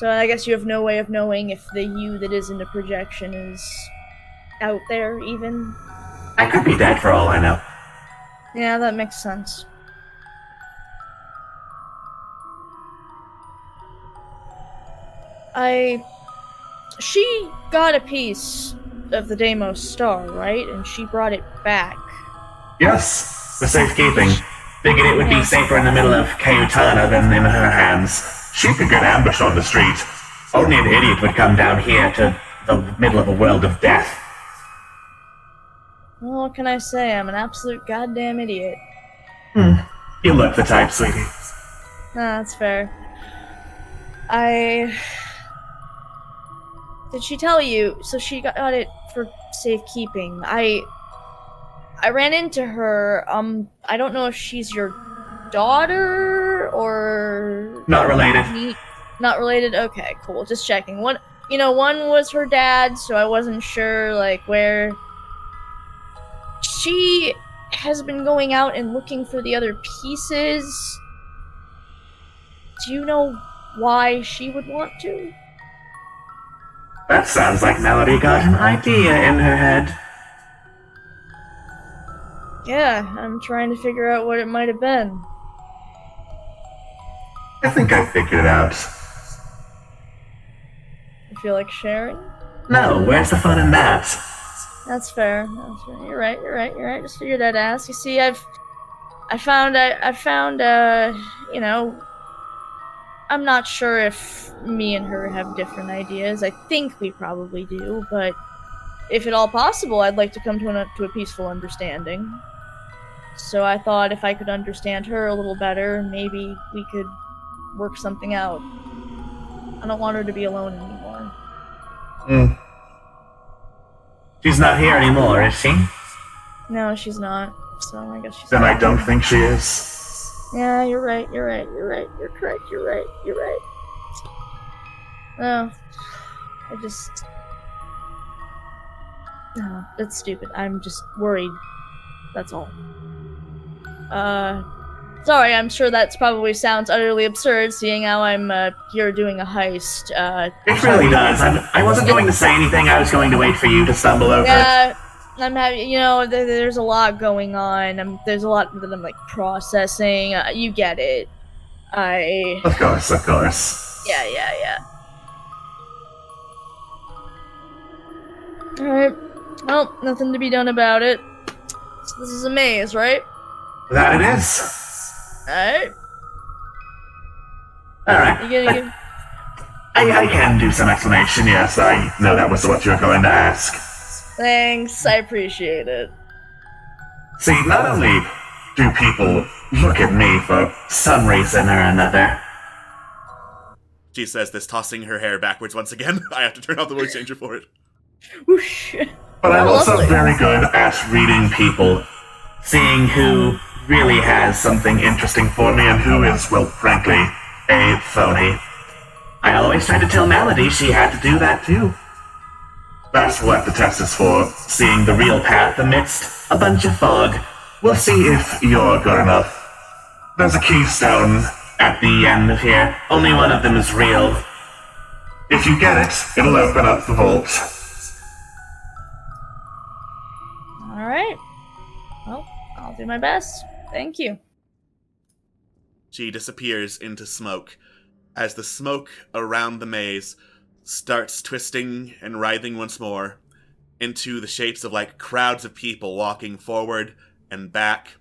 So I guess you have no way of knowing if the you that isn't a projection is out there, even? I could be dead for all I know. Yeah, that makes sense. She got a piece of the Deimos star, right? And she brought it back. Yes, for safekeeping. Figured it would be safer in the middle of Kayutana than in her hands. She could get ambushed on the street. Only an idiot would come down here to the middle of a world of death. Well, what can I say? I'm an absolute goddamn idiot. You look the type, sweetie. Nah, that's fair. Did she tell you? So she got it for safekeeping. I ran into her. I don't know if she's your daughter or... Not related. Not related? Okay, cool. Just checking. One was her dad, so I wasn't sure, like, where... She has been going out and looking for the other pieces. Do you know why she would want to? That sounds like Melody got an idea in her head. Yeah, I'm trying to figure out what it might have been. I think I figured it out. You feel like sharing? No, where's the fun in that? That's fair. You're right. Just figured I'd ask. You see, I found, I'm not sure if me and her have different ideas. I think we probably do, but if at all possible, I'd like to come to a peaceful understanding. So I thought if I could understand her a little better, maybe we could work something out. I don't want her to be alone anymore. She's not here anymore, is she? No, she's not. So I guess she's Then not. I don't think she is. Yeah, you're right. You're correct. You're right. No, no, that's stupid. I'm just worried. That's all. Sorry, I'm sure that probably sounds utterly absurd, seeing how I'm, here doing a heist. It really does. I wasn't going to say anything. I was going to wait for you to stumble over it. I'm having, there's a lot going on. There's a lot that I'm, like, processing. You get it. Of course. Yeah. Alright. Well, nothing to be done about it. So this is a maze, right? That it is. Alright. You gonna give... I can do some explanation, yes. I know that was what you were going to ask. Thanks, I appreciate it. See, not only do people look at me for some reason or another... She says this, tossing her hair backwards once again. I have to turn off the voice changer for it. Whoosh. But I'm also Lovely. very good at reading people, seeing who really has something interesting for me and who is, well, frankly, a phony. I always tried to tell Melody she had to do that too. That's what the test is for, seeing the real path amidst a bunch of fog. We'll see if you're good enough. There's a keystone at the end of here. Only one of them is real. If you get it, it'll open up the vault. Alright. Well, I'll do my best. Thank you. She disappears into smoke as the smoke around the maze starts twisting and writhing once more into the shapes of like crowds of people walking forward and back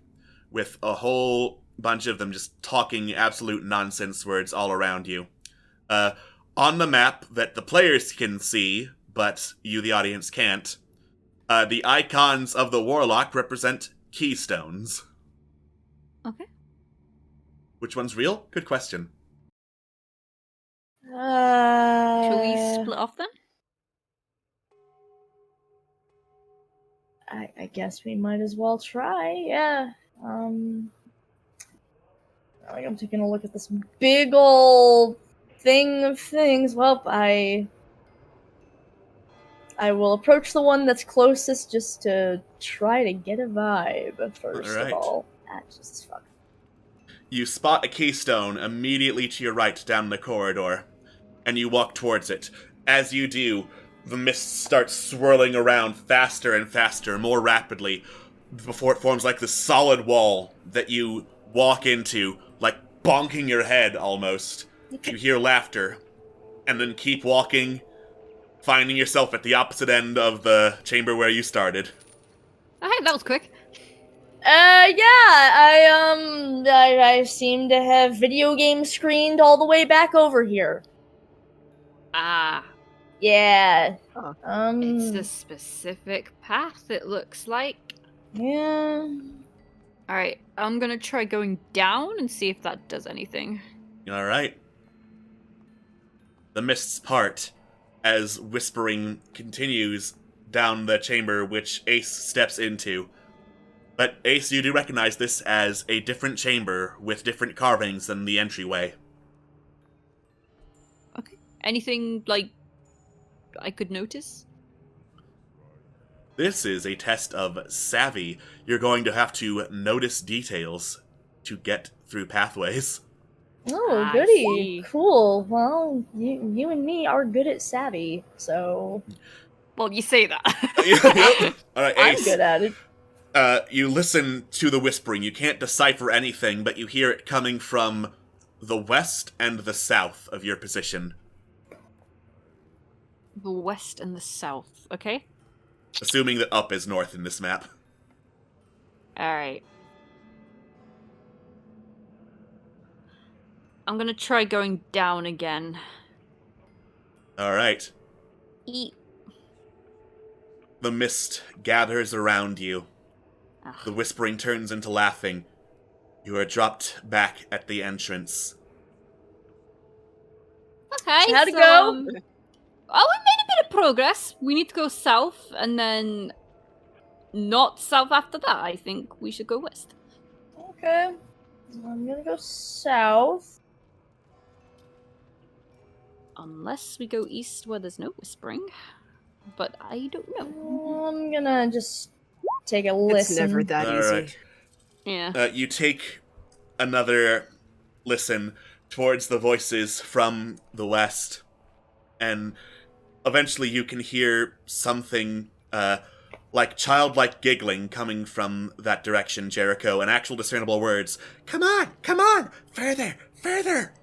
with a whole bunch of them just talking absolute nonsense words all around you. On the map that the players can see, but you, the audience, can't, The icons of the warlock represent keystones. Okay. Which one's real? Good question. Shall we split off then? I guess we might as well try, yeah. I'm taking a look at this big ol' thing of things. Well, I will approach the one that's closest just to try to get a vibe, first Alright. of all. Jesus fuck. You spot a keystone immediately to your right down the corridor, and you walk towards it. As you do, the mist starts swirling around faster and faster, more rapidly, before it forms like this solid wall that you walk into, like bonking your head almost. You hear laughter, and then keep walking, finding yourself at the opposite end of the chamber where you started. Oh, hey, that was quick. I seem to have video game screened all the way back over here. Ah. Yeah. Huh. It's a specific path, it looks like. Yeah. Alright, I'm gonna try going down and see if that does anything. Alright. The mists part as whispering continues down the chamber which Ace steps into. But Ace, you do recognize this as a different chamber with different carvings than the entryway. Okay. Anything, like, I could notice? This is a test of savvy. You're going to have to notice details to get through pathways. Oh, I goody. see. Cool. Well, you and me are good at savvy, so Well, you say that. Yep. Alright, I'm Ace. good at it. You listen to the whispering. You can't decipher anything, but you hear it coming from the west and the south of your position. The west and the south, okay? Assuming that up is north in this map. Alright. I'm gonna try going down again. Alright. Eat. The mist gathers around you. Ugh. The whispering turns into laughing. You are dropped back at the entrance. Okay, How'd it so, go? we made a bit of progress. We need to go south, and then not south after that. I think we should go west. Okay. I'm gonna go south. Unless we go east where there's no whispering. But I don't know. I'm gonna just take a listen. It's never that easy. Alright. Yeah. You take another listen towards the voices from the west, and eventually you can hear something like childlike giggling coming from that direction, Jericho, and actual discernible words. Come on, further, further.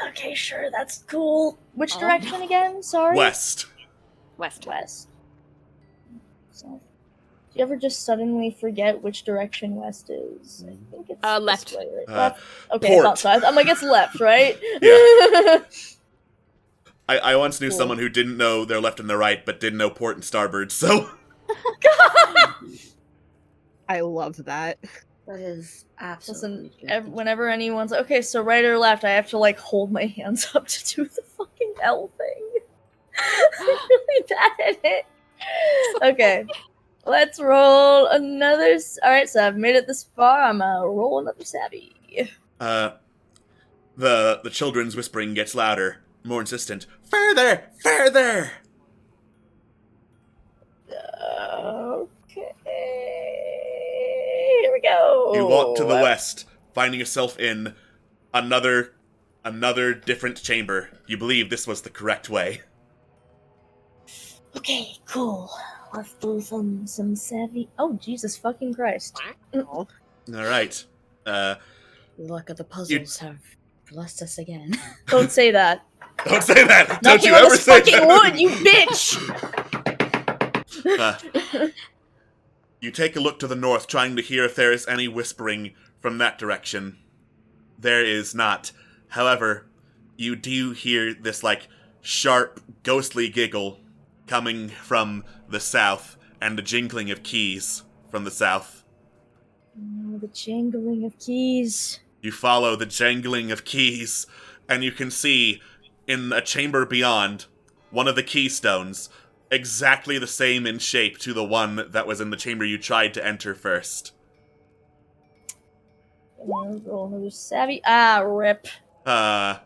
Okay, sure, that's cool. Which direction again? Sorry? West. West. West. So, do you ever just suddenly forget which direction west is? I think it's this left. way, right? Uh, Left. Okay, port. I thought so. I'm like, it's left, right? Yeah. I once knew Cool. someone who didn't know their left and their right, but didn't know port and starboard, so... I love that. That is absolutely Listen, whenever anyone's like, okay, so right or left, I have to like hold my hands up to do the fucking L thing. I'm really bad at it. Okay, let's roll another. Alright, so I've made it this far. I'm gonna roll another savvy. The children's whispering gets louder, more insistent. Further! Further! Okay. Here we go. You walk to the west, finding yourself in another different chamber. You believe this was the correct way. Okay, cool. Let's do some savvy. Oh, Jesus fucking Christ. Alright. The luck of the puzzles have blessed us again. Don't say that. Don't say that! Don't Knocking you on ever this say fucking that! wood, you bitch! You take a look to the north, trying to hear if there is any whispering from that direction. There is not. However, you do hear this, like, sharp, ghostly giggle coming from the south, and the jingling of keys from the south. Oh, the jangling of keys. You follow the jangling of keys, and you can see, in a chamber beyond, one of the keystones, exactly the same in shape to the one that was in the chamber you tried to enter first. Roll who's savvy. Ah, rip. Alright,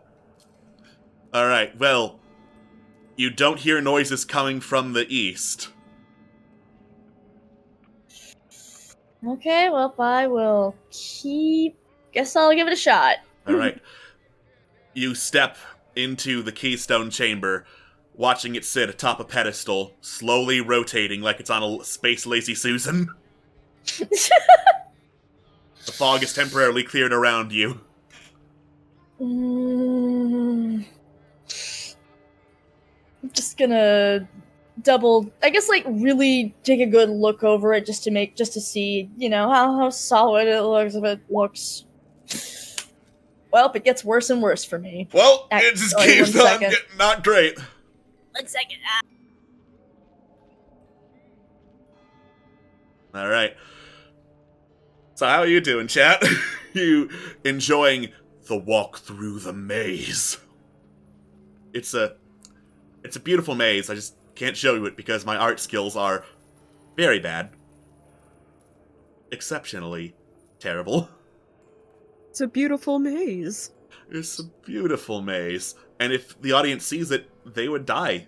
well, you don't hear noises coming from the east. Okay, well, I will guess I'll give it a shot. Alright. You step into the Keystone Chamber, watching it sit atop a pedestal, slowly rotating like it's on a space Lazy Susan. The fog is temporarily cleared around you. I'm just gonna really take a good look over it just to see, how solid it looks. If it looks, well, it gets worse and worse for me. Well, it just keeps on getting not great. 1 second. Alright. So how are you doing, chat? You enjoying the walk through the maze? It's a beautiful maze. I just can't show you it because my art skills are very bad. Exceptionally terrible. It's a beautiful maze. It's a beautiful maze. And if the audience sees it, they would die.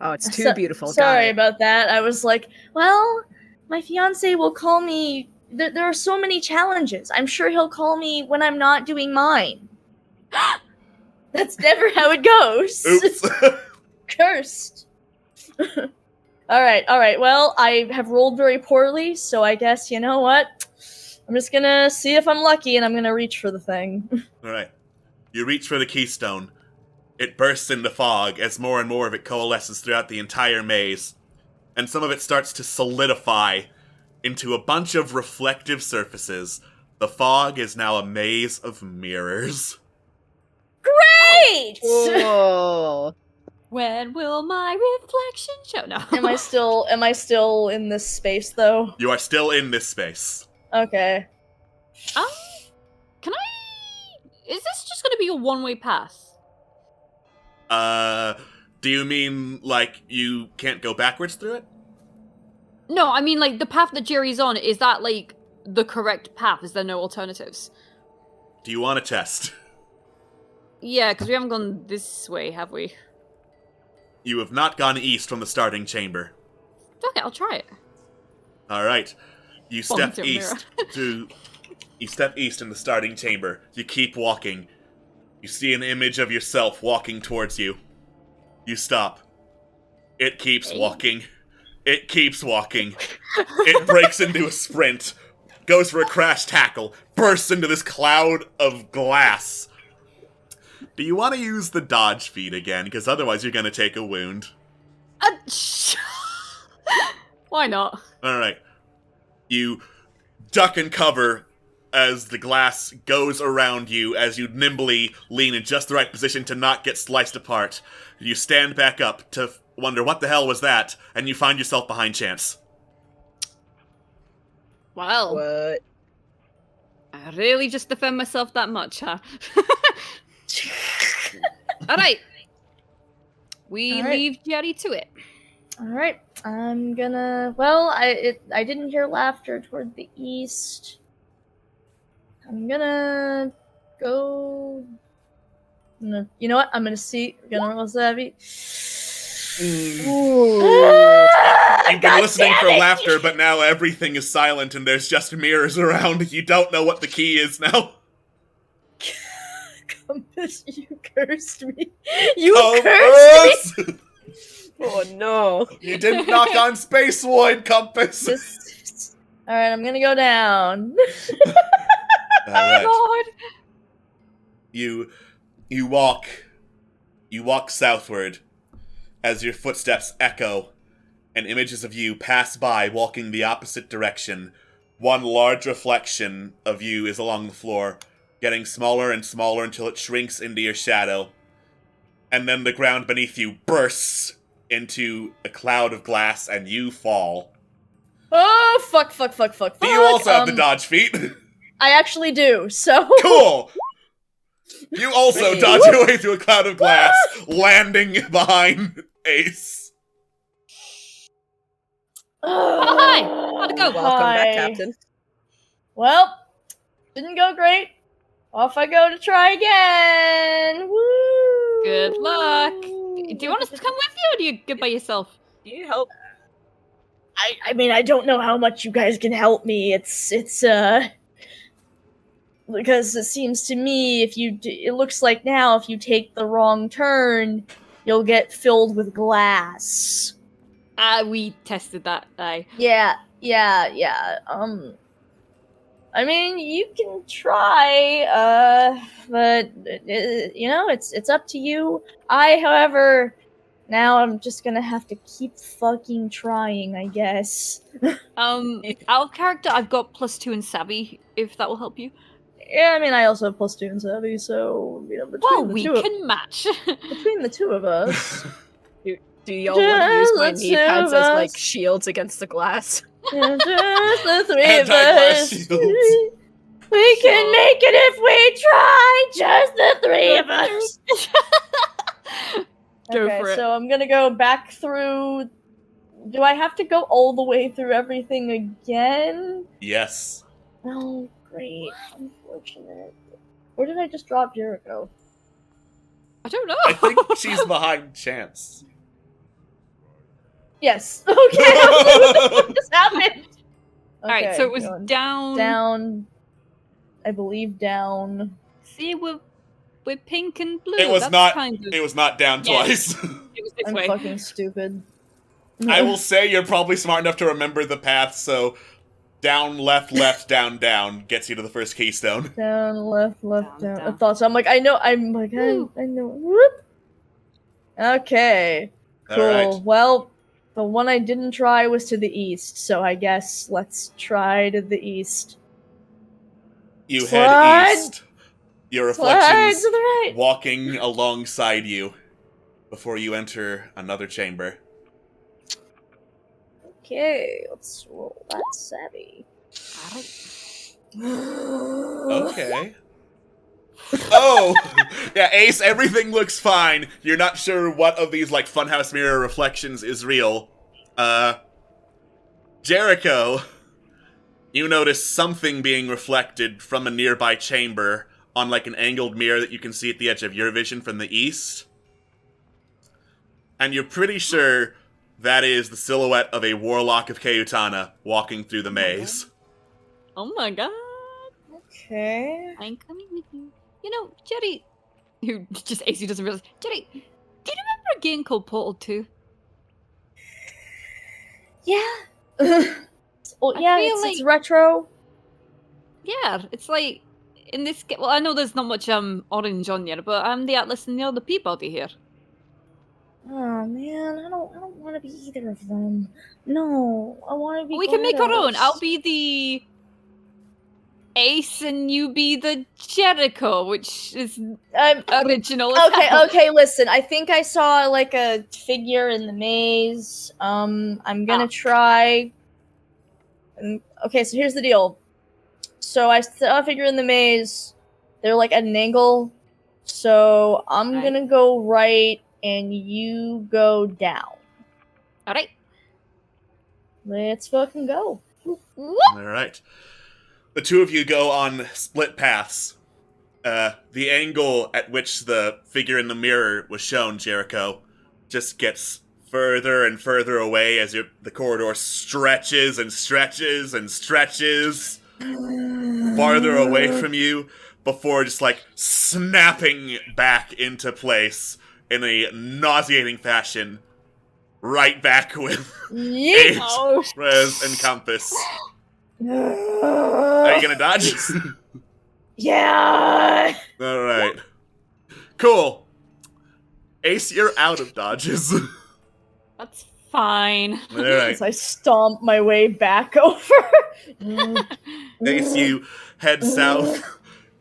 Oh, it's too beautiful. Sorry about that. I was like, well, my fiancé will call me. There are so many challenges. I'm sure he'll call me when I'm not doing mine. That's never how it goes. Oops. Cursed. All right. Well, I have rolled very poorly, so I guess, you know what? I'm just gonna see if I'm lucky, and I'm gonna reach for the thing. Alright. You reach for the keystone. It bursts into fog as more and more of it coalesces throughout the entire maze. And some of it starts to solidify into a bunch of reflective surfaces. The fog is now a maze of mirrors. Great! Whoa. When will my reflection show? No. Am I still in this space though? You are still in this space. Okay. Can I? Is this just going to be a one-way path? Do you mean, like, you can't go backwards through it? No, I mean, like, the path that Jerry's on, is that, like, the correct path? Is there no alternatives? Do you want to test? Yeah, because we haven't gone this way, have we? You have not gone east from the starting chamber. Okay, I'll try it. Alright. You step Bonk east You step east in the starting chamber. You keep walking. You see an image of yourself walking towards you. You stop. It keeps walking. It keeps walking. It breaks into a sprint. Goes for a crash tackle. Bursts into this cloud of glass. Do you want to use the dodge feat again? Because otherwise you're going to take a wound. Why not? Alright. You duck and cover as the glass goes around you as you nimbly lean in just the right position to not get sliced apart. You stand back up to wonder what the hell was that, and you find yourself behind Chance. Well. What? I really just defend myself that much, huh? Alright. We leave Jerry to it. Alright. I'm gonna... Well, I didn't hear laughter toward the east. I'm gonna go... You know what? I'm gonna roll savvy. You've been listening for laughter, but now everything is silent and there's just mirrors around. You don't know what the key is now. Compass, you cursed me. Cursed me! Oh no. You didn't knock on Space Void, Compass. Alright, I'm gonna go down. Alright. Oh god! You walk southward as your footsteps echo and images of you pass by walking the opposite direction. One large reflection of you is along the floor, getting smaller and smaller until it shrinks into your shadow. And then the ground beneath you bursts into a cloud of glass and you fall. Oh, fuck. Do you also have the dodge feat? I actually do, so... Cool! You also dodge your way through a cloud of glass, landing behind Ace. Hi! How'd it go? Welcome back, Captain. Well, didn't go great. Off I go to try again. Woo! Good luck. Do you want us to come with you, or do you go by yourself? Do you help? I mean, I don't know how much you guys can help me. It's because it seems to me it looks like now if you take the wrong turn, you'll get filled with glass. We tested that, Yeah. I mean, you can try, but it's up to you. However, now I'm just gonna have to keep fucking trying, I guess. Out of character, I've got +2 in savvy, if that will help you. Yeah, I mean, I also have +2 in savvy, so we can match. Between the two of us. Do y'all want to use my knee pads as like shields against the glass? Just the three of Anti-glass us. shields. We can make it if we try. Just the three of us. Go Okay, for it. so I'm gonna go back through. Do I have to go all the way through everything again? Yes. Oh, great. Unfortunate. Where did I just drop Jericho? I don't know. I think she's behind Chance. Yes. Okay. What just happened? Alright, so it was going down. down. I believe down. See, we're pink and blue. It was That's not. Kind of... It was not down Yeah. twice. It was this I'm way. fucking stupid. I will say you're probably smart enough to remember the path. So, down, left, down, down gets you to the first keystone. Down, left, Down, down. I down. thought so. I'm like, I know. I know. Whoop. Okay. Cool. All Well, the one I didn't try was to the east, so I guess let's try to the east. You Slide. head east. Your Slide reflections to the right. walking alongside you before you enter another chamber. Okay, let's roll that savvy. Okay. Oh! Yeah, Ace, everything looks fine. You're not sure what of these, like, funhouse mirror reflections is real. Jericho, you notice something being reflected from a nearby chamber on, like, an angled mirror that you can see at the edge of your vision from the east. And you're pretty sure that is the silhouette of a warlock of Keutana walking through the maze. Oh my god. Okay. I'm coming with you. You know, Jerry, who just AC doesn't realize. Jerry, do you remember a game called Portal 2? Yeah. Well, I yeah, feel it's retro. Yeah, it's like in this game. Well, I know there's not much orange on here, but I'm the Atlas and you're the Peabody here. Oh man, I don't want to be either of them. No, I want to be. We can make our own. GLaDOS. I'll be the Ace and you be the Jericho, which is original. as hell. Okay, listen. I think I saw like a figure in the maze. I'm gonna try. Okay, so here's the deal. So I saw a figure in the maze. They're like at an angle. So I'm Right. gonna go right and you go down. Alright. Let's fucking go. Alright. The two of you go on split paths. The angle at which the figure in the mirror was shown, Jericho, just gets further and further away as the corridor stretches and stretches and stretches farther away from you before just like snapping back into place in a nauseating fashion right back with Yeet. Ace, Rez, and Compass. Are you gonna dodge? Yeah. Alright. Cool. Ace, you're out of dodges. That's fine. Alright. As I stomp my way back over. Ace, you head south,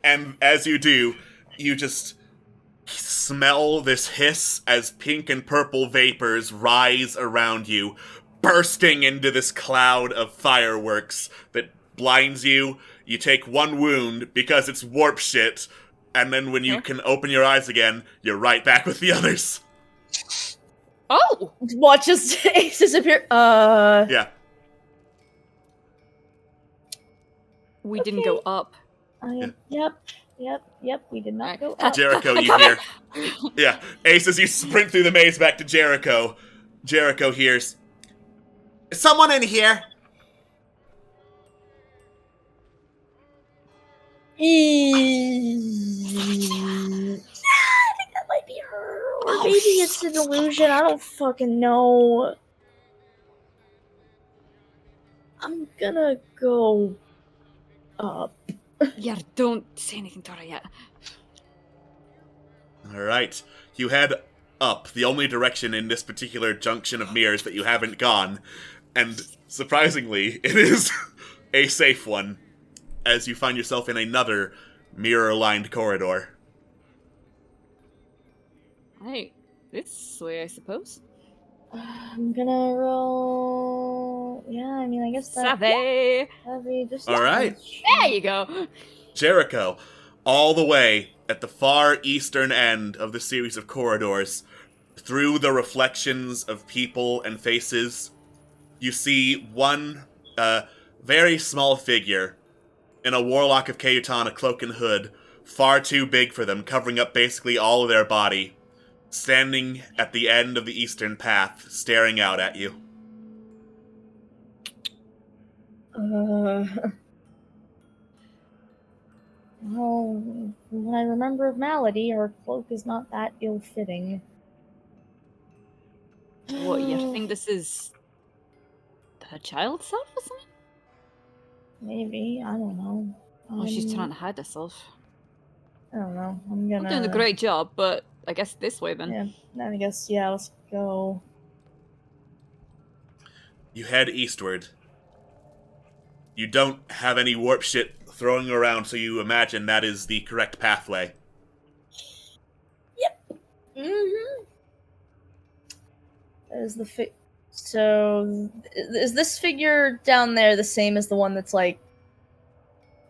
and as you do, you just smell this hiss as pink and purple vapors rise around you, bursting into this cloud of fireworks that blinds you. You take 1 wound because it's warp shit, and then when you can open your eyes again, you're right back with the others. Oh! Watch as Ace disappear. Yeah. We didn't go up. Yep, we did not go up. Jericho, you hear. Yeah, Ace, as you sprint through the maze back to Jericho, Jericho hears, "Is someone in here?" I think that might be her. Or maybe it's an illusion. I don't fucking know. I'm gonna go up. Yeah, don't say anything to her yet. Alright, you head up, the only direction in this particular junction of mirrors that you haven't gone, and surprisingly, it is a safe one, as you find yourself in another mirror-lined corridor. Hey, this way, I suppose. I'm gonna roll. Yeah, I mean, I guess that. Savvy! Just Alright. There you go! Jericho, all the way at the far eastern end of the series of corridors, through the reflections of people and faces, you see one very small figure in a Warlock of Kayutan, a cloak and hood, far too big for them, covering up basically all of their body, standing at the end of the eastern path, staring out at you. Well, from what I remember of Malady, her cloak is not that ill-fitting. What, you think this is her child self or something? Maybe, I don't know. Or she's trying to hide herself. I don't know. I'm I'm doing a great job, but I guess this way then. Yeah, I guess, yeah, let's go. You head eastward. You don't have any warp shit throwing around, so you imagine that is the correct pathway. Yep. Mm-hmm. Is the So, is this figure down there the same as the one that's, like,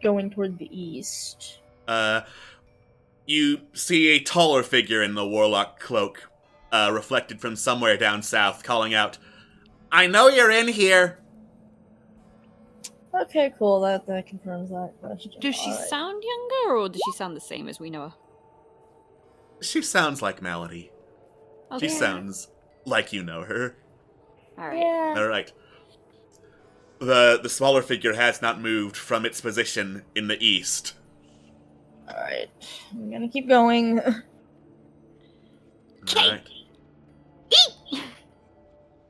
going toward the east? You see a taller figure in the warlock cloak, reflected from somewhere down south, calling out, "I know you're in here!" Okay, cool. That confirms that question. Does she sound younger, or does she sound the same as we know her? She sounds like Malady. Okay. She sounds like you know her. Alright. Yeah. Alright. The smaller figure has not moved from its position in the east. Alright. I'm gonna keep going. Alright.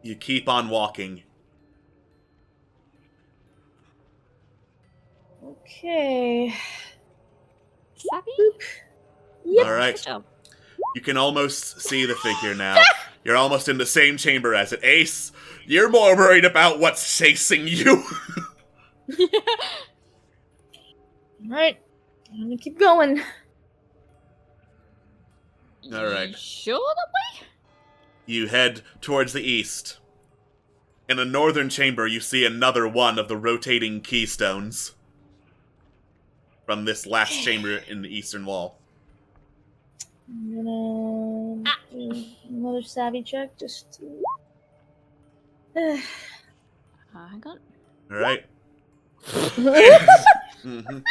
You keep on walking. Okay. Savvy? Yep. Alright. Good job. You can almost see the figure now. You're almost in the same chamber as it. Ace, you're more worried about what's chasing you. Alright. I'm gonna keep going. Alright. You sure that way? You head towards the east. In a northern chamber, you see another one of the rotating keystones from this last chamber in the eastern wall. I'm gonna do another savvy check just to. Hang on. Alright. Mhm.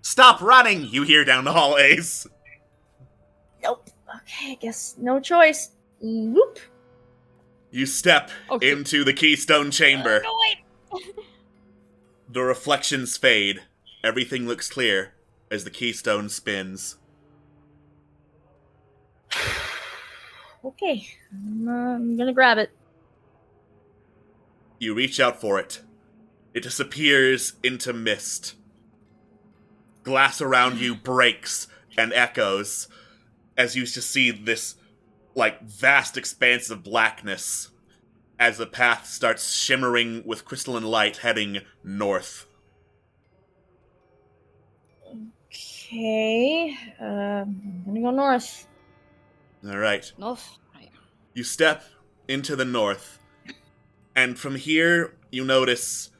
Stop running! You hear down the hall, Ace. Nope. Okay, I guess no choice. Whoop. You step Okay. into the Keystone Chamber. No, wait! The reflections fade. Everything looks clear as the keystone spins. Okay. I'm gonna grab it. You reach out for it. It disappears into mist. Glass around you breaks and echoes as you just see this, like, vast expanse of blackness as the path starts shimmering with crystalline light heading north. Okay. I'm gonna go north. All right. North. Right. You step into the north, and from here you notice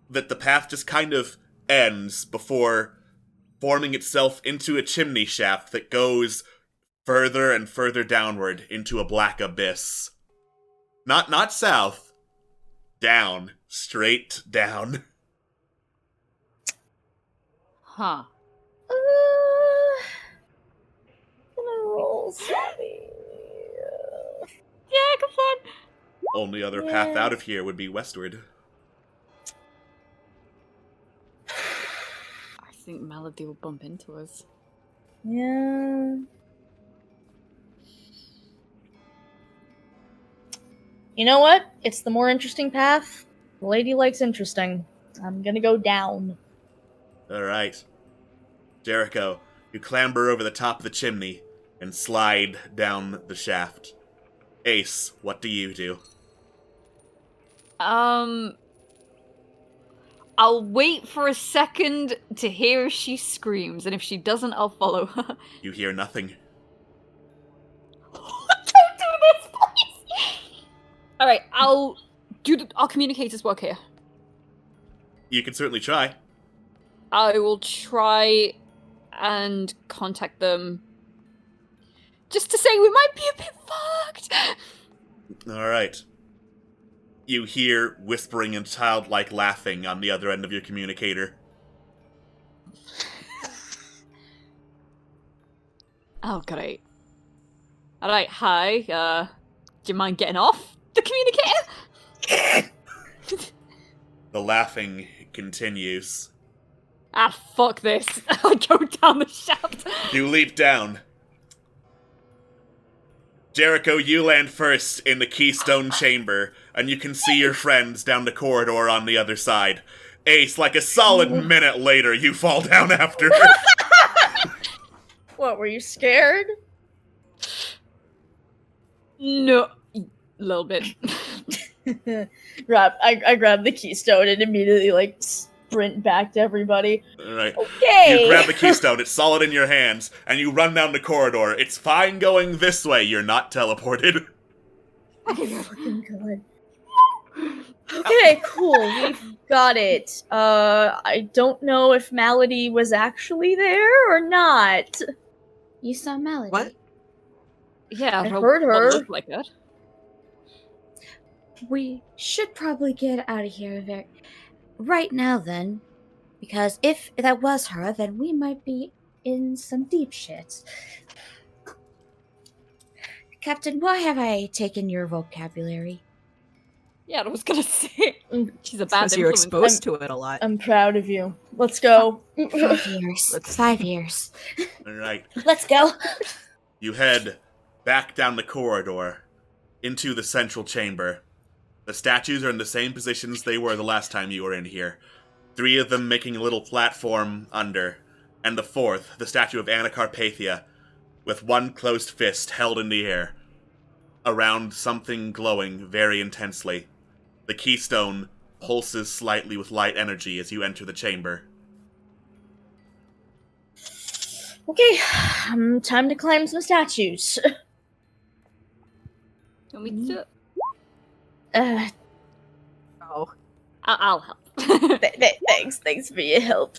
that the path just kind of ends before forming itself into a chimney shaft that goes further and further downward into a black abyss. Not south. Down. Straight down. Huh. Gonna roll savvy. Yeah, come on. Only other path out of here would be westward. I think Melody will bump into us. Yeah. You know what? It's the more interesting path. The lady likes interesting. I'm gonna go down. Alright. Jericho, you clamber over the top of the chimney and slide down the shaft. Ace, what do you do? I'll wait for a second to hear if she screams, and if she doesn't, I'll follow her. You hear nothing. Don't do this, please! Alright, I'll do our communicators work here. You can certainly try. I will try and contact them. Just to say we might be a bit fucked! Alright. You hear whispering and childlike laughing on the other end of your communicator. Oh, great. Alright, hi, do you mind getting off the communicator? The laughing continues. Ah, fuck this. I go down the shaft. You leap down. Jericho, you land first in the Keystone Chamber, and you can see your friends down the corridor on the other side. Ace, like a solid minute later, you fall down after. What, were you scared? No, a little bit. I grabbed the keystone and immediately, sprint back to everybody. Alright. Okay! You grab the keystone, it's solid in your hands, and you run down the corridor. It's fine going this way, you're not teleported. Fucking God. Okay, cool. We've got it. I don't know if Malady was actually there or not. You saw Melody. What? Yeah, I heard her. Looked like it. We should probably get out of here right now then. Because if that was her, then we might be in some deep shit. Captain, why have I taken your vocabulary? Yeah, I was gonna say. She's a bad Because you're influence. exposed to it a lot. I'm proud of you. Let's go. 5 years. 5 years. Alright. Let's go. You head back down the corridor into the central chamber. The statues are in the same positions they were the last time you were in here. 3 of them making a little platform under, and the 4th, the statue of Anna Carpathia, with one closed fist held in the air, around something glowing very intensely. The keystone pulses slightly with light energy as you enter the chamber. Okay, time to climb some statues. Want me to do it? Oh. I'll help. Thanks for your help.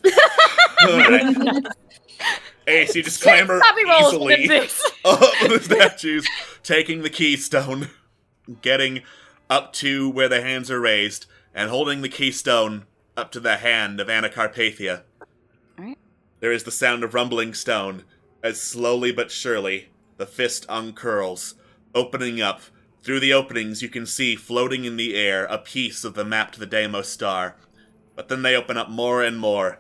Alright. Ace, you just clamber Savvy rolls easily with this. up the statues, taking the keystone, getting up to where the hands are raised, and holding the keystone up to the hand of Anna Carpathia. Alright. There is the sound of rumbling stone, as slowly but surely the fist uncurls, opening up. Through the openings you can see floating in the air a piece of the map to the Deimos star, but then they open up more and more.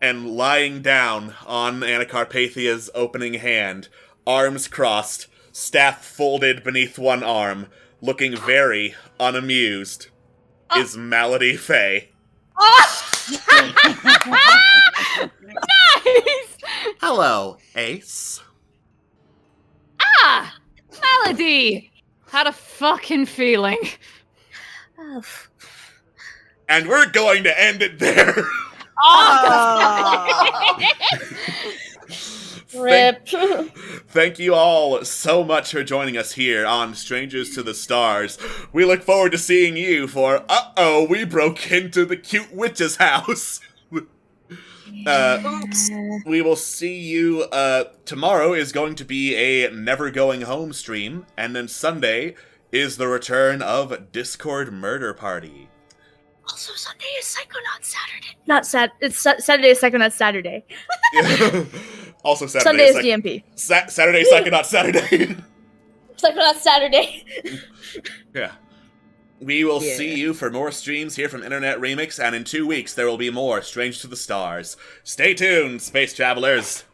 And lying down on Anna Carpathia's opening hand, arms crossed, staff folded beneath one arm, looking very unamused, is Malady Faye. Nice! Hello, Ace. Ah! Melody! Had a fucking feeling. Oh, And we're going to end it there. Rip. Thank you all so much for joining us here on Strangers to the Stars. We look forward to seeing you for Uh-oh, we broke into the cute witch's house. We will see you, tomorrow is going to be a Never Going Home stream, and then Sunday is the return of Discord Murder Party. Also, Sunday is Psychonauts Saturday. Not it's Saturday is Psychonauts Saturday. Also Saturday Sunday is DMP. Saturday, Psychonauts Saturday. Psychonauts Saturday. Yeah. We will see you for more streams here from Internet Remix, and in 2 weeks there will be more Strange to the Stars. Stay tuned, space travelers.